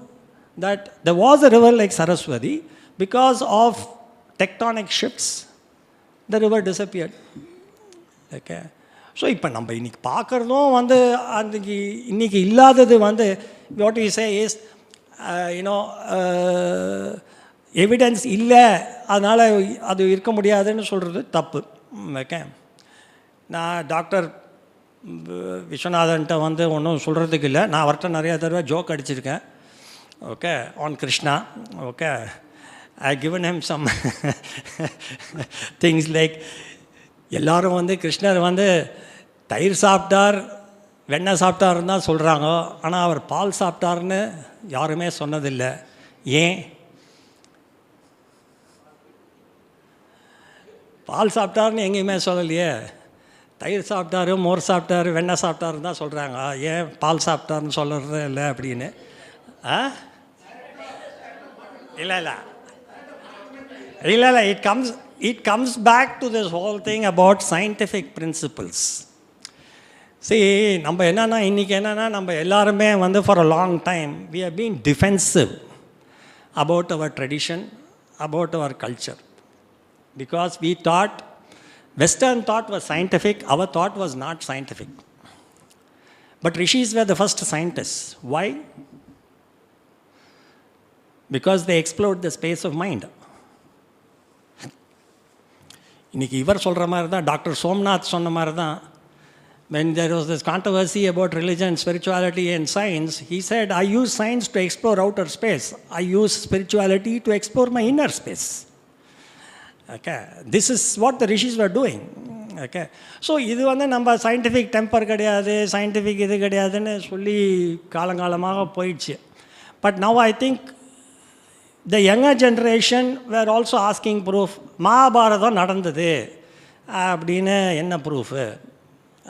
that there was a river like Saraswati. Because of tectonic shifts, the river disappeared. Okay. So இப்போ நம்ம இன்றைக்கி பார்க்குறதும் அன்றைக்கி இன்றைக்கி இல்லாதது what we say is evidence இல்லை, அதனால் அது இருக்க முடியாதுன்னு சொல்கிறது தப்பு. ஓகே, நான் டாக்டர் விஸ்வநாதன்ட்ட ஒன்றும் சொல்கிறதுக்கு இல்லை. நான் அவர்கிட்ட நிறையா தடவை ஜோக் அடிச்சிருக்கேன். Okay, on Krishna. Okay, I given him some things like எல்லாரும் கிருஷ்ணர் தயிர் சாப்பிட்டார், வெண்ணெய் சாப்பிட்டாருன்னு தான் சொல்கிறாங்க. ஆனால் அவர் பால் சாப்பிட்டாருன்னு யாருமே சொன்னதில்லை. ஏன்? பால் சாப்பிட்டாருன்னு எங்கேயுமே சொல்லலையே. தயிர் சாப்பிட்டாரு, மோர் சாப்பிட்டாரு, வெண்ணெய் சாப்பிட்டாருன்னு தான் சொல்கிறாங்க. ஏன் பால் சாப்பிட்டாருன்னு சொல்கிறது இல்லை அப்படின்னு? it comes back to this whole thing about scientific principles. See, நம்ம என்னன்னா இன்னைக்கு என்னன்னா நம்ம எல்லாருமே வந்து for a long time we have been defensive about our tradition, about our culture, because we thought Western thought was scientific, our thought was not scientific. But rishis were the first scientists. Why? Because they explored the space of mind. இன்னைக்கு இவர் சொல்கிற மாதிரி தான் doctor Somnath சொன்ன மாதிரி தான், when there was this controversy about religion, spirituality and science, he said, I use science to explore outer space. I use spirituality to explore my inner space. Okay, this is what the rishis were doing. Okay, so இது வந்து நம்ம scientific temper கிடையாது, scientific இது கிடையாதுன்னு சொல்லி காலங்காலமாக போயிடுச்சு. But now I think the younger generation were also asking proof. Mahabharata நடந்தது அப்படின்னு என்ன ப்ரூஃபு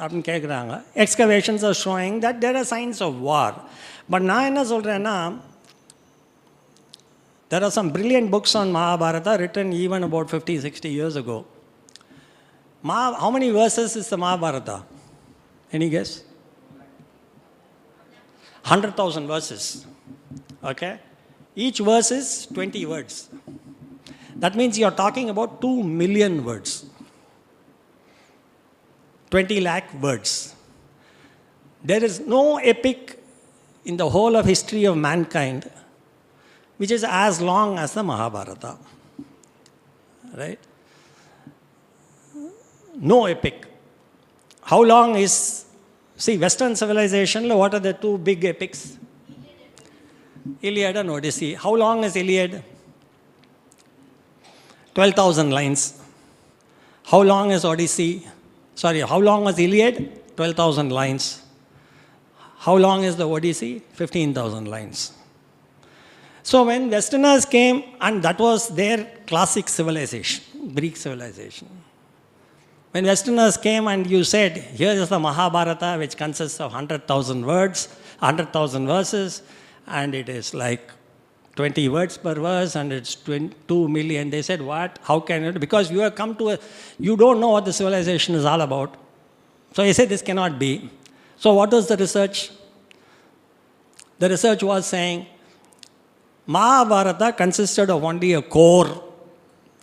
அப்படின்னு கேட்குறாங்க. Excavations are showing that there are signs of war. But நான் என்ன சொல்கிறேன்னா, there are some brilliant books on Mahabharata written even about 50-60 years ago. How many verses is the Mahabharata? Any guess? 100,000 verses. Okay? Each verse is 20 words. That means you are talking about 2 million words. 20 lakh words. There is no epic in the whole of history of mankind which is as long as the Mahabharata. Right? No epic. How long is, see, Western civilization, what are the two big epics? Iliad and Odyssey. How long is Iliad? 12,000 lines. How long is Odyssey? Sorry, how long was Iliad? 12,000 lines. How long is the Odyssey? 15,000 lines. So when Westerners came, and that was their classic civilization, Greek civilization. When Westerners came and you said, here is the Mahabharata, which consists of 100,000 words, 100,000 verses, and it is like 20 words per verse, and it's 2 million. They said, what? How can it? Because you have come to you don't know what the civilization is all about. So he said, this cannot be. So what was the research? The research was saying, Mahabharata consisted of only a core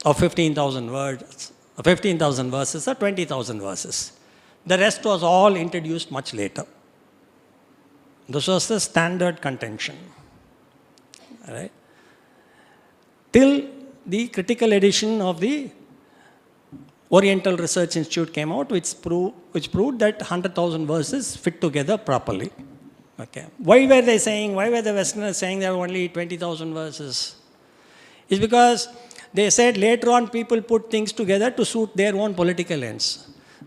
of 15,000 words, 15,000 verses or 20,000 verses. The rest was all introduced much later. This was the standard contention. Right? Till the critical edition of the Oriental Research Institute came out, which proved that 100,000 verses fit together properly. Okay. Why were they saying, why were the Westerners saying there were only 20,000 verses? It's because they said later on people put things together to suit their own political ends.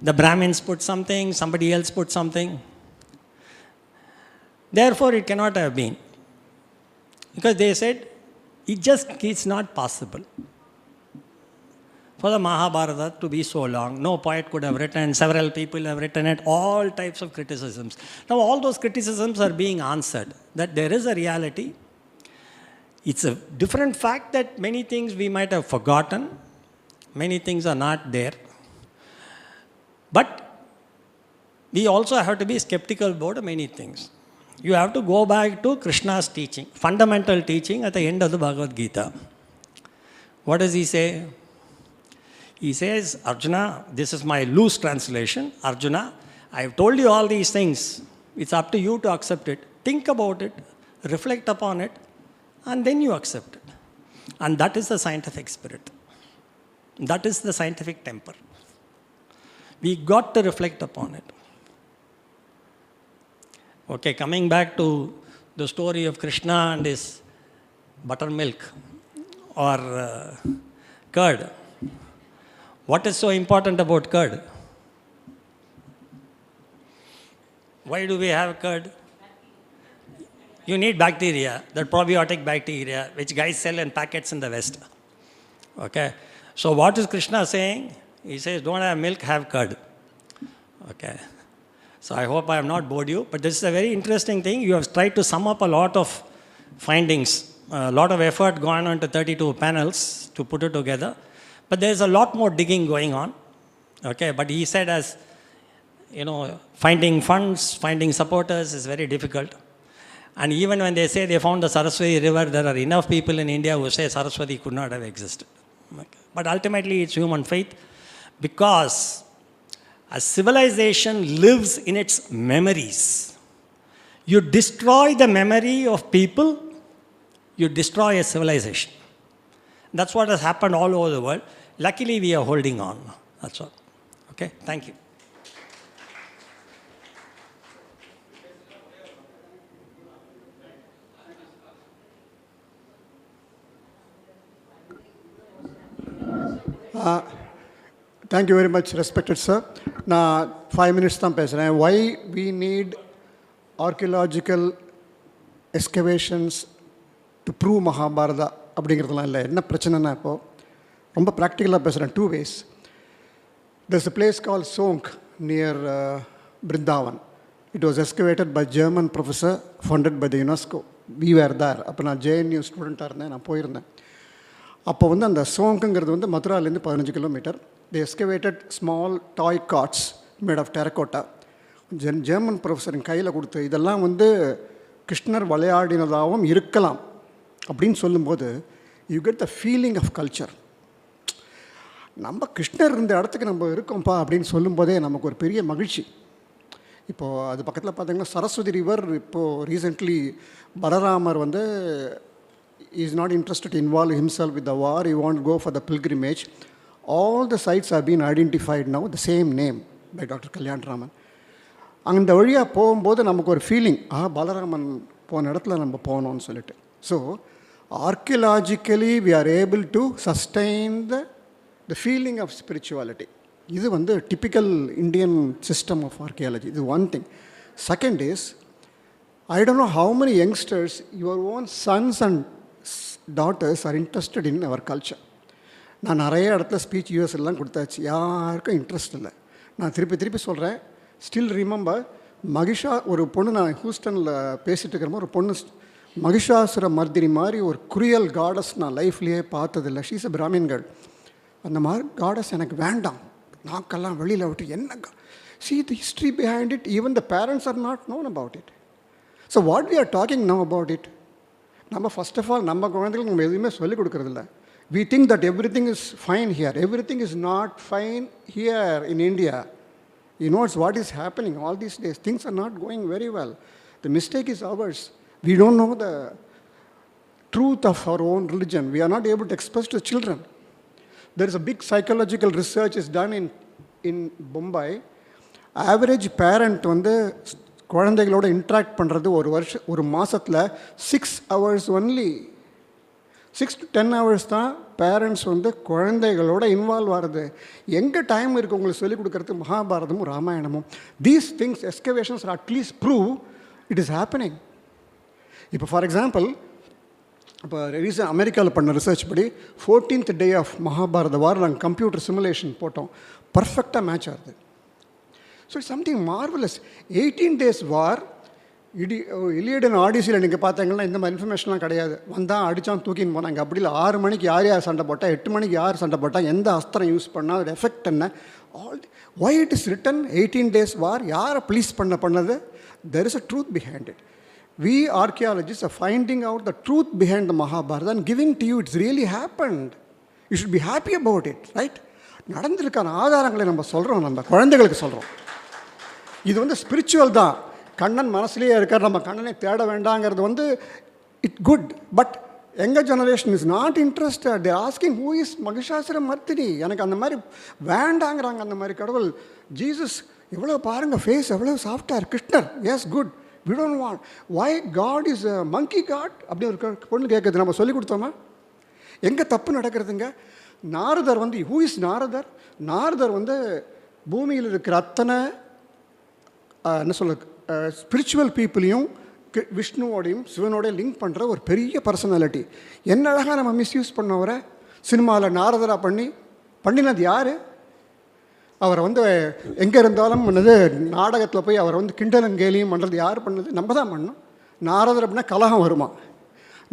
The Brahmins put something, somebody else put something. Therefore, it cannot have been. Because they said, it's not possible for the Mahabharata to be so long. No poet could have written, several people have written it, all types of criticisms. Now all those criticisms are being answered, that there is a reality. It's a different fact that many things we might have forgotten, many things are not there. But we also have to be skeptical about many things. You have to go back to Krishna's teaching, fundamental teaching at the end of the Bhagavad Gita. What does he say? He says, Arjuna, this is my loose translation. Arjuna, I have told you all these things. It's up to you to accept it. Think about it, reflect upon it, and then you accept it. And that is the scientific spirit. That is the scientific temper. We got to reflect upon it. Okay, coming back to the story of Krishna and his buttermilk or curd. What is so important about curd? Why do we have curd? You need bacteria, that probiotic bacteria, which guys sell in packets in the West. Okay, so what is Krishna saying? He says, don't have milk, have curd. Okay, so I hope I have not bored you, but this is a very interesting thing. You have tried to sum up a lot of findings a lot of effort gone on to 32 panels to put it together. But there's a lot more digging going on. Okay, but he said, as you know, finding funds, finding supporters is very difficult. And even when they say they found the Saraswati river, there are enough people in India who say Saraswati could not have existed. Okay. But ultimately it's human faith, because a civilization lives in its memories. You destroy the memory of people, you destroy a civilization. That's what has happened all over the world. Luckily we are holding on. That's all. Okay, thank you. Thank you very much respected sir. நான் 5 minutes தான் பேசுகிறேன். Why we need archaeological excavations to prove Mahabharata அப்படிங்கிறதுலாம் இல்லை. என்ன பிரச்சனைனா, இப்போது ரொம்ப ப்ராக்டிக்கலாக பேசுகிறேன். 2 ways. There's a place called Sonk near Brindavan. It was excavated by German professor funded by the UNESCO. We were there. அப்போ நான் JNU ஸ்டூடெண்ட்டாக இருந்தேன், நான் போயிருந்தேன். அப்போ வந்து அந்த சோங்குங்கிறது வந்து மதுராலேருந்து 15 kilometers. They excavated small toy carts made of terracotta. German ப்ரொஃபஸரின் கையில் கொடுத்து இதெல்லாம் வந்து கிருஷ்ணர் விளையாடினதாகவும் இருக்கலாம் அப்படின்னு சொல்லும்போது you get the feeling of culture. நம்ம கிருஷ்ணர் இந்த இடத்துக்கு நம்ம இருக்கோம்ப்பா அப்படின்னு சொல்லும்போதே நமக்கு ஒரு பெரிய மகிழ்ச்சி. இப்போது அது பக்கத்தில் பார்த்தீங்கன்னா சரஸ்வதி ரிவர். இப்போது ரீசெண்ட்லி பலராமர் வந்து is not interested to involve himself with the war. He wants to go for the pilgrimage. All the sites have been identified now, the same name by Dr. Kannanai. அந்த வழியாக போகும்போது நமக்கு ஒரு feeling, Balaraman போன இடத்துல நம்ம போனோம்னு சொல்லிட்டு. So archaeologically we are able to sustain the feeling of spirituality. இது வந்து typical Indian system of archaeology. இது one thing. Second is, I don't know how many youngsters, your own sons and daughters are interested in our culture. நான் நிறைய இடத்துல speech யூஎஸ்லாம் கொடுத்தாச்சு, யாருக்கும் interest இல்லை. நான் திருப்பி சொல்கிறேன். ஸ்டில் ரிமெம்பர் மகிஷா, ஒரு பொண்ணு, நான் ஹூஸ்டனில் பேசிகிட்டு இருக்கிற ஒரு பொண்ணு, மகிஷாசுர மர்தினி மாதிரி ஒரு குரியல் காடஸ் நான் லைஃப்லேயே பார்த்ததில்லை. She's a Brahmin girl. அந்த மாதிரி காடஸ் எனக்கு வேண்டாம், நாக்கெல்லாம் வெளியில் விட்டு என்ன. See the history behind it, even the parents are not known about it. So what we are talking now about it, நம்ம ஃபர்ஸ்ட் ஆஃப் ஆல் நம்ம குழந்தைகளுக்கு நம்ம எதுவுமே சொல்லிக் கொடுக்குறதில்ல. We think that everything is fine here. Everything is not fine here in India. You know what is happening all these days. Things are not going very well. The mistake is ours. We don't know the truth of our own religion. We are not able to express to children. There is a big psychological research is done in Bombay. Average parent வந்து குழந்தைகளோட interact பண்ணுறது ஒரு மாதத்தில் 6 hours only. 6 to 10 hours தான் parents வந்து குழந்தைகளோட involve ஆகிறது. எங்கே டைம் இருக்குது உங்களுக்கு சொல்லிக் கொடுக்குறதுக்கு மகாபாரதமும் ராமாயணமும்? These things excavations are at least prove it is happening. இப்போ ஃபார் எக்ஸாம்பிள், இப்போ ரீசன்ட் அமெரிக்காவில் பண்ண ரிசர்ச் படி 14th day ஆஃப் மகாபாரத வார் நாங்கள் கம்ப்யூட்டர் சிமுலேஷன் போட்டோம். பர்ஃபெக்டாக மேட்ச் ஆகுது. So it's something marvellous. 18 days war. Iliad and ஆடிசியில் நீங்கள் பார்த்தீங்கன்னா இந்த மாதிரி இன்ஃபர்மேஷன்லாம் கிடையாது. வந்தால் அடித்தான் தூக்கின்னு போனாங்க. அப்படி இல்லை. 6 மணிக்கு யார் சண்டை போட்டால், 8 மணிக்கு யார் சண்டை போட்டால், எந்த அஸ்திரம் யூஸ் பண்ணால், அதோட எஃபெக்ட் என்ன, all why it is written 18 days war. யாரை ப்ளீஸ் பண்ணது? There is a truth behind it. We archaeologists are finding out the truth behind the Mahabharata and giving to you. It's really happened. You should be happy about it, right? நடந்திருக்கான ஆதாரங்களை நம்ம சொல்கிறோம், நம்ம குழந்தைகளுக்கு சொல்கிறோம். இது வந்து spiritual தான். கண்ணன் மனசுலேயே இருக்கார், நம்ம கண்ணனை தேட வேண்டாங்கிறது வந்து இட் குட். பட் எங்கள் generation is not interested. They asking who is Mahishasura Mardini. எனக்கு அந்த மாதிரி வேண்டாங்கிறாங்க. அந்த மாதிரி கடவுள் ஜீசஸ் எவ்வளோ பாருங்கள், ஃபேஸ் எவ்வளோ சாஃப்டாக. கிருஷ்ணர், yes good. We don't want. Why God is a monkey God? அப்படி ஒரு பொண்ணு கேட்குது. நம்ம சொல்லி கொடுத்தோமா? எங்கே தப்பு நடக்கிறதுங்க? நாரதர் வந்து, ஹூ இஸ் நாரதர்? நாரதர் வந்து பூமியில் இருக்கிற அத்தனை என்ன சொல்ல ஸ்பிரிச்சுவல் பீப்புளையும் விஷ்ணுவோடையும் சிவனோடையும் லிங்க் பண்ணுற ஒரு பெரிய பர்சனாலிட்டி. என்ன அழகாக நம்ம மிஸ்யூஸ் பண்ணவரை சினிமாவில் நாரதராக பண்ணினது யார்? அவரை வந்து எங்கே இருந்தாலும் பண்ணது, நாடகத்தில் போய் அவரை வந்து கிண்டலும் கேலியும் பண்ணுறது யார் பண்ணது? நம்ம தான் பண்ணோம். நாரதர் அப்படின்னா கலகம் வருமா?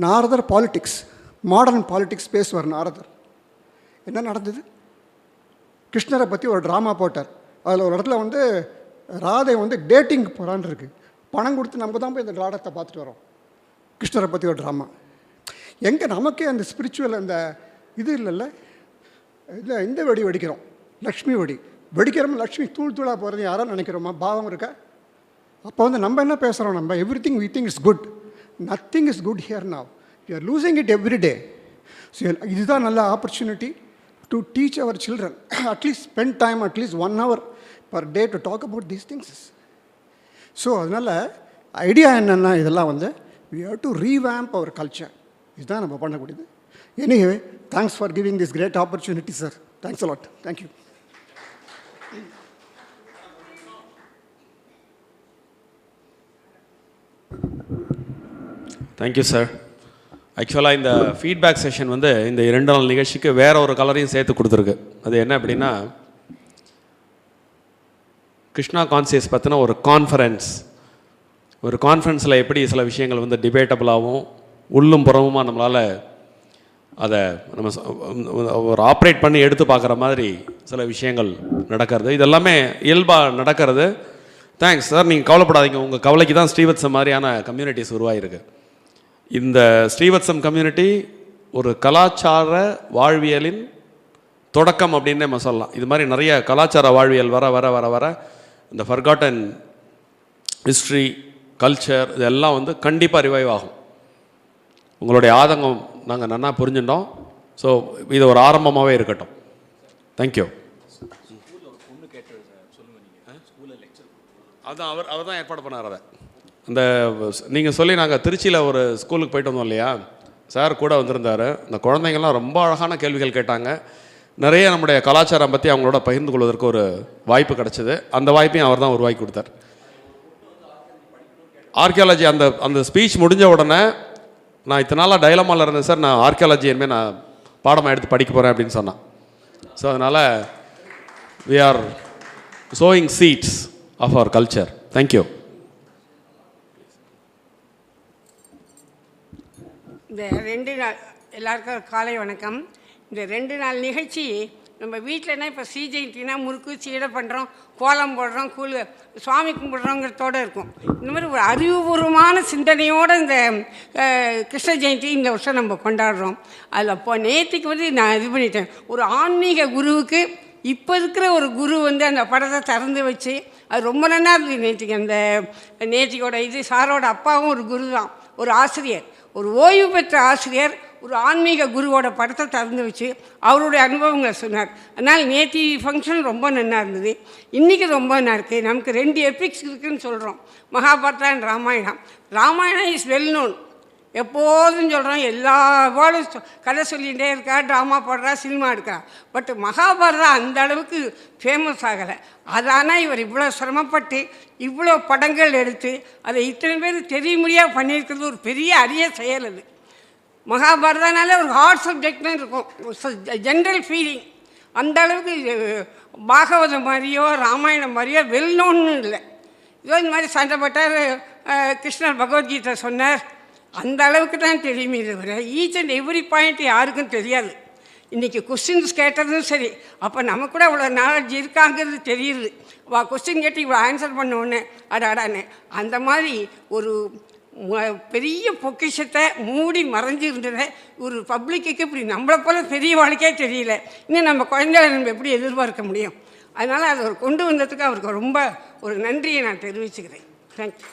நாரதர் பாலிட்டிக்ஸ், மாடர்ன் பாலிட்டிக்ஸ் பேசுவார் நாரதர். என்ன நடந்தது? கிருஷ்ணரை பற்றி ஒரு ட்ராமா போட்டார். அதில் ஒரு இடத்துல வந்து ராதை வந்து டேட்டிங் போகிறான்னு இருக்குது. பணம் கொடுத்து நம்ம தான் போய் இந்த நாடகத்தை பார்த்துட்டு வரோம். கிருஷ்ணரை பற்றி ஒரு ட்ராமா. எங்கே நமக்கே அந்த ஸ்பிரிச்சுவல் அந்த இது இல்லைல்ல. இல்லை, இந்த வெடி வெடிக்கிறோம், லக்ஷ்மி வெடி வெடிக்கிறோம், லக்ஷ்மி தூள் தூளாக போகிறது யாரோ நினைக்கிறோமா? பாவம் இருக்கா? அப்போ வந்து நம்ம என்ன பேசுகிறோம்? நம்ம everything we think is good, nothing is good here now, you are losing it every day. So இதுதான் நல்ல opportunity to teach our children. At least spend time at least 1 hour per day to talk about these things. So அதனால் idea என்னென்னா இதெல்லாம் வந்து we have to revamp our culture. இதுதான் நம்ம பண்ணக்கூடியது. Anyway, thanks for giving this great opportunity sir. Thanks a lot. Thank you. Thank you sir. ஆக்சுவலாக இந்த feedback session வந்து இந்த 2 நாள் நிகழ்ச்சிக்கு வேற ஒரு கலரையும் சேர்த்து கொடுத்துருக்கு. அது என்ன அப்படின்னா, கிருஷ்ணா கான்சியஸ் பற்றின ஒரு கான்ஃபரன்ஸ். ஒரு கான்ஃபரன்ஸில் எப்படி சில விஷயங்கள் வந்து டிபேட்டபுளாகவும் உள்ளும் புறமுமா நம்மளால் அதை நம்ம ஒரு ஆப்ரேட் பண்ணி எடுத்து பார்க்குற மாதிரி சில விஷயங்கள் நடக்கிறது. இது எல்லாமே இயல்பாக நடக்கிறது. Thanks sir. நீங்கள் கவலைப்படாதீங்க, உங்கள் கவலைக்கு தான் ஸ்ரீவத்சம் மாதிரியான கம்யூனிட்டிஸ் உருவாகிருக்கு. இந்த ஸ்ரீவத்சம் கம்யூனிட்டி ஒரு கலாச்சார வாழ்வியலின் தொடக்கம் அப்படின்னு நம்ம சொல்லலாம். இது மாதிரி நிறைய கலாச்சார வாழ்வியல் வர வர வர வர இந்த ஃபர்காட்டன் ஹிஸ்ட்ரி, கல்ச்சர் இதெல்லாம் வந்து கண்டிப்பாக ரிவைவ் ஆகும். உங்களுடைய ஆதங்கம் நாங்கள் நன்னா புரிஞ்சுட்டோம். ஸோ இது ஒரு ஆரம்பமாகவே இருக்கட்டும். தேங்க்யூ. அதுதான் அவர் தான் ஏற்பாடு பண்ணார். அதை அந்த நீங்கள் சொல்லி நாங்கள் திருச்சியில் ஒரு ஸ்கூலுக்கு போயிட்டு வந்தோம் இல்லையா, சார் கூட வந்திருந்தார். அந்த குழந்தைங்கள்லாம் ரொம்ப அழகான கேள்விகள் கேட்டாங்க. நிறைய நம்முடைய கலாச்சாரம் பற்றி அவங்களோட பகிர்ந்து கொள்வதற்கு ஒரு வாய்ப்பு கிடச்சிது. அந்த வாய்ப்பையும் அவர் தான் உருவாக்கி கொடுத்தார். ஆர்கியாலஜி அந்த ஸ்பீச் முடிஞ்ச உடனே நான் இத்தனை நாளாக டைலமாவில் இருந்தேன் சார், நான் ஆர்கியாலஜி இனிமேல் நான் பாடமாக எடுத்து படிக்க போகிறேன் அப்படின்னு சொன்னான். ஸோ அதனால் we are sowing seeds of our culture. Thank you. இந்த 2 நாள் எல்லாருக்கும் காலை வணக்கம். இந்த 2 நாள் நிகழ்ச்சி நம்ம வீட்டிலனா இப்போ ஸ்ரீ ஜெயந்தினா முறுக்கு சீடை பண்ணுறோம், கோலம் போடுறோம், சுவாமி கும்பிட்றோங்கிறதோடு இருக்கும். இந்த மாதிரி ஒரு அறிவுபூர்வமான சிந்தனையோடு இந்த கிருஷ்ண ஜெயந்தி இந்த வருஷம் நம்ம கொண்டாடுறோம். அதில் இப்போ நேற்றுக்கு வந்து நான் இது பண்ணிட்டேன், ஒரு ஆன்மீக குருவுக்கு இப்போ இருக்கிற ஒரு குரு வந்து அந்த படத்தை திறந்து வச்சு அது ரொம்ப நல்லா இருந்தது. நேற்றுக்கோட இது சாரோட அப்பாவும் ஒரு குரு தான், ஒரு ஆசிரியர், ஒரு ஓய்வு பெற்ற ஆசிரியர், ஒரு ஆன்மீக குருவோட படத்தை திறந்து வச்சு அவருடைய அனுபவங்களை சொன்னார். அதனால் நேற்று ஃபங்க்ஷன் ரொம்ப நல்லா இருந்தது. இன்றைக்கி ரொம்ப நல்லா இருக்குது. நமக்கு 2 எபிக்ஸ் இருக்குதுன்னு சொல்கிறோம், Mahabharata and Ramayana. Ramayana is well known, எப்போதும் சொல்கிறோம், எல்லா வேர்டும் கதை சொல்லிகிட்டே இருக்கா, ட்ராமா போடுறா, சினிமா எடுக்கிறா. பட் மகாபாரதா அந்த அளவுக்கு ஃபேமஸ் ஆகலை. அதனால் இவர் இவ்வளோ சிரமப்பட்டு இவ்வளோ படங்கள் எடுத்து அதை இத்தனை பேர் தெரிய முடியாது பண்ணியிருக்கிறது ஒரு பெரிய அரிய செயல். அது மகாபாரதனால ஒரு ஹார்ட் சப்ஜெக்ட்னு இருக்கும், ஜென்ரல் ஃபீலிங். அந்த அளவுக்கு பாகவதம் மாதிரியோ ராமாயணம் மாதிரியோ வெல் நோன்னு இல்லை. இதோ இந்த மாதிரி சண்டை போட்டார், கிருஷ்ணர் பகவத்கீதை சொன்னார், அந்த அளவுக்கு தான் தெரியுமே தவிர ஈச் அண்ட் எவ்ரி பாயிண்ட் யாருக்கும் தெரியாது. இன்றைக்கி கொஸ்டின்ஸ் கேட்டதும் சரி, அப்போ நமக்கு கூட இவ்வளோ நாலேஜ் இருக்காங்கிறது தெரியுது. கொஸ்டின் கேட்டு இவ்வளோ ஆன்சர் பண்ண உடனே அடாடான்னு அந்த மாதிரி ஒரு பெரிய பொக்கிஷத்தை மூடி மறைஞ்சி இருந்ததை ஒரு பப்ளிக்கு இப்படி நம்மளை போல பெரிய வாழ்க்கையே தெரியல. இன்னும் நம்ம குழந்தைகளை நம்ம எப்படி எதிர்பார்க்க முடியும்? அதனால் அதை அவர் கொண்டு வந்ததுக்கு அவருக்கு ரொம்ப ஒரு நன்றியை நான் தெரிவிச்சுக்கிறேன். தேங்க்யூ.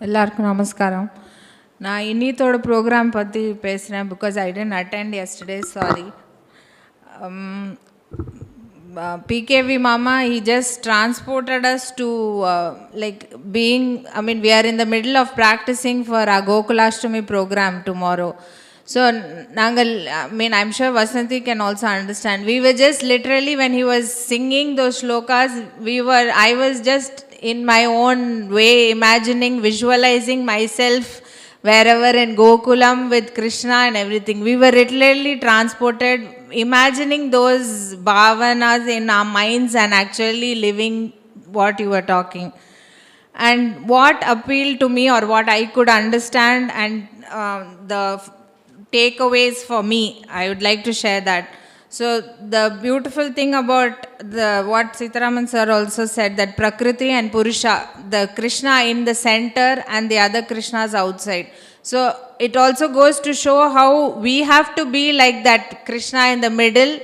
எல்லாருக்கும் நமஸ்காரம். நான் இன்னித்தோட ப்ரோக்ராம் பற்றி பேசுகிறேன் because I didn't attend yesterday, sorry. PKV Mama, he just transported us to we are in the middle of practicing for our Gokulashtami program tomorrow. So, I'm sure Vasanthi can also understand. We were just literally, when he was singing those shlokas, I was just in my own way, imagining, visualizing myself wherever in Gokulam with Krishna and everything. We were literally transported, imagining those bhavanas in our minds and actually living what you were talking. And what appealed to me, or what I could understand, and the takeaways for me, I would like to share that. So the beautiful thing about what Sitaraman sir also said, that Prakriti and Purusha, the Krishna in the center and the other Krishnas outside. So it also goes to show how we have to be like that Krishna in the middle.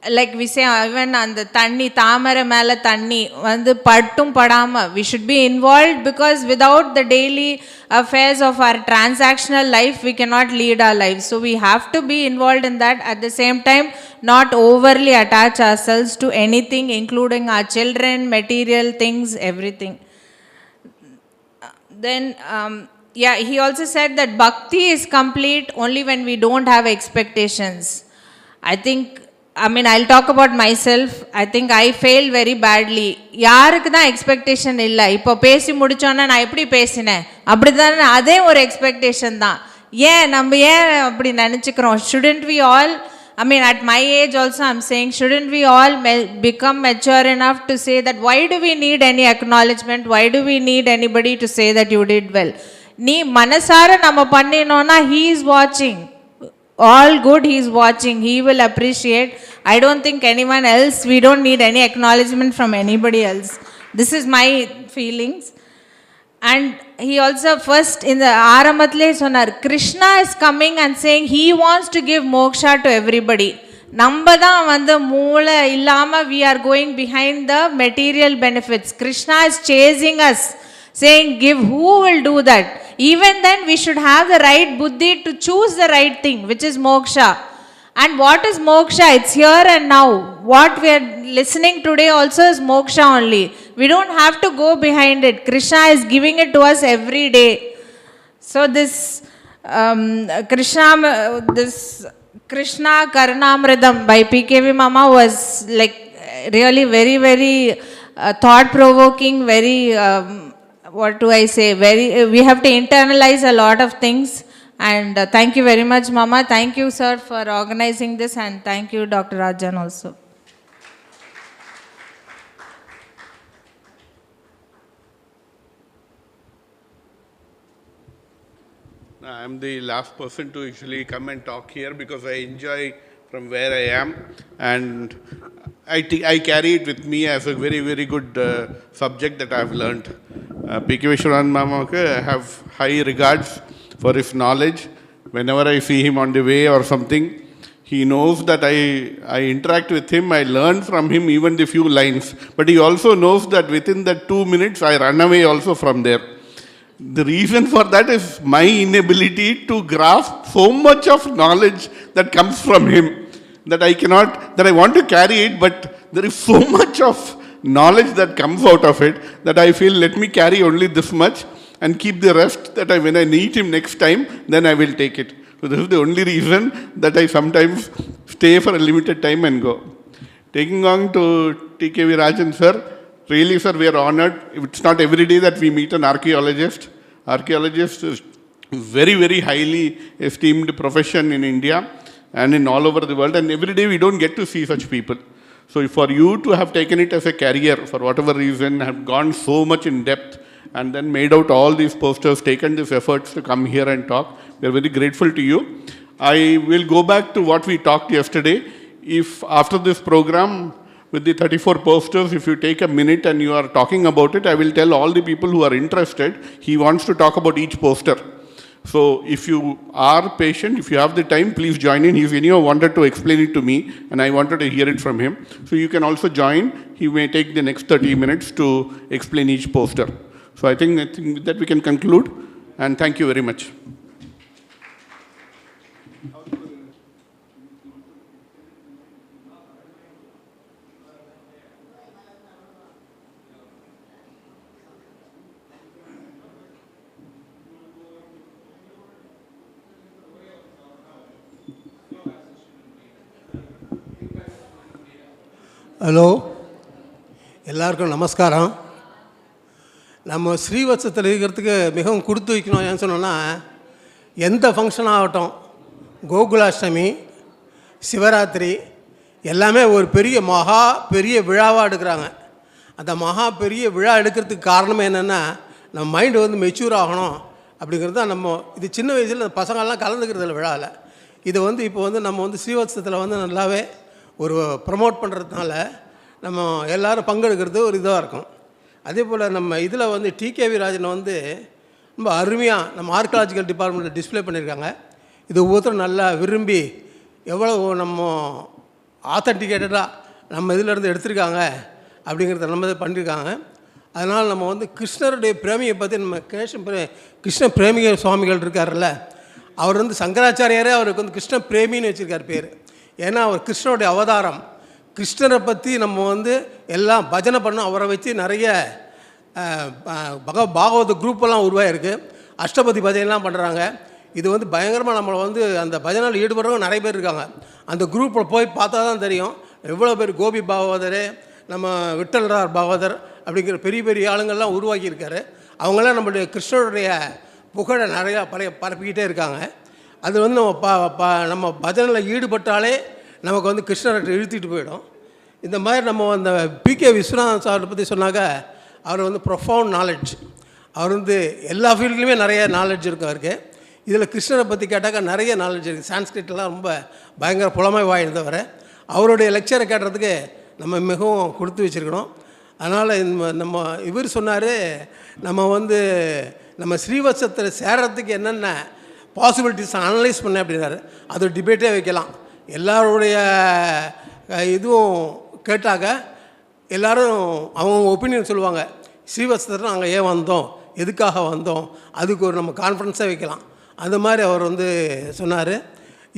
Like we say, even on the tanni, tamara mela tanni, vandu pattum padama, we should be involved, because without the daily affairs of our transactional life, we cannot lead our lives. So we have to be involved in that. At the same time, not overly attach ourselves to anything, including our children, material things, everything. Then, he also said that bhakti is complete only when we don't have expectations. I'll talk about myself. I think I failed very badly. யாருக்கு தான் expectation இல்லை. இப்போ பேசி முடிச்சோன்னா நான் எப்படி பேசினேன் அப்படி தானே, அதே ஒரு எக்ஸ்பெக்டேஷன் தான். நம்ம ஏன் அப்படி நினச்சிக்கிறோம்? Shouldn't we all, at my age also I'm saying, shouldn't we all become mature enough to say that why do we need any acknowledgement? Why do we need anybody to say that you did well? நீ மனசார நம்ம பண்ணினோன்னா he is watching. All good, he is watching, he will appreciate. I don't think anyone else, we don't need any acknowledgement from anybody else. This is my feelings. And he also first in the Aramatle sonar, Krishna is coming and saying he wants to give moksha to everybody. Nambada vanda moola illama we are going behind the material benefits. Krishna is chasing us, saying give, who will do that? Even then we should have the right buddhi to choose the right thing, which is moksha. And what is moksha? It's here and now. What we are listening today also is moksha only. We don't have to go behind it. Krishna is giving it to us every day. So this Krishna Karnamridam by PKV Mama was like really very, very thought-provoking, very what do I say, we have to internalize a lot of things. And thank you very much, Mama. Thank you, sir, for organizing this, and thank you, Dr. Rajan, also. I am the last person to usually come and talk here because I enjoy from where I am, and I carry it with me as a very, very good subject that I have learned. P.K.V.Rajan Mama, I have high regards for his knowledge. Whenever I see him on the way or something, he knows that I interact with him, I learn from him even the few lines. But he also knows that within that 2 minutes, I run away also from there. The reason for that is my inability to grasp so much of knowledge that comes from him, that I want to carry it, but there is so much of knowledge that comes out of it that I feel, let me carry only this much and keep the rest, that when I need him next time, then I will take it. So this is the only reason that I sometimes stay for a limited time and go. Taking on to TKV.Rajan sir, really sir, we are honored. It's not every day that we meet an archaeologist. Archaeologist is very, very highly esteemed profession in India and in all over the world, and every day we don't get to see such people. So for you to have taken it as a career, for whatever reason, have gone so much in depth, and then made out all these posters, taken these efforts to come here and talk, we are very grateful to you. I will go back to what we talked yesterday. If after this program, with the 34 posters, if you take a minute and you are talking about it, I will tell all the people who are interested, he wants to talk about each poster. So if you are patient, if you have the time, please join in. He's anyhow wanted to explain it to me, and I wanted to hear it from him. So you can also join. He may take the next 30 minutes to explain each poster. So I think that we can conclude, and thank you very much. Hello, எல்லாருக்கும் நமஸ்காரம். நம்ம ஸ்ரீவத்சத்தில் இருக்கிறதுக்கு மிகவும் கொடுத்து வைக்கணும். ஏன்னு சொன்னோன்னா, எந்த ஃபங்க்ஷன் ஆகட்டும், கோகுலாஷ்டமி, சிவராத்திரி எல்லாமே ஒரு பெரிய விழாவாக எடுக்கிறாங்க. அந்த பெரிய விழா எடுக்கிறதுக்கு காரணமே என்னென்னா, நம்ம மைண்டு வந்து மெச்சூர் ஆகணும் அப்படிங்கிறது தான். இது சின்ன வயசில் பசங்கள்லாம் கலந்துக்கிறதில்ல விழாவில். இது வந்து இப்போ வந்து நம்ம வந்து ஸ்ரீவத்சத்தில் வந்து நல்லாவே ஒரு ப்ரமோட் பண்ணுறதுனால நம்ம எல்லோரும் பங்கெடுக்கிறது ஒரு இதாக இருக்கும். அதே போல் நம்ம இதில் வந்து TKV.Rajan வந்து ரொம்ப அருமையாக நம்ம ஆர்கியாலஜிக்கல் டிபார்ட்மெண்ட்டில் டிஸ்பிளே பண்ணியிருக்காங்க. இது ஒவ்வொருத்தரும் நல்லா விரும்பி எவ்வளோ நம்ம ஆத்தன்டிகேட்டடாக நம்ம இதிலேருந்து எடுத்திருக்காங்க அப்படிங்கிறத நம்ம இதை பண்ணியிருக்காங்க. அதனால் நம்ம வந்து கிருஷ்ணருடைய பிரேமியை பற்றி நம்ம கிருஷ்ண பிரேமிக சுவாமிகள் இருக்கார்ல, அவர் வந்து சங்கராச்சாரியாரே அவருக்கு வந்து கிருஷ்ண பிரேமின்னு வச்சுருக்கார் பேர். ஏன்னா அவர் கிருஷ்ணனுடைய அவதாரம். கிருஷ்ணரை பற்றி நம்ம வந்து எல்லாம் பஜனை பண்ணோம். அவரை வச்சு நிறைய பாகவத குரூப்பெல்லாம் உருவாகிருக்கு. அஷ்டபதி பஜனைலாம் பண்ணுறாங்க. இது வந்து பயங்கரமாக நம்மளை வந்து அந்த பஜனையில் ஈடுபடுறவங்க நிறைய பேர் இருக்காங்க. அந்த குரூப்பில் போய் பார்த்தா தான் தெரியும் எவ்வளோ பேர். கோபி பாகவதர், நம்ம விட்டல்ரார் பாகவதர் அப்படிங்கிற பெரிய பெரிய ஆளுங்கள்லாம் உருவாக்கியிருக்காரு. அவங்களாம் நம்மளுடைய கிருஷ்ணருடைய புகழை நிறையா பரப்பிக்கிட்டே இருக்காங்க. அது வந்து நம்ம பஜனையில் ஈடுபட்டாலே நமக்கு வந்து கிருஷ்ணரை இழுத்திட்டு போயிடும். இந்த மாதிரி நம்ம அந்த PK விஸ்வநாதன் சாரை பற்றி சொன்னாக்க, அவர் வந்து ப்ரொஃபவுண்ட் நாலேஜ். அவர் வந்து எல்லா ஃபீல்ட்லேயுமே நிறைய நாலேஜ் இருக்கும் அவருக்கு. இதில் கிருஷ்ணரை பற்றி கேட்டாக்கா நிறைய நாலேஜ் இருக்குது. சான்ஸ்கிரிட்லாம் ரொம்ப பயங்கர புலமை வாய்ந்தவர். அவருடைய லெக்சரை கேட்டுறதுக்கு நம்ம மிகவும் கொடுத்து வச்சுருக்கணும். அதனால் நம்ம இவர் சொன்னார், நம்ம வந்து நம்ம ஸ்ரீவத்சத்தில் சேர்கிறதுக்கு என்னென்ன பாசிபிலிட்டிஸ் அனலைஸ் பண்ண அப்படின்னாரு. அது டிபேட்டே வைக்கலாம். எல்லாருடைய இதுவும் கேட்டாக்க எல்லோரும் அவங்க ஒப்பீனியன் சொல்லுவாங்க. ஸ்ரீவத்சத்தில் நாங்கள் ஏன் வந்தோம், எதுக்காக வந்தோம், அதுக்கு ஒரு நம்ம கான்ஃபரன்ஸே வைக்கலாம். அந்த மாதிரி அவர் வந்து சொன்னார்.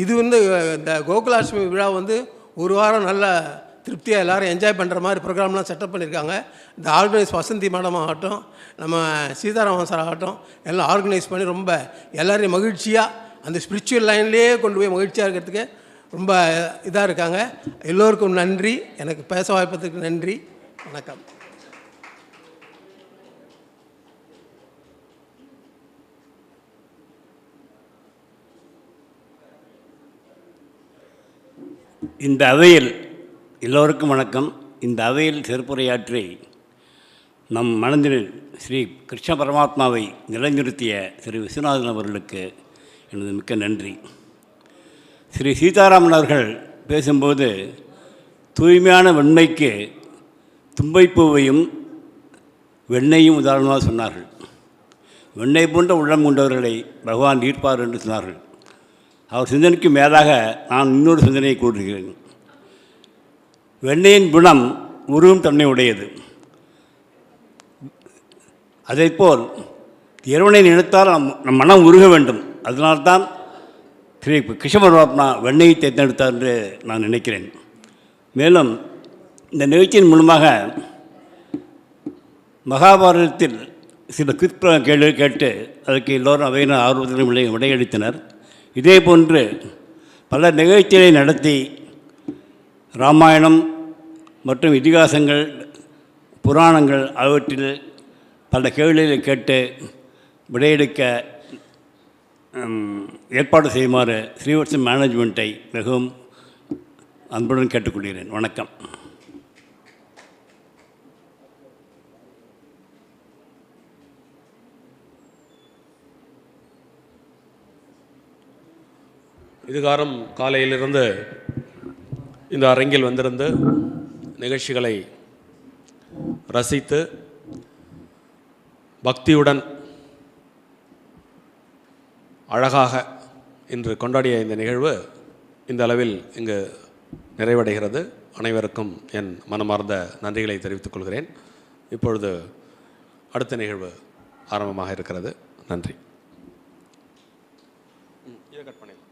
இது வந்து இந்த கோகுலாஷ்டமி விழா வந்து ஒரு வாரம் நல்ல திருப்தியாக எல்லோரும் என்ஜாய் பண்ணுற மாதிரி ப்ரோக்ராம்லாம் செட்டப் பண்ணியிருக்காங்க. இந்த ஆர்கனைஸ் வசந்தி மேடம் ஆகட்டும், நம்ம சீதாராமன் சார் ஆகட்டும், எல்லாம் ஆர்கனைஸ் பண்ணி ரொம்ப எல்லோரையும் மகிழ்ச்சியாக அந்த ஸ்பிரிச்சுவல் லைன்லேயே கொண்டு போய் மகிழ்ச்சியாக இருக்கிறதுக்கு ரொம்ப இதாக இருக்காங்க. எல்லோருக்கும் நன்றி. எனக்கு பேச வாய்ப்பதற்கு நன்றி. வணக்கம். இந்த அவையில் எல்லோருக்கும் வணக்கம். இந்த அவையில் சிறப்புரையாற்றி நம் மனதில் ஸ்ரீ கிருஷ்ண பரமாத்மாவை நிலைநிறுத்திய திரு விஸ்வநாதன் அவர்களுக்கு எனது மிக்க நன்றி. ஸ்ரீ சீதாராமன் அவர்கள் பேசும்போது தூய்மையான வெண்மைக்கு தும்பைப்பூவையும் வெண்ணையும் உதாரணமாக சொன்னார்கள். வெண்ணெய் போன்ற உள்ளம் கொண்டவர்களை பகவான் ஈர்ப்பார் என்று சொன்னார்கள். அவர் சிந்தனைக்கு மேலாக நான் இன்னொரு சிந்தனையை கூறுகிறேன். வெண்ணெயின் குணம் உருவும் தன்மை உடையது. அதைப்போல் இறைவனை நினைத்தால் நம் மனம் உருக வேண்டும். அதனால்தான் ஸ்ரீ கிருஷ்ண பரமாத்மா வெண்ணெயை தேர்ந்தெடுத்தார் என்று நான் நினைக்கிறேன். மேலும் இந்த நிகழ்ச்சியின் மூலமாக மகாபாரதத்தில் சில கேள்வி கேட்டு அதற்கு எல்லோரும் அவையினர் ஆர்வத்திலும் விடையளித்தனர். இதே போன்று பல நிகழ்ச்சிகளை நடத்தி ராமாயணம் மற்றும் இதிகாசங்கள், புராணங்கள் ஆகியவற்றில் பல கேள்விகளை கேட்டு விடையெடுக்க ஏற்பாடு செய்யுமாறு ஸ்ரீவத்சம் மேனேஜ்மெண்ட்டை மிகவும் அன்புடன் கேட்டுக்கொள்கிறேன். வணக்கம். இதுகாரம் காலையிலிருந்து இந்த அரங்கில் வந்திருந்து நிகழ்ச்சிகளை ரசித்து பக்தியுடன் அழகாக இன்று கொண்டாடிய இந்த நிகழ்வு இந்த அளவில் இங்கு நிறைவடைகிறது. அனைவருக்கும் என் மனமார்ந்த நன்றிகளை தெரிவித்துக் கொள்கிறேன். இப்பொழுது அடுத்த நிகழ்வு ஆரம்பமாக இருக்கிறது. நன்றி. இதை கட் பண்ணிடலாம்.